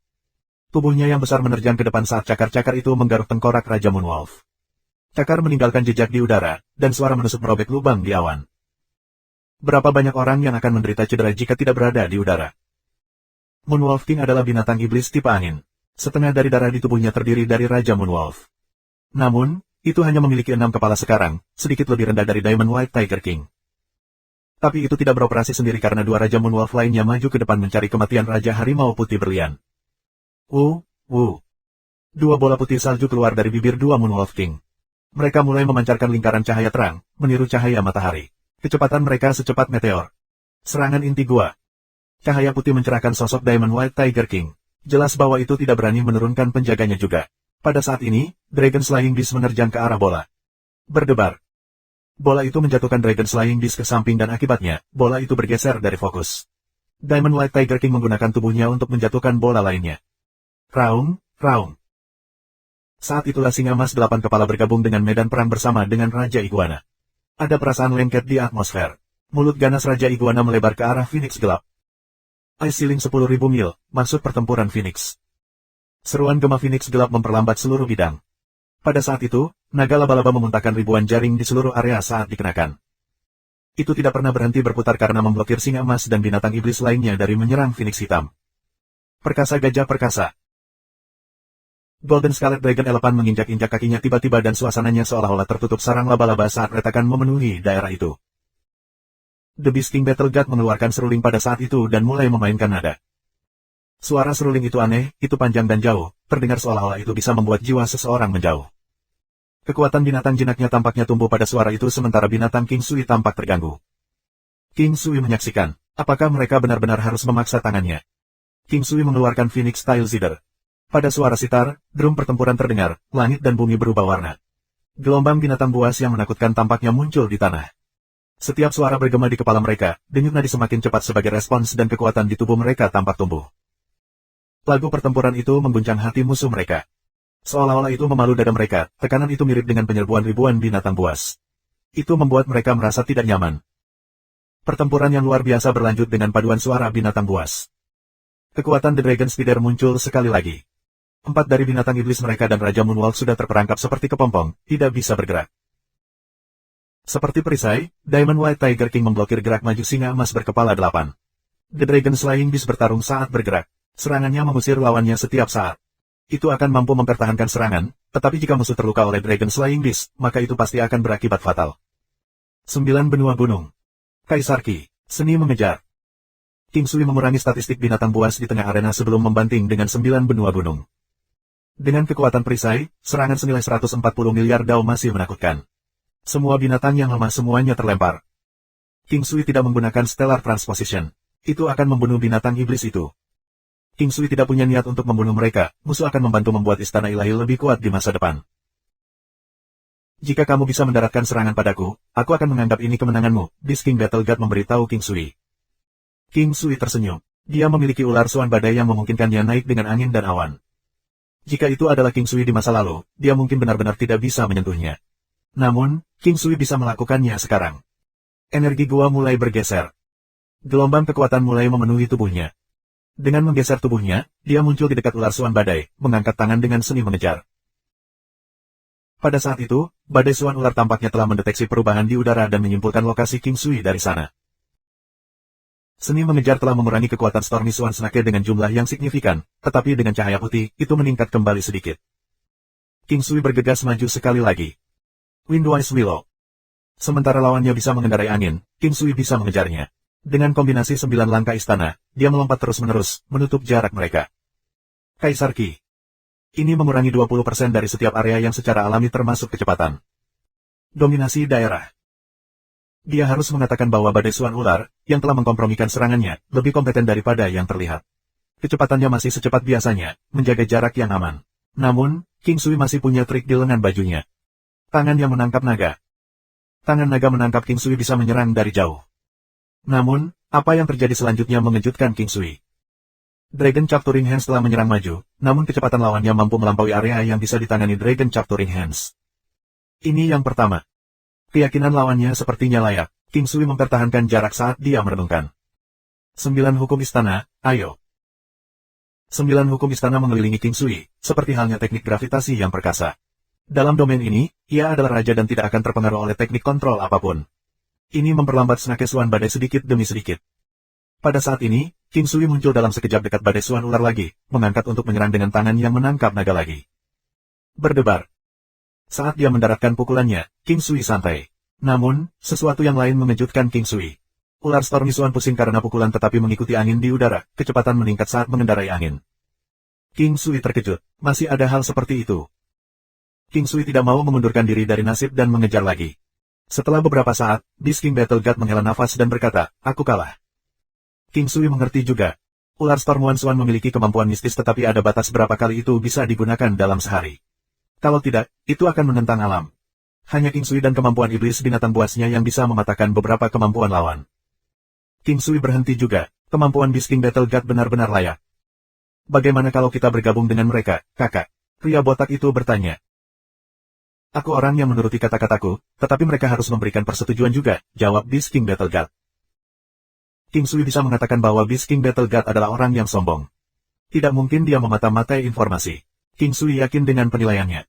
Tubuhnya yang besar menerjang ke depan saat cakar-cakar itu menggaruk tengkorak Raja Moonwolf. Cakar meninggalkan jejak di udara, dan suara menusuk merobek lubang di awan. Berapa banyak orang yang akan menderita cedera jika tidak berada di udara? Moonwolf King adalah binatang iblis tipe angin. Setengah dari darah di tubuhnya terdiri dari Raja Moonwolf. Namun, itu hanya memiliki 6 kepala sekarang, sedikit lebih rendah dari Diamond White Tiger King. Tapi itu tidak beroperasi sendiri karena 2 Raja Moonwolf lainnya maju ke depan mencari kematian Raja Harimau Putih Berlian. 2 bola putih salju keluar dari bibir 2 Moonwolf King. Mereka mulai memancarkan lingkaran cahaya terang, meniru cahaya matahari. Kecepatan mereka secepat meteor. Serangan inti gua. Cahaya putih mencerahkan sosok Diamond White Tiger King. Jelas bahwa itu tidak berani menurunkan penjaganya juga. Pada saat ini, Dragon Slaying Beast menerjang ke arah bola. Berdebar. Bola itu menjatuhkan Dragon Slaying Beast ke samping dan akibatnya, bola itu bergeser dari fokus. Diamond White Tiger King menggunakan tubuhnya untuk menjatuhkan bola lainnya. Raung. Saat itulah singa emas 8 kepala bergabung dengan medan perang bersama dengan Raja Iguana. Ada perasaan lengket di atmosfer. Mulut ganas Raja Iguana melebar ke arah Phoenix gelap. Ice Ceiling 10.000 mil, maksud pertempuran Phoenix. Seruan gema Phoenix gelap memperlambat seluruh bidang. Pada saat itu, naga laba-laba memuntahkan ribuan jaring di seluruh area saat dikenakan. Itu tidak pernah berhenti berputar karena memblokir singa emas dan binatang iblis lainnya dari menyerang Phoenix hitam. Perkasa gajah perkasa. Golden Scarlet Dragon Elephant menginjak-injak kakinya tiba-tiba dan suasananya seolah-olah tertutup sarang laba-laba saat retakan memenuhi daerah itu. The Beast King Battle God mengeluarkan seruling pada saat itu dan mulai memainkan nada. Suara seruling itu aneh, itu panjang dan jauh, terdengar seolah-olah itu bisa membuat jiwa seseorang menjauh. Kekuatan binatang jinaknya tampaknya tumbuh pada suara itu sementara binatang King Sui tampak terganggu. King Sui menyaksikan, apakah mereka benar-benar harus memaksa tangannya? King Sui mengeluarkan Phoenix Style Zither. Pada suara sitar, drum pertempuran terdengar, langit dan bumi berubah warna. Gelombang binatang buas yang menakutkan tampaknya muncul di tanah. Setiap suara bergema di kepala mereka, denyut nadi semakin cepat sebagai respons dan kekuatan di tubuh mereka tampak tumbuh. Lagu pertempuran itu mengguncang hati musuh mereka. Seolah-olah itu memalu dada mereka, tekanan itu mirip dengan penyerbuan ribuan binatang buas. Itu membuat mereka merasa tidak nyaman. Pertempuran yang luar biasa berlanjut dengan paduan suara binatang buas. Kekuatan The Dragon Spider muncul sekali lagi. 4 dari binatang iblis mereka dan Raja Moonwolf sudah terperangkap seperti kepompong, tidak bisa bergerak. Seperti perisai, Diamond White Tiger King memblokir gerak maju singa emas berkepala 8. The Dragon Slaying Beast bertarung saat bergerak. Serangannya mengusir lawannya setiap saat. Itu akan mampu mempertahankan serangan, tetapi jika musuh terluka oleh Dragon Slaying Beast, maka itu pasti akan berakibat fatal. 9 benua gunung. Kaisar Ki, seni mengejar. King Sui mengurangi statistik binatang buas di tengah arena sebelum membanting dengan 9 benua gunung. Dengan kekuatan perisai, serangan senilai 140 miliar dao masih menakutkan. Semua binatang yang lemah semuanya terlempar. King Sui tidak menggunakan Stellar Transposition. Itu akan membunuh binatang iblis itu. King Sui tidak punya niat untuk membunuh mereka, musuh akan membantu membuat istana ilahi lebih kuat di masa depan. Jika kamu bisa mendaratkan serangan padaku, aku akan menganggap ini kemenanganmu, Beast King Battle God memberitahu King Sui. King Sui tersenyum. Dia memiliki ular suan badai yang memungkinkannya naik dengan angin dan awan. Jika itu adalah King Sui di masa lalu, dia mungkin benar-benar tidak bisa menyentuhnya. Namun, King Sui bisa melakukannya sekarang. Energi gua mulai bergeser. Gelombang kekuatan mulai memenuhi tubuhnya. Dengan menggeser tubuhnya, dia muncul di dekat ular suan badai, mengangkat tangan dengan seni mengejar. Pada saat itu, badai suan ular tampaknya telah mendeteksi perubahan di udara dan menyimpulkan lokasi King Sui dari sana. Seni mengejar telah mengurangi kekuatan Stormy Swan Snake dengan jumlah yang signifikan, tetapi dengan cahaya putih, itu meningkat kembali sedikit. King Sui bergegas maju sekali lagi. Windwise Willow. Sementara lawannya bisa mengendarai angin, King Sui bisa mengejarnya. Dengan kombinasi 9 langkah istana, dia melompat terus-menerus, menutup jarak mereka. Kaisar Ki. Ini mengurangi 20% dari setiap area yang secara alami termasuk kecepatan. Dominasi daerah. Dia harus mengatakan bahwa badai suan ular, yang telah mengkompromikan serangannya, lebih kompeten daripada yang terlihat. Kecepatannya masih secepat biasanya, menjaga jarak yang aman. Namun, King Sui masih punya trik di lengan bajunya. Tangan yang menangkap naga. Tangan naga menangkap King Sui bisa menyerang dari jauh. Namun, apa yang terjadi selanjutnya mengejutkan King Sui. Dragon Capturing Hands telah menyerang maju, namun kecepatan lawannya mampu melampaui area yang bisa ditangani Dragon Capturing Hands. Ini yang pertama. Keyakinan lawannya sepertinya layak. King Sui mempertahankan jarak saat dia merenungkan. 9 hukum istana, ayo. 9 hukum istana mengelilingi King Sui, seperti halnya teknik gravitasi yang perkasa. Dalam domain ini, ia adalah raja dan tidak akan terpengaruh oleh teknik kontrol apapun. Ini memperlambat Snake Swan badai sedikit demi sedikit. Pada saat ini, King Sui muncul dalam sekejap dekat badai suan ular lagi, mengangkat untuk menyerang dengan tangan yang menangkap naga lagi. Berdebar. Saat dia mendaratkan pukulannya, King Sui santai. Namun, sesuatu yang lain mengejutkan King Sui. Ular Stormy Swan pusing karena pukulan tetapi mengikuti angin di udara, kecepatan meningkat saat mengendarai angin. King Sui terkejut, masih ada hal seperti itu. King Sui tidak mau mengundurkan diri dari nasib dan mengejar lagi. Setelah beberapa saat, Beast King Battle God menghela nafas dan berkata, aku kalah. King Sui mengerti juga. Ular Storm Swan memiliki kemampuan mistis tetapi ada batas berapa kali itu bisa digunakan dalam sehari. Kalau tidak, itu akan menentang alam. Hanya King Sui dan kemampuan iblis binatang buasnya yang bisa mematahkan beberapa kemampuan lawan. King Sui berhenti juga, kemampuan Beast King Battle God benar-benar layak. Bagaimana kalau kita bergabung dengan mereka, kakak? Pria botak itu bertanya. Aku orang yang menuruti kata-kataku, tetapi mereka harus memberikan persetujuan juga, jawab Beast King Battle God. King Sui bisa mengatakan bahwa Beast King Battle God adalah orang yang sombong. Tidak mungkin dia memata-matai informasi. King Sui yakin dengan penilaiannya.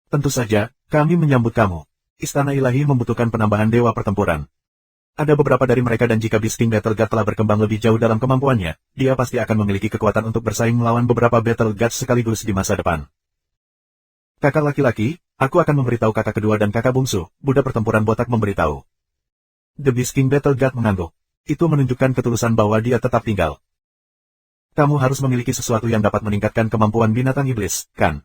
Tentu saja, kami menyambut kamu. Istana ilahi membutuhkan penambahan dewa pertempuran. Ada beberapa dari mereka dan jika Beast King Battle God telah berkembang lebih jauh dalam kemampuannya, dia pasti akan memiliki kekuatan untuk bersaing melawan beberapa Battle Gods sekaligus di masa depan. Kakak laki-laki, aku akan memberitahu kakak kedua dan kakak bungsu, Buddha pertempuran botak memberitahu. The Beast King Battle God mengangguk. Itu menunjukkan ketulusan bahwa dia tetap tinggal. Kamu harus memiliki sesuatu yang dapat meningkatkan kemampuan binatang iblis, kan?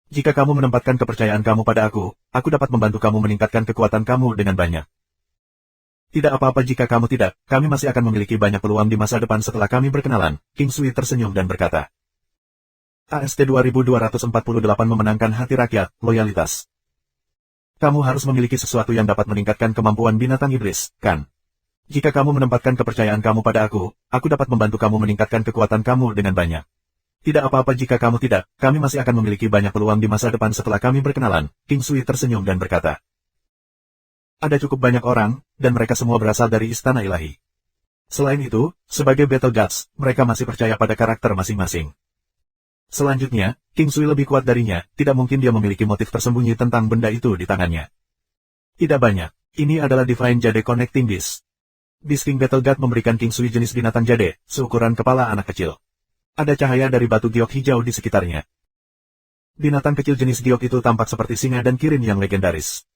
Jika kamu menempatkan kepercayaan kamu pada aku dapat membantu kamu meningkatkan kekuatan kamu dengan banyak. Tidak apa-apa jika kamu tidak, kami masih akan memiliki banyak peluang di masa depan setelah kami berkenalan. King Sui tersenyum dan berkata. AST 2248 memenangkan hati rakyat, loyalitas. Kamu harus memiliki sesuatu yang dapat meningkatkan kemampuan binatang iblis, kan? Jika kamu menempatkan kepercayaan kamu pada aku dapat membantu kamu meningkatkan kekuatan kamu dengan banyak. Tidak apa-apa jika kamu tidak, kami masih akan memiliki banyak peluang di masa depan setelah kami berkenalan. King Sui tersenyum dan berkata. Ada cukup banyak orang, dan mereka semua berasal dari istana ilahi. Selain itu, sebagai Battle Gods, mereka masih percaya pada karakter masing-masing. Selanjutnya, King Sui lebih kuat darinya, tidak mungkin dia memiliki motif tersembunyi tentang benda itu di tangannya. Tidak banyak, ini adalah Divine Jade Connecting Beast. Beast King Battle God memberikan King Sui jenis binatang jade, seukuran kepala anak kecil. Ada cahaya dari batu giok hijau di sekitarnya. Binatang kecil jenis giok itu tampak seperti singa dan kirin yang legendaris.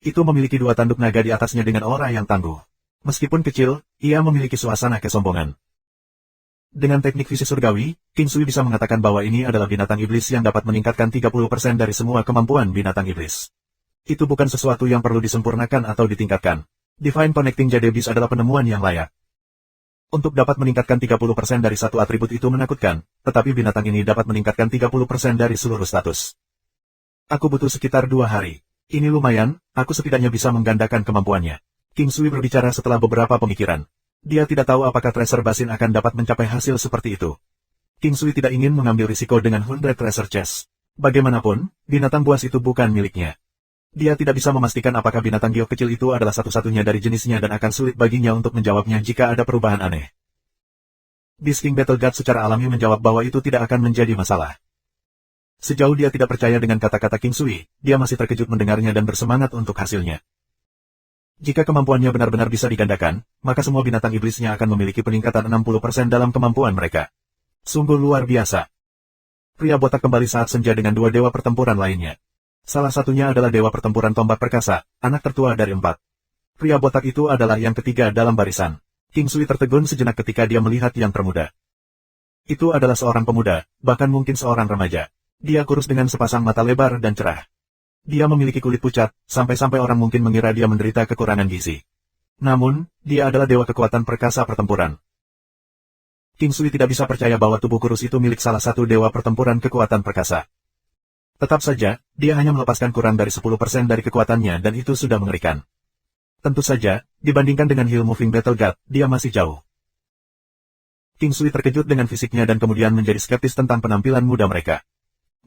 Itu memiliki 2 tanduk naga di atasnya dengan aura yang tangguh. Meskipun kecil, ia memiliki suasana kesombongan. Dengan teknik fisik surgawi, King Sui bisa mengatakan bahwa ini adalah binatang iblis yang dapat meningkatkan 30% dari semua kemampuan binatang iblis. Itu bukan sesuatu yang perlu disempurnakan atau ditingkatkan. Divine Connecting Jade Beast adalah penemuan yang layak. Untuk dapat meningkatkan 30% dari satu atribut itu menakutkan, tetapi binatang ini dapat meningkatkan 30% dari seluruh status. Aku butuh sekitar 2 hari. Ini lumayan, aku setidaknya bisa menggandakan kemampuannya. King Sui berbicara setelah beberapa pemikiran. Dia tidak tahu apakah Treasure Basin akan dapat mencapai hasil seperti itu. King Sui tidak ingin mengambil risiko dengan 100 Treasure Chest. Bagaimanapun, binatang buas itu bukan miliknya. Dia tidak bisa memastikan apakah binatang giok kecil itu adalah satu-satunya dari jenisnya dan akan sulit baginya untuk menjawabnya jika ada perubahan aneh. Beast King Battle God secara alami menjawab bahwa itu tidak akan menjadi masalah. Sejauh dia tidak percaya dengan kata-kata King Sui, dia masih terkejut mendengarnya dan bersemangat untuk hasilnya. Jika kemampuannya benar-benar bisa digandakan, maka semua binatang iblisnya akan memiliki peningkatan 60% dalam kemampuan mereka. Sungguh luar biasa. Pria botak kembali saat senja dengan 2 dewa pertempuran lainnya. Salah satunya adalah dewa pertempuran tombak perkasa, anak tertua dari 4. Pria botak itu adalah yang ketiga dalam barisan. King Sui tertegun sejenak ketika dia melihat yang termuda. Itu adalah seorang pemuda, bahkan mungkin seorang remaja. Dia kurus dengan sepasang mata lebar dan cerah. Dia memiliki kulit pucat, sampai-sampai orang mungkin mengira dia menderita kekurangan gizi. Namun, dia adalah dewa kekuatan perkasa pertempuran. King Sui tidak bisa percaya bahwa tubuh kurus itu milik salah satu dewa pertempuran kekuatan perkasa. Tetap saja, dia hanya melepaskan kurang dari 10% dari kekuatannya dan itu sudah mengerikan. Tentu saja, dibandingkan dengan Hill Moving Battle God, dia masih jauh. King Sui terkejut dengan fisiknya dan kemudian menjadi skeptis tentang penampilan muda mereka.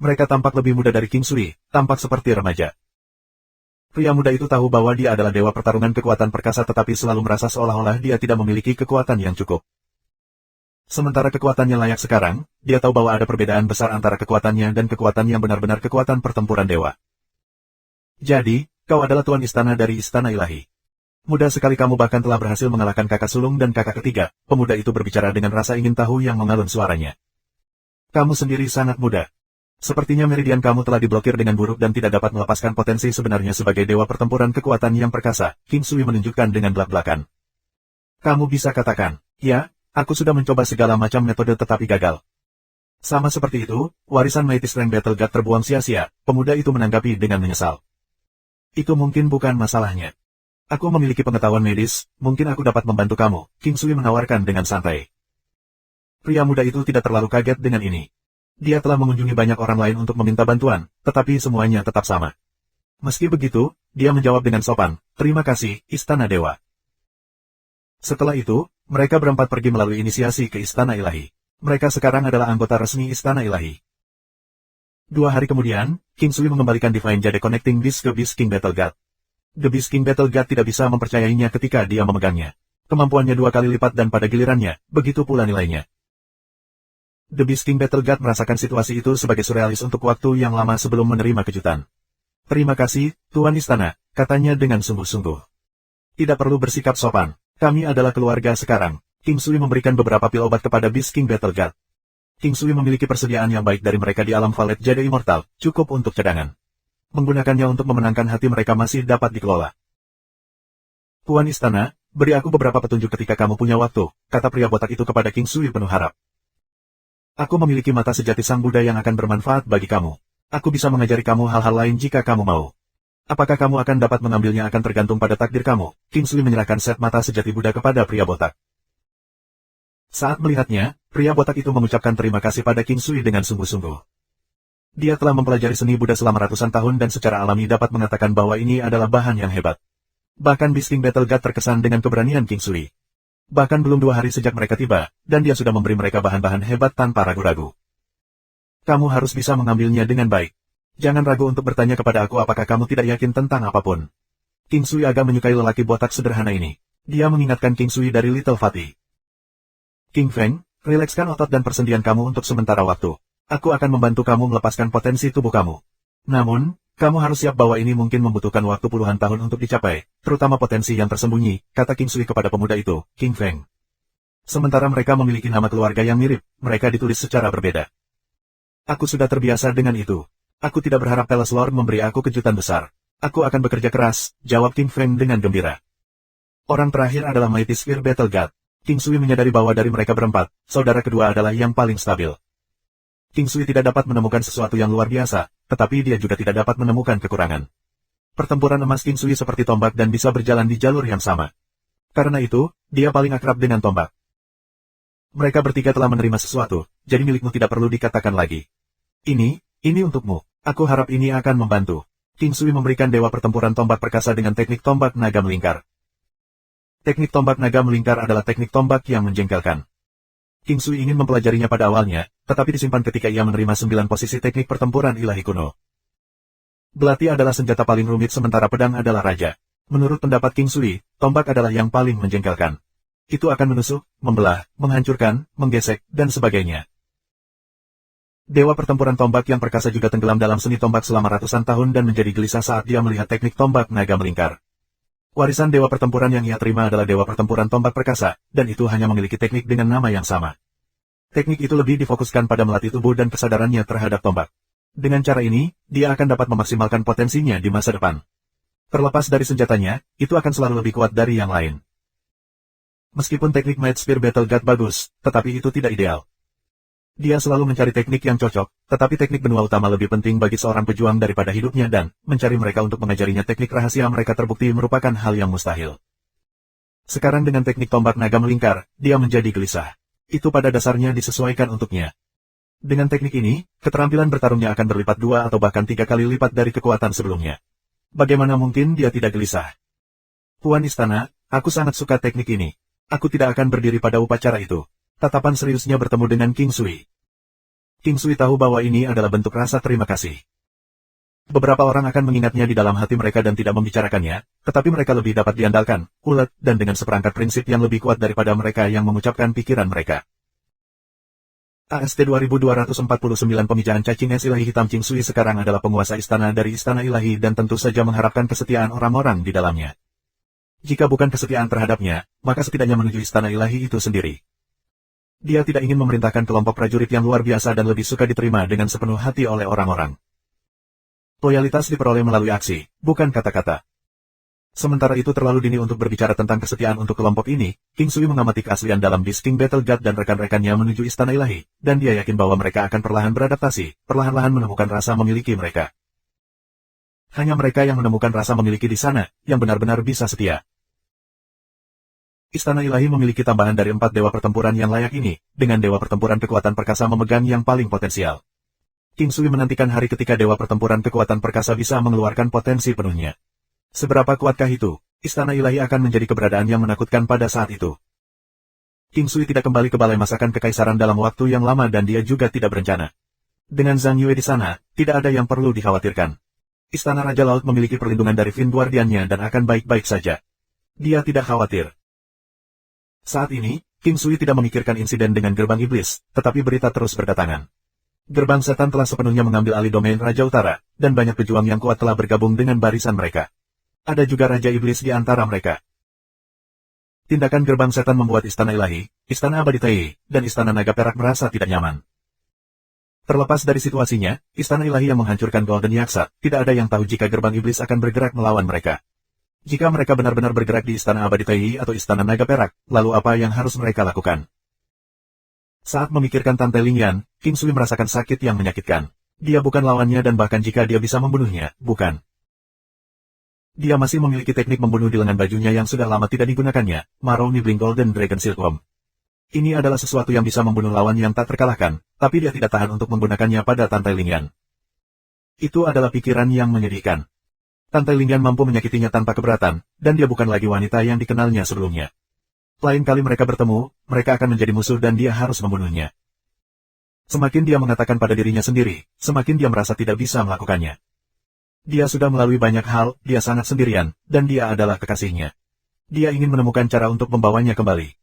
Mereka tampak lebih muda dari King Sui, tampak seperti remaja. Pria muda itu tahu bahwa dia adalah dewa pertarungan kekuatan perkasa tetapi selalu merasa seolah-olah dia tidak memiliki kekuatan yang cukup. Sementara kekuatannya layak sekarang, dia tahu bahwa ada perbedaan besar antara kekuatannya dan kekuatan yang benar-benar kekuatan pertempuran dewa. Jadi, kau adalah tuan istana dari istana ilahi. Muda sekali kamu bahkan telah berhasil mengalahkan kakak sulung dan kakak ketiga. Pemuda itu berbicara dengan rasa ingin tahu yang mengalun suaranya. Kamu sendiri sangat muda. Sepertinya meridian kamu telah diblokir dengan buruk dan tidak dapat melepaskan potensi sebenarnya sebagai dewa pertempuran kekuatan yang perkasa. King Sui menunjukkan dengan belak-belakan. Kamu bisa katakan, ya. Aku sudah mencoba segala macam metode tetapi gagal. Sama seperti itu, warisan Mighty Strength Battle God terbuang sia-sia, pemuda itu menanggapi dengan menyesal. Itu mungkin bukan masalahnya. Aku memiliki pengetahuan medis, mungkin aku dapat membantu kamu, King Sui menawarkan dengan santai. Pria muda itu tidak terlalu kaget dengan ini. Dia telah mengunjungi banyak orang lain untuk meminta bantuan, tetapi semuanya tetap sama. Meski begitu, dia menjawab dengan sopan, terima kasih, Istana Dewa. Setelah itu, mereka berempat pergi melalui inisiasi ke Istana Ilahi. Mereka sekarang adalah anggota resmi Istana Ilahi. 2 hari kemudian, King Sui mengembalikan Divine Jade Connecting Beast ke Beast King Battle God. The Beast King Battle God tidak bisa mempercayainya ketika dia memegangnya. Kemampuannya 2 kali lipat dan pada gilirannya, begitu pula nilainya. The Beast King Battle God merasakan situasi itu sebagai surrealis untuk waktu yang lama sebelum menerima kejutan. Terima kasih, Tuan Istana, katanya dengan sungguh-sungguh. Tidak perlu bersikap sopan. Kami adalah keluarga sekarang. King Sui memberikan beberapa pil obat kepada Beast King Battle God. King Sui memiliki persediaan yang baik dari mereka di alam Valet Jade Immortal, cukup untuk cadangan. Menggunakannya untuk memenangkan hati mereka masih dapat dikelola. Tuan Istana, beri aku beberapa petunjuk ketika kamu punya waktu, kata pria botak itu kepada King Sui penuh harap. Aku memiliki mata sejati Sang Buddha yang akan bermanfaat bagi kamu. Aku bisa mengajari kamu hal-hal lain jika kamu mau. Apakah kamu akan dapat mengambilnya akan tergantung pada takdir kamu. King Sui menyerahkan set mata sejati Buddha kepada pria botak. Saat melihatnya, pria botak itu mengucapkan terima kasih pada King Sui dengan sungguh-sungguh. Dia telah mempelajari seni Buddha selama ratusan tahun dan secara alami dapat mengatakan bahwa ini adalah bahan yang hebat. Bahkan Beast King Battle God terkesan dengan keberanian King Sui. Bahkan belum 2 hari sejak mereka tiba, dan dia sudah memberi mereka bahan-bahan hebat tanpa ragu-ragu. Kamu harus bisa mengambilnya dengan baik. Jangan ragu untuk bertanya kepada aku apakah kamu tidak yakin tentang apapun. King Sui agak menyukai lelaki botak sederhana ini. Dia mengingatkan King Sui dari Little Fatty. King Feng, rilekskan otot dan persendian kamu untuk sementara waktu. Aku akan membantu kamu melepaskan potensi tubuh kamu. Namun, kamu harus siap bahwa ini mungkin membutuhkan waktu puluhan tahun untuk dicapai, terutama potensi yang tersembunyi, kata King Sui kepada pemuda itu, King Feng. Sementara mereka memiliki nama keluarga yang mirip, mereka ditulis secara berbeda. Aku sudah terbiasa dengan itu. Aku tidak berharap Palace Lord memberi aku kejutan besar. Aku akan bekerja keras, jawab King Feng dengan gembira. Orang terakhir adalah Mighty Sphere Battle God. King Sui menyadari bahwa dari mereka berempat, saudara kedua adalah yang paling stabil. King Sui tidak dapat menemukan sesuatu yang luar biasa, tetapi dia juga tidak dapat menemukan kekurangan. Pertempuran emas King Sui seperti tombak dan bisa berjalan di jalur yang sama. Karena itu, dia paling akrab dengan tombak. Mereka bertiga telah menerima sesuatu, jadi milikmu tidak perlu dikatakan lagi. Ini untukmu. Aku harap ini akan membantu. King Sui memberikan dewa pertempuran tombak perkasa dengan teknik tombak naga melingkar. Teknik tombak naga melingkar adalah teknik tombak yang menjengkelkan. King Sui ingin mempelajarinya pada awalnya, tetapi disimpan ketika ia menerima 9 posisi teknik pertempuran ilahi kuno. Belati adalah senjata paling rumit sementara pedang adalah raja. Menurut pendapat King Sui, tombak adalah yang paling menjengkelkan. Itu akan menusuk, membelah, menghancurkan, menggesek, dan sebagainya. Dewa pertempuran tombak yang perkasa juga tenggelam dalam seni tombak selama ratusan tahun dan menjadi gelisah saat dia melihat teknik tombak naga melingkar. Warisan dewa pertempuran yang ia terima adalah dewa pertempuran tombak perkasa, dan itu hanya memiliki teknik dengan nama yang sama. Teknik itu lebih difokuskan pada melatih tubuh dan kesadarannya terhadap tombak. Dengan cara ini, dia akan dapat memaksimalkan potensinya di masa depan. Terlepas dari senjatanya, itu akan selalu lebih kuat dari yang lain. Meskipun teknik Might Spear Battle God bagus, tetapi itu tidak ideal. Dia selalu mencari teknik yang cocok, tetapi teknik benua utama lebih penting bagi seorang pejuang daripada hidupnya dan, mencari mereka untuk mengajarinya teknik rahasia mereka terbukti merupakan hal yang mustahil. Sekarang dengan teknik tombak naga melingkar, dia menjadi gelisah. Itu pada dasarnya disesuaikan untuknya. Dengan teknik ini, keterampilan bertarungnya akan berlipat 2 atau bahkan 3 kali lipat dari kekuatan sebelumnya. Bagaimana mungkin dia tidak gelisah? Tuan Istana, aku sangat suka teknik ini. Aku tidak akan berdiri pada upacara itu. Tatapan seriusnya bertemu dengan King Sui. King Sui tahu bahwa ini adalah bentuk rasa terima kasih. Beberapa orang akan mengingatnya di dalam hati mereka dan tidak membicarakannya, tetapi mereka lebih dapat diandalkan, ulet, dan dengan seperangkat prinsip yang lebih kuat daripada mereka yang mengucapkan pikiran mereka. AST 2249 Pemijahan cacing es ilahi hitam King Sui sekarang adalah penguasa istana dari istana ilahi dan tentu saja mengharapkan kesetiaan orang-orang di dalamnya. Jika bukan kesetiaan terhadapnya, maka setidaknya menuju istana ilahi itu sendiri. Dia tidak ingin memerintahkan kelompok prajurit yang luar biasa dan lebih suka diterima dengan sepenuh hati oleh orang-orang. Loyalitas diperoleh melalui aksi, bukan kata-kata. Sementara itu terlalu dini untuk berbicara tentang kesetiaan untuk kelompok ini, King Sui mengamati keaslian dalam Beast King Battle God dan rekan-rekannya menuju istana ilahi, dan dia yakin bahwa mereka akan perlahan beradaptasi, perlahan-lahan menemukan rasa memiliki mereka. Hanya mereka yang menemukan rasa memiliki di sana, yang benar-benar bisa setia. Istana ilahi memiliki tambahan dari 4 dewa pertempuran yang layak ini, dengan dewa pertempuran kekuatan perkasa memegang yang paling potensial. King Sui menantikan hari ketika dewa pertempuran kekuatan perkasa bisa mengeluarkan potensi penuhnya. Seberapa kuatkah itu? Istana ilahi akan menjadi keberadaan yang menakutkan pada saat itu. King Sui tidak kembali ke balai masakan kekaisaran dalam waktu yang lama dan dia juga tidak berencana. Dengan Zhang Yue di sana, tidak ada yang perlu dikhawatirkan. Istana Raja Laut memiliki perlindungan dari Fin Guardiannya dan akan baik-baik saja. Dia tidak khawatir. Saat ini, King Sui tidak memikirkan insiden dengan gerbang iblis, tetapi berita terus berdatangan. Gerbang setan telah sepenuhnya mengambil alih domain Raja Utara, dan banyak pejuang yang kuat telah bergabung dengan barisan mereka. Ada juga Raja Iblis di antara mereka. Tindakan gerbang setan membuat istana ilahi, istana abadi Tai, dan istana naga perak merasa tidak nyaman. Terlepas dari situasinya, istana ilahi yang menghancurkan Golden Yaksa, tidak ada yang tahu jika gerbang iblis akan bergerak melawan mereka. Jika mereka benar-benar bergerak di istana abadi Tai atau istana naga perak, lalu apa yang harus mereka lakukan? Saat memikirkan Tante Lingyan, King Sui merasakan sakit yang menyakitkan. Dia bukan lawannya dan bahkan jika dia bisa membunuhnya, bukan. Dia masih memiliki teknik membunuh di lengan bajunya yang sudah lama tidak digunakannya, Marrow Nibbling Golden Dragon Silkworm. Ini adalah sesuatu yang bisa membunuh lawan yang tak terkalahkan, tapi dia tidak tahan untuk menggunakannya pada Tante Lingyan. Itu adalah pikiran yang menyedihkan. Tante Lingyan mampu menyakitinya tanpa keberatan, dan dia bukan lagi wanita yang dikenalnya sebelumnya. Lain kali mereka bertemu, mereka akan menjadi musuh dan dia harus membunuhnya. Semakin dia mengatakan pada dirinya sendiri, semakin dia merasa tidak bisa melakukannya. Dia sudah melalui banyak hal, dia sangat sendirian, dan dia adalah kekasihnya. Dia ingin menemukan cara untuk membawanya kembali.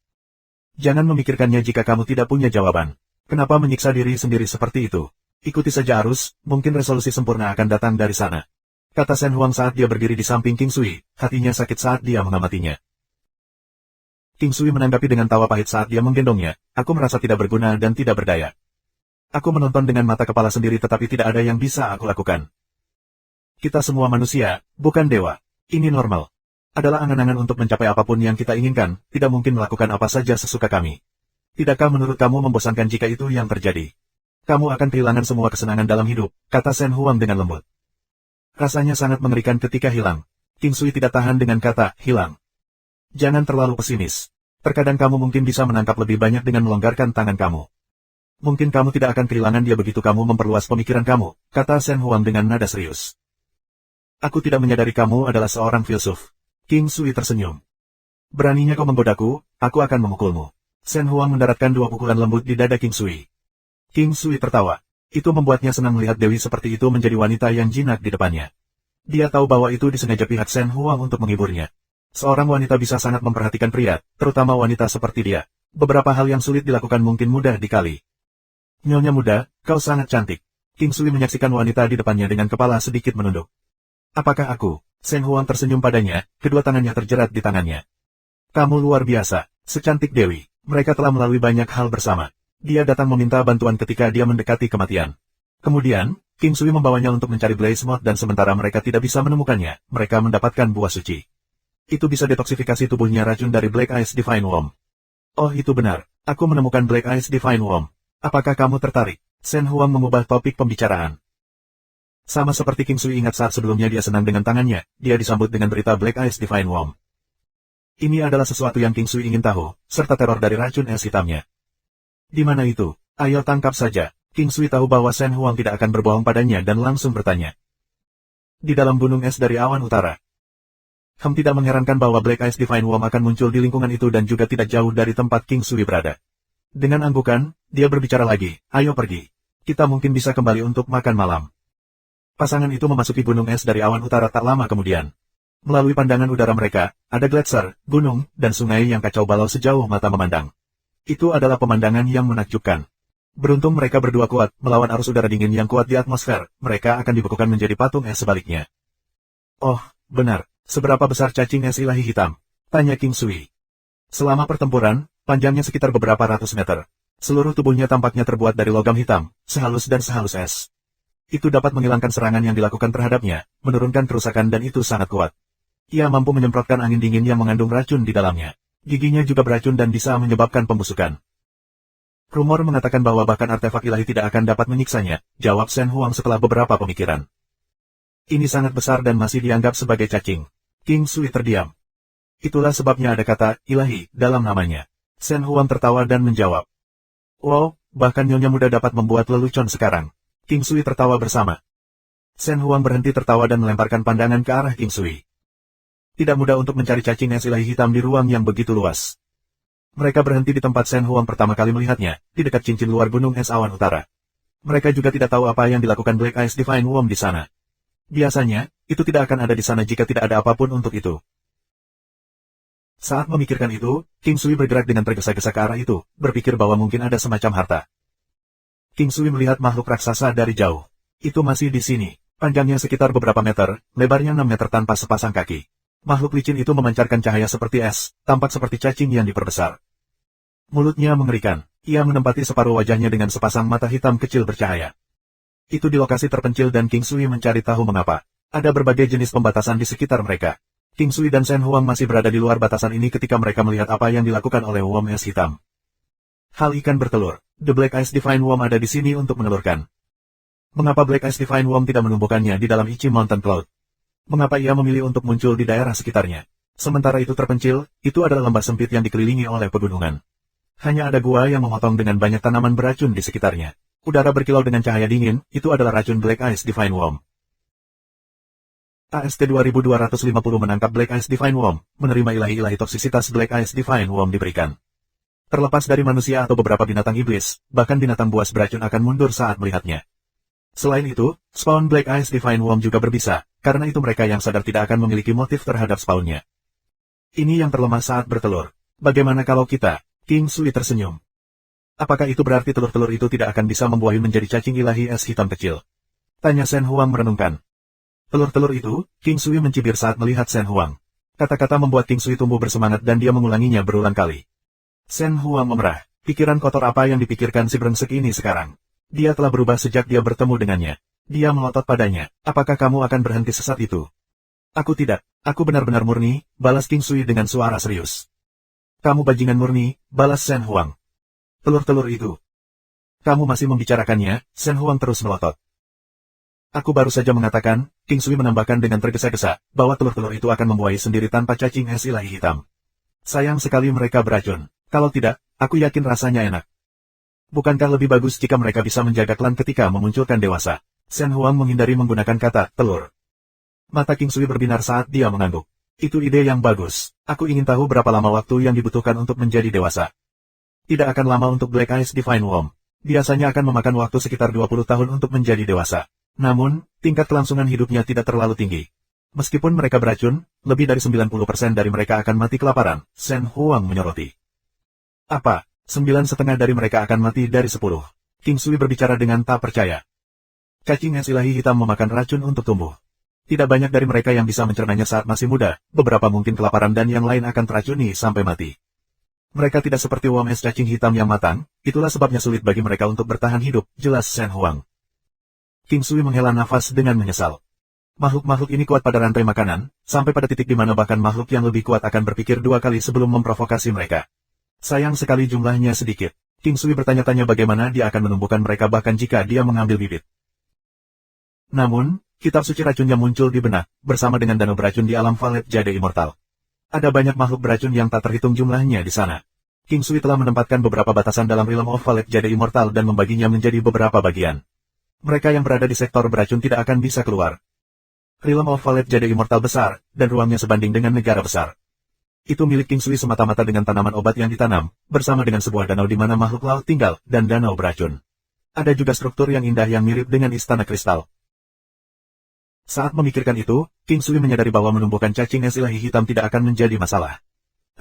Jangan memikirkannya jika kamu tidak punya jawaban. Kenapa menyiksa diri sendiri seperti itu? Ikuti saja arus, mungkin resolusi sempurna akan datang dari sana. Kata Shen Huang saat dia berdiri di samping King Sui, hatinya sakit saat dia mengamatinya. King Sui menanggapi dengan tawa pahit saat dia menggendongnya, aku merasa tidak berguna dan tidak berdaya. Aku menonton dengan mata kepala sendiri tetapi tidak ada yang bisa aku lakukan. Kita semua manusia, bukan dewa. Ini normal. Adalah angan-angan untuk mencapai apapun yang kita inginkan, tidak mungkin melakukan apa saja sesuka kami. Tidakkah menurut kamu membosankan jika itu yang terjadi? Kamu akan kehilangan semua kesenangan dalam hidup, kata Shen Huang dengan lembut. Rasanya sangat mengerikan ketika hilang. King Sui tidak tahan dengan kata, hilang. Jangan terlalu pesimis. Terkadang kamu mungkin bisa menangkap lebih banyak dengan melonggarkan tangan kamu. Mungkin kamu tidak akan kehilangan dia begitu kamu memperluas pemikiran kamu, kata Shen Huang dengan nada serius. Aku tidak menyadari kamu adalah seorang filsuf. King Sui tersenyum. Beraninya kau menggodaku, aku akan memukulmu. Shen Huang mendaratkan 2 pukulan lembut di dada King Sui. King Sui tertawa. Itu membuatnya senang melihat Dewi seperti itu menjadi wanita yang jinak di depannya. Dia tahu bahwa itu disengaja pihak Shen Huang untuk menghiburnya. Seorang wanita bisa sangat memperhatikan pria, terutama wanita seperti dia. Beberapa hal yang sulit dilakukan mungkin mudah dikali. Nyonya muda, kau sangat cantik. King Sui menyaksikan wanita di depannya dengan kepala sedikit menunduk. Apakah aku? Shen Huang tersenyum padanya, kedua tangannya terjerat di tangannya. Kamu luar biasa, secantik Dewi. Mereka telah melalui banyak hal bersama. Dia datang meminta bantuan ketika dia mendekati kematian. Kemudian, King Sui membawanya untuk mencari Blaze Moth dan sementara mereka tidak bisa menemukannya, mereka mendapatkan buah suci. Itu bisa detoksifikasi tubuhnya racun dari Black Ice Divine Worm. Oh itu benar, aku menemukan Black Ice Divine Worm. Apakah kamu tertarik? Shen Huang mengubah topik pembicaraan. Sama seperti King Sui ingat saat sebelumnya dia senang dengan tangannya, dia disambut dengan berita Black Ice Divine Worm. Ini adalah sesuatu yang King Sui ingin tahu, serta teror dari racun es hitamnya. Di mana itu? Ayo tangkap saja. King Sui tahu bahwa Shen Huang tidak akan berbohong padanya dan langsung bertanya. Di dalam gunung es dari awan utara. Tidak mengherankan bahwa Black Ice Divine Worm akan muncul di lingkungan itu dan juga tidak jauh dari tempat King Sui berada. Dengan anggukan, dia berbicara lagi, ayo pergi. Kita mungkin bisa kembali untuk makan malam. Pasangan itu memasuki gunung es dari awan utara tak lama kemudian. Melalui pandangan udara mereka, ada gletser, gunung, dan sungai yang kacau balau sejauh mata memandang. Itu adalah pemandangan yang menakjubkan. Beruntung mereka berdua kuat, melawan arus udara dingin yang kuat di atmosfer, mereka akan dibekukan menjadi patung es sebaliknya. Oh, benar, seberapa besar cacing es ilahi hitam? Tanya King Sui. Selama pertempuran, panjangnya sekitar beberapa ratus meter. Seluruh tubuhnya tampaknya terbuat dari logam hitam, sehalus dan sehalus es. Itu dapat menghilangkan serangan yang dilakukan terhadapnya, menurunkan kerusakan dan itu sangat kuat. Ia mampu menyemprotkan angin dingin yang mengandung racun di dalamnya. Giginya juga beracun dan bisa menyebabkan pembusukan. Rumor mengatakan bahwa bahkan artefak ilahi tidak akan dapat menyiksanya, jawab Shen Huang setelah beberapa pemikiran. Ini sangat besar dan masih dianggap sebagai cacing. King Sui terdiam. Itulah sebabnya ada kata ilahi dalam namanya. Shen Huang tertawa dan menjawab. Wow, bahkan nyonya muda dapat membuat lelucon sekarang. King Sui tertawa bersama. Shen Huang berhenti tertawa dan melemparkan pandangan ke arah King Sui. Tidak mudah untuk mencari cacing es ilahi hitam di ruang yang begitu luas. Mereka berhenti di tempat Shen Huang pertama kali melihatnya, di dekat cincin luar gunung es awan utara. Mereka juga tidak tahu apa yang dilakukan Black Ice Divine Worm di sana. Biasanya, itu tidak akan ada di sana jika tidak ada apapun untuk itu. Saat memikirkan itu, King Sui bergerak dengan tergesa-gesa ke arah itu, berpikir bahwa mungkin ada semacam harta. King Sui melihat makhluk raksasa dari jauh. Itu masih di sini, panjangnya sekitar beberapa meter, lebarnya 6 meter tanpa sepasang kaki. Makhluk licin itu memancarkan cahaya seperti es, tampak seperti cacing yang diperbesar. Mulutnya mengerikan, ia menempati separuh wajahnya dengan sepasang mata hitam kecil bercahaya. Itu di lokasi terpencil dan King Sui mencari tahu mengapa. Ada berbagai jenis pembatasan di sekitar mereka. King Sui dan Shen Huang masih berada di luar batasan ini ketika mereka melihat apa yang dilakukan oleh worm es hitam. Hal ikan bertelur, The Black Ice Divine Worm ada di sini untuk menelurkan. Mengapa Black Ice Divine Worm tidak menumbuhkannya di dalam Ichi Mountain Cloud? Mengapa ia memilih untuk muncul di daerah sekitarnya? Sementara itu terpencil, itu adalah lembah sempit yang dikelilingi oleh pegunungan. Hanya ada gua yang memotong dengan banyak tanaman beracun di sekitarnya. Udara berkilau dengan cahaya dingin, itu adalah racun Black Ice Divine Worm. AST 2250 menangkap Black Ice Divine Worm, menerima ilahi-ilahi toksisitas Black Ice Divine Worm diberikan. Terlepas dari manusia atau beberapa binatang iblis, bahkan binatang buas beracun akan mundur saat melihatnya. Selain itu, spawn Black Ice Divine Worm juga berbisa, karena itu mereka yang sadar tidak akan memiliki motif terhadap spawnnya. Ini yang terlemah saat bertelur. Bagaimana kalau kita? King Sui tersenyum. Apakah itu berarti telur-telur itu tidak akan bisa membuahi menjadi cacing ilahi es hitam kecil? Tanya Shen Huang merenungkan. Telur-telur itu, King Sui mencibir saat melihat Shen Huang. Kata-kata membuat King Sui tumbuh bersemangat dan dia mengulanginya berulang kali. Shen Huang memerah. Pikiran kotor apa yang dipikirkan si brengsek ini sekarang? Dia telah berubah sejak dia bertemu dengannya. Dia melotot padanya. Apakah kamu akan berhenti sesat itu? Aku tidak. Aku benar-benar murni, balas King Sui dengan suara serius. Kamu bajingan murni, balas Shen Huang. Telur-telur itu. Kamu masih membicarakannya, Shen Huang terus melotot. Aku baru saja mengatakan, King Sui menambahkan dengan tergesa-gesa, bahwa telur-telur itu akan membuahi sendiri tanpa cacing es ilahi hitam. Sayang sekali mereka beracun. Kalau tidak, aku yakin rasanya enak. Bukankah lebih bagus jika mereka bisa menjaga klan ketika memunculkan dewasa? Shen Huang menghindari menggunakan kata telur. Mata King Sui berbinar saat dia mengangguk. Itu ide yang bagus. Aku ingin tahu berapa lama waktu yang dibutuhkan untuk menjadi dewasa. Tidak akan lama untuk Black Ice Divine Worm. Biasanya akan memakan waktu sekitar 20 tahun untuk menjadi dewasa. Namun, tingkat kelangsungan hidupnya tidak terlalu tinggi. Meskipun mereka beracun, lebih dari 90% dari mereka akan mati kelaparan, Shen Huang menyoroti. Apa? 9,5 dari mereka akan mati dari 10. King Sui berbicara dengan tak percaya. Cacing es ilahi hitam memakan racun untuk tumbuh. Tidak banyak dari mereka yang bisa mencernanya saat masih muda, beberapa mungkin kelaparan dan yang lain akan teracuni sampai mati. Mereka tidak seperti worm es cacing hitam yang matang, itulah sebabnya sulit bagi mereka untuk bertahan hidup, jelas Shen Huang. King Sui menghela nafas dengan menyesal. Makhluk-makhluk ini kuat pada rantai makanan, sampai pada titik di mana bahkan makhluk yang lebih kuat akan berpikir 2 kali sebelum memprovokasi mereka. Sayang sekali jumlahnya sedikit. King Sui bertanya-tanya bagaimana dia akan menumbuhkan mereka bahkan jika dia mengambil bibit. Namun, kitab suci racunnya muncul di benak, bersama dengan danau beracun di alam Valet Jade Immortal. Ada banyak makhluk beracun yang tak terhitung jumlahnya di sana. King Sui telah menempatkan beberapa batasan dalam Realm of Valet Jade Immortal dan membaginya menjadi beberapa bagian. Mereka yang berada di sektor beracun tidak akan bisa keluar. Realm of Valet Jade Immortal besar, dan ruangnya sebanding dengan negara besar. Itu milik King Sui semata-mata dengan tanaman obat yang ditanam, bersama dengan sebuah danau di mana makhluk laut tinggal, dan danau beracun. Ada juga struktur yang indah yang mirip dengan istana kristal. Saat memikirkan itu, King Sui menyadari bahwa menumbuhkan cacing es ilahi hitam tidak akan menjadi masalah.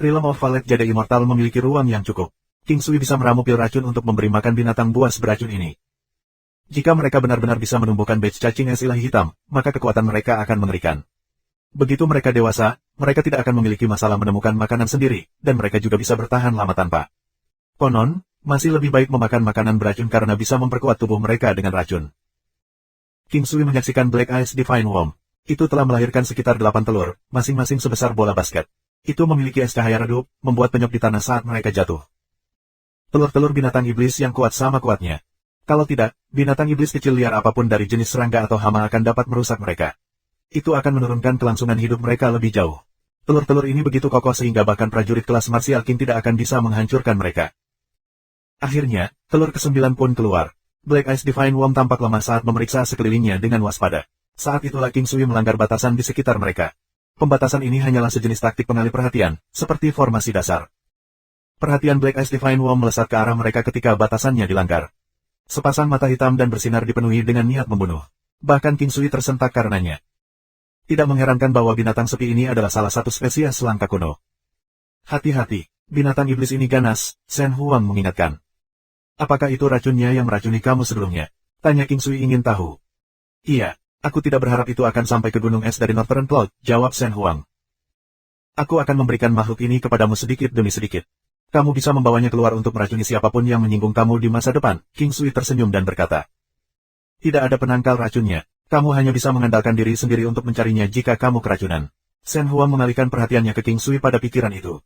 Realm of Valet Jade Immortal memiliki ruang yang cukup. King Sui bisa meramu pil racun untuk memberi makan binatang buas beracun ini. Jika mereka benar-benar bisa menumbuhkan batch cacing es ilahi hitam, maka kekuatan mereka akan mengerikan. Begitu mereka dewasa, mereka tidak akan memiliki masalah menemukan makanan sendiri, dan mereka juga bisa bertahan lama tanpa. Konon, masih lebih baik memakan makanan beracun karena bisa memperkuat tubuh mereka dengan racun. King Sui menyaksikan Black Ice Divine Worm. Itu telah melahirkan sekitar 8 telur, masing-masing sebesar bola basket. Itu memiliki es cahaya redup, membuat penyok di tanah saat mereka jatuh. Telur-telur binatang iblis yang kuat sama kuatnya. Kalau tidak, binatang iblis kecil liar apapun dari jenis serangga atau hama akan dapat merusak mereka. Itu akan menurunkan kelangsungan hidup mereka lebih jauh. Telur-telur ini begitu kokoh sehingga bahkan prajurit kelas Martial King tidak akan bisa menghancurkan mereka. Akhirnya, telur ke-9 pun keluar. Black Ice Divine Worm tampak lemah saat memeriksa sekelilingnya dengan waspada. Saat itulah King Sui melanggar batasan di sekitar mereka. Pembatasan ini hanyalah sejenis taktik pengalih perhatian, seperti formasi dasar. Perhatian Black Ice Divine Worm melesat ke arah mereka ketika batasannya dilanggar. Sepasang mata hitam dan bersinar dipenuhi dengan niat membunuh. Bahkan King Sui tersentak karenanya. Tidak mengherankan bahwa binatang sepi ini adalah salah satu spesies langka kuno. Hati-hati, binatang iblis ini ganas, Shen Huang mengingatkan. Apakah itu racunnya yang meracuni kamu sebelumnya? Tanya King Sui ingin tahu. Iya, aku tidak berharap itu akan sampai ke gunung es dari Northern Cloud, jawab Shen Huang. Aku akan memberikan makhluk ini kepadamu sedikit demi sedikit. Kamu bisa membawanya keluar untuk meracuni siapapun yang menyinggung kamu di masa depan, King Sui tersenyum dan berkata. Tidak ada penangkal racunnya, kamu hanya bisa mengandalkan diri sendiri untuk mencarinya jika kamu keracunan. Shen Huang mengalihkan perhatiannya ke King Sui pada pikiran itu.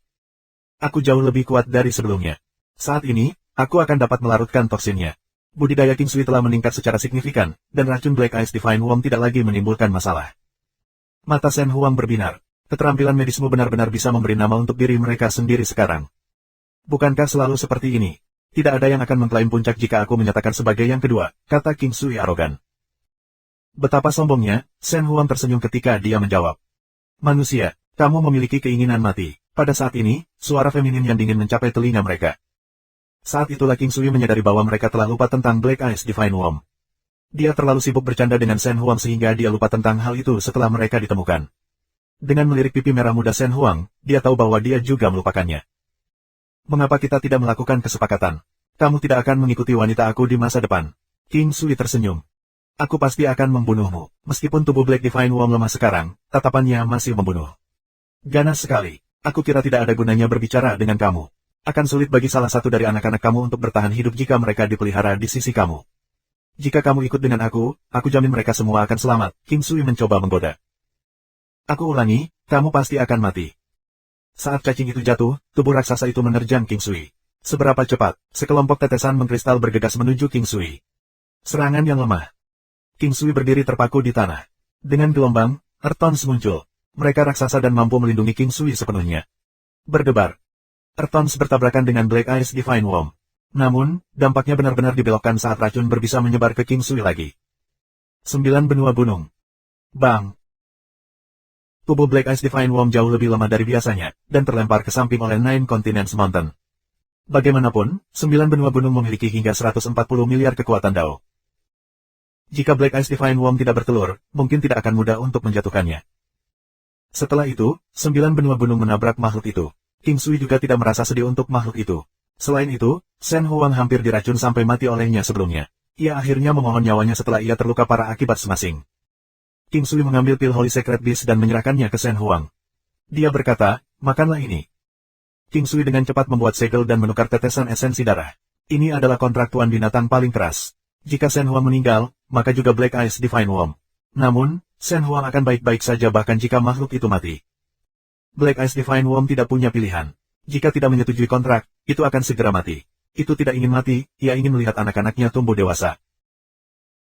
Aku jauh lebih kuat dari sebelumnya. Saat ini, aku akan dapat melarutkan toksinnya. Budidaya King Sui telah meningkat secara signifikan, dan racun Black Ice Divine Worm tidak lagi menimbulkan masalah. Mata Shen Huang berbinar. Keterampilan medismu benar-benar bisa memberi nama untuk diri mereka sendiri sekarang. Bukankah selalu seperti ini? Tidak ada yang akan mengklaim puncak jika aku menyatakan sebagai yang kedua, kata King Sui arogan. Betapa sombongnya, Shen Huang tersenyum ketika dia menjawab. Manusia, kamu memiliki keinginan mati. Pada saat ini, suara feminin yang dingin mencapai telinga mereka. Saat itulah King Sui menyadari bahwa mereka telah lupa tentang Black Ice Divine Worm. Dia terlalu sibuk bercanda dengan Shen Huang sehingga dia lupa tentang hal itu setelah mereka ditemukan. Dengan melirik pipi merah muda Shen Huang, dia tahu bahwa dia juga melupakannya. Mengapa kita tidak melakukan kesepakatan? Kamu tidak akan mengikuti wanita aku di masa depan. King Sui tersenyum. Aku pasti akan membunuhmu. Meskipun tubuh Black Divine Worm lemah sekarang, tatapannya masih membunuh. Ganas sekali. Aku kira tidak ada gunanya berbicara dengan kamu. Akan sulit bagi salah satu dari anak-anak kamu untuk bertahan hidup jika mereka dipelihara di sisi kamu. Jika kamu ikut dengan aku jamin mereka semua akan selamat. King Sui mencoba menggoda. Aku ulangi, kamu pasti akan mati. Saat cacing itu jatuh, tubuh raksasa itu menerjang King Sui. Seberapa cepat, sekelompok tetesan mengkristal bergegas menuju King Sui. Serangan yang lemah. King Sui berdiri terpaku di tanah. Dengan gelombang, Earthtones muncul. Mereka raksasa dan mampu melindungi King Sui sepenuhnya. Berdebar. Earthtones bertabrakan dengan Black Ice Divine Womb. Namun, dampaknya benar-benar dibelokkan saat racun berbisa menyebar ke King Sui lagi. 9 benua gunung. Bang! Tubuh Black Ice Divine Womb jauh lebih lemah dari biasanya, dan terlempar ke samping oleh Nine Continents Mountain. Bagaimanapun, 9 benua gunung memiliki hingga 140 miliar kekuatan Dao. Jika Black Ice Divine Womb tidak bertelur, mungkin tidak akan mudah untuk menjatuhkannya. Setelah itu, 9 benua gunung menabrak makhluk itu. King Sui juga tidak merasa sedih untuk makhluk itu. Selain itu, Shen Huang hampir diracun sampai mati olehnya sebelumnya. Ia akhirnya memohon nyawanya setelah ia terluka parah akibat smasing. King Sui mengambil pil Holy Secret Beast dan menyerahkannya ke Shen Huang. Dia berkata, makanlah ini. King Sui dengan cepat membuat segel dan menukar tetesan esensi darah. Ini adalah kontrak tuan binatang paling keras. Jika Shen Huang meninggal, maka juga Black Ice Divine Womb. Namun, Shen Huang akan baik-baik saja bahkan jika makhluk itu mati. Black Ice Divine Womb tidak punya pilihan. Jika tidak menyetujui kontrak, itu akan segera mati. Itu tidak ingin mati, ia ingin melihat anak-anaknya tumbuh dewasa.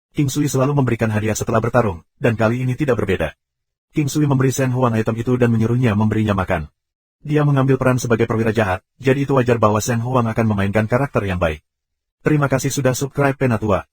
King Sui selalu memberikan hadiah setelah bertarung, dan kali ini tidak berbeda. King Sui memberi Shen Huang item itu dan menyuruhnya memberinya makan. Dia mengambil peran sebagai perwira jahat, jadi itu wajar bahwa Shen Huang akan memainkan karakter yang baik. Terima kasih sudah subscribe Penatua.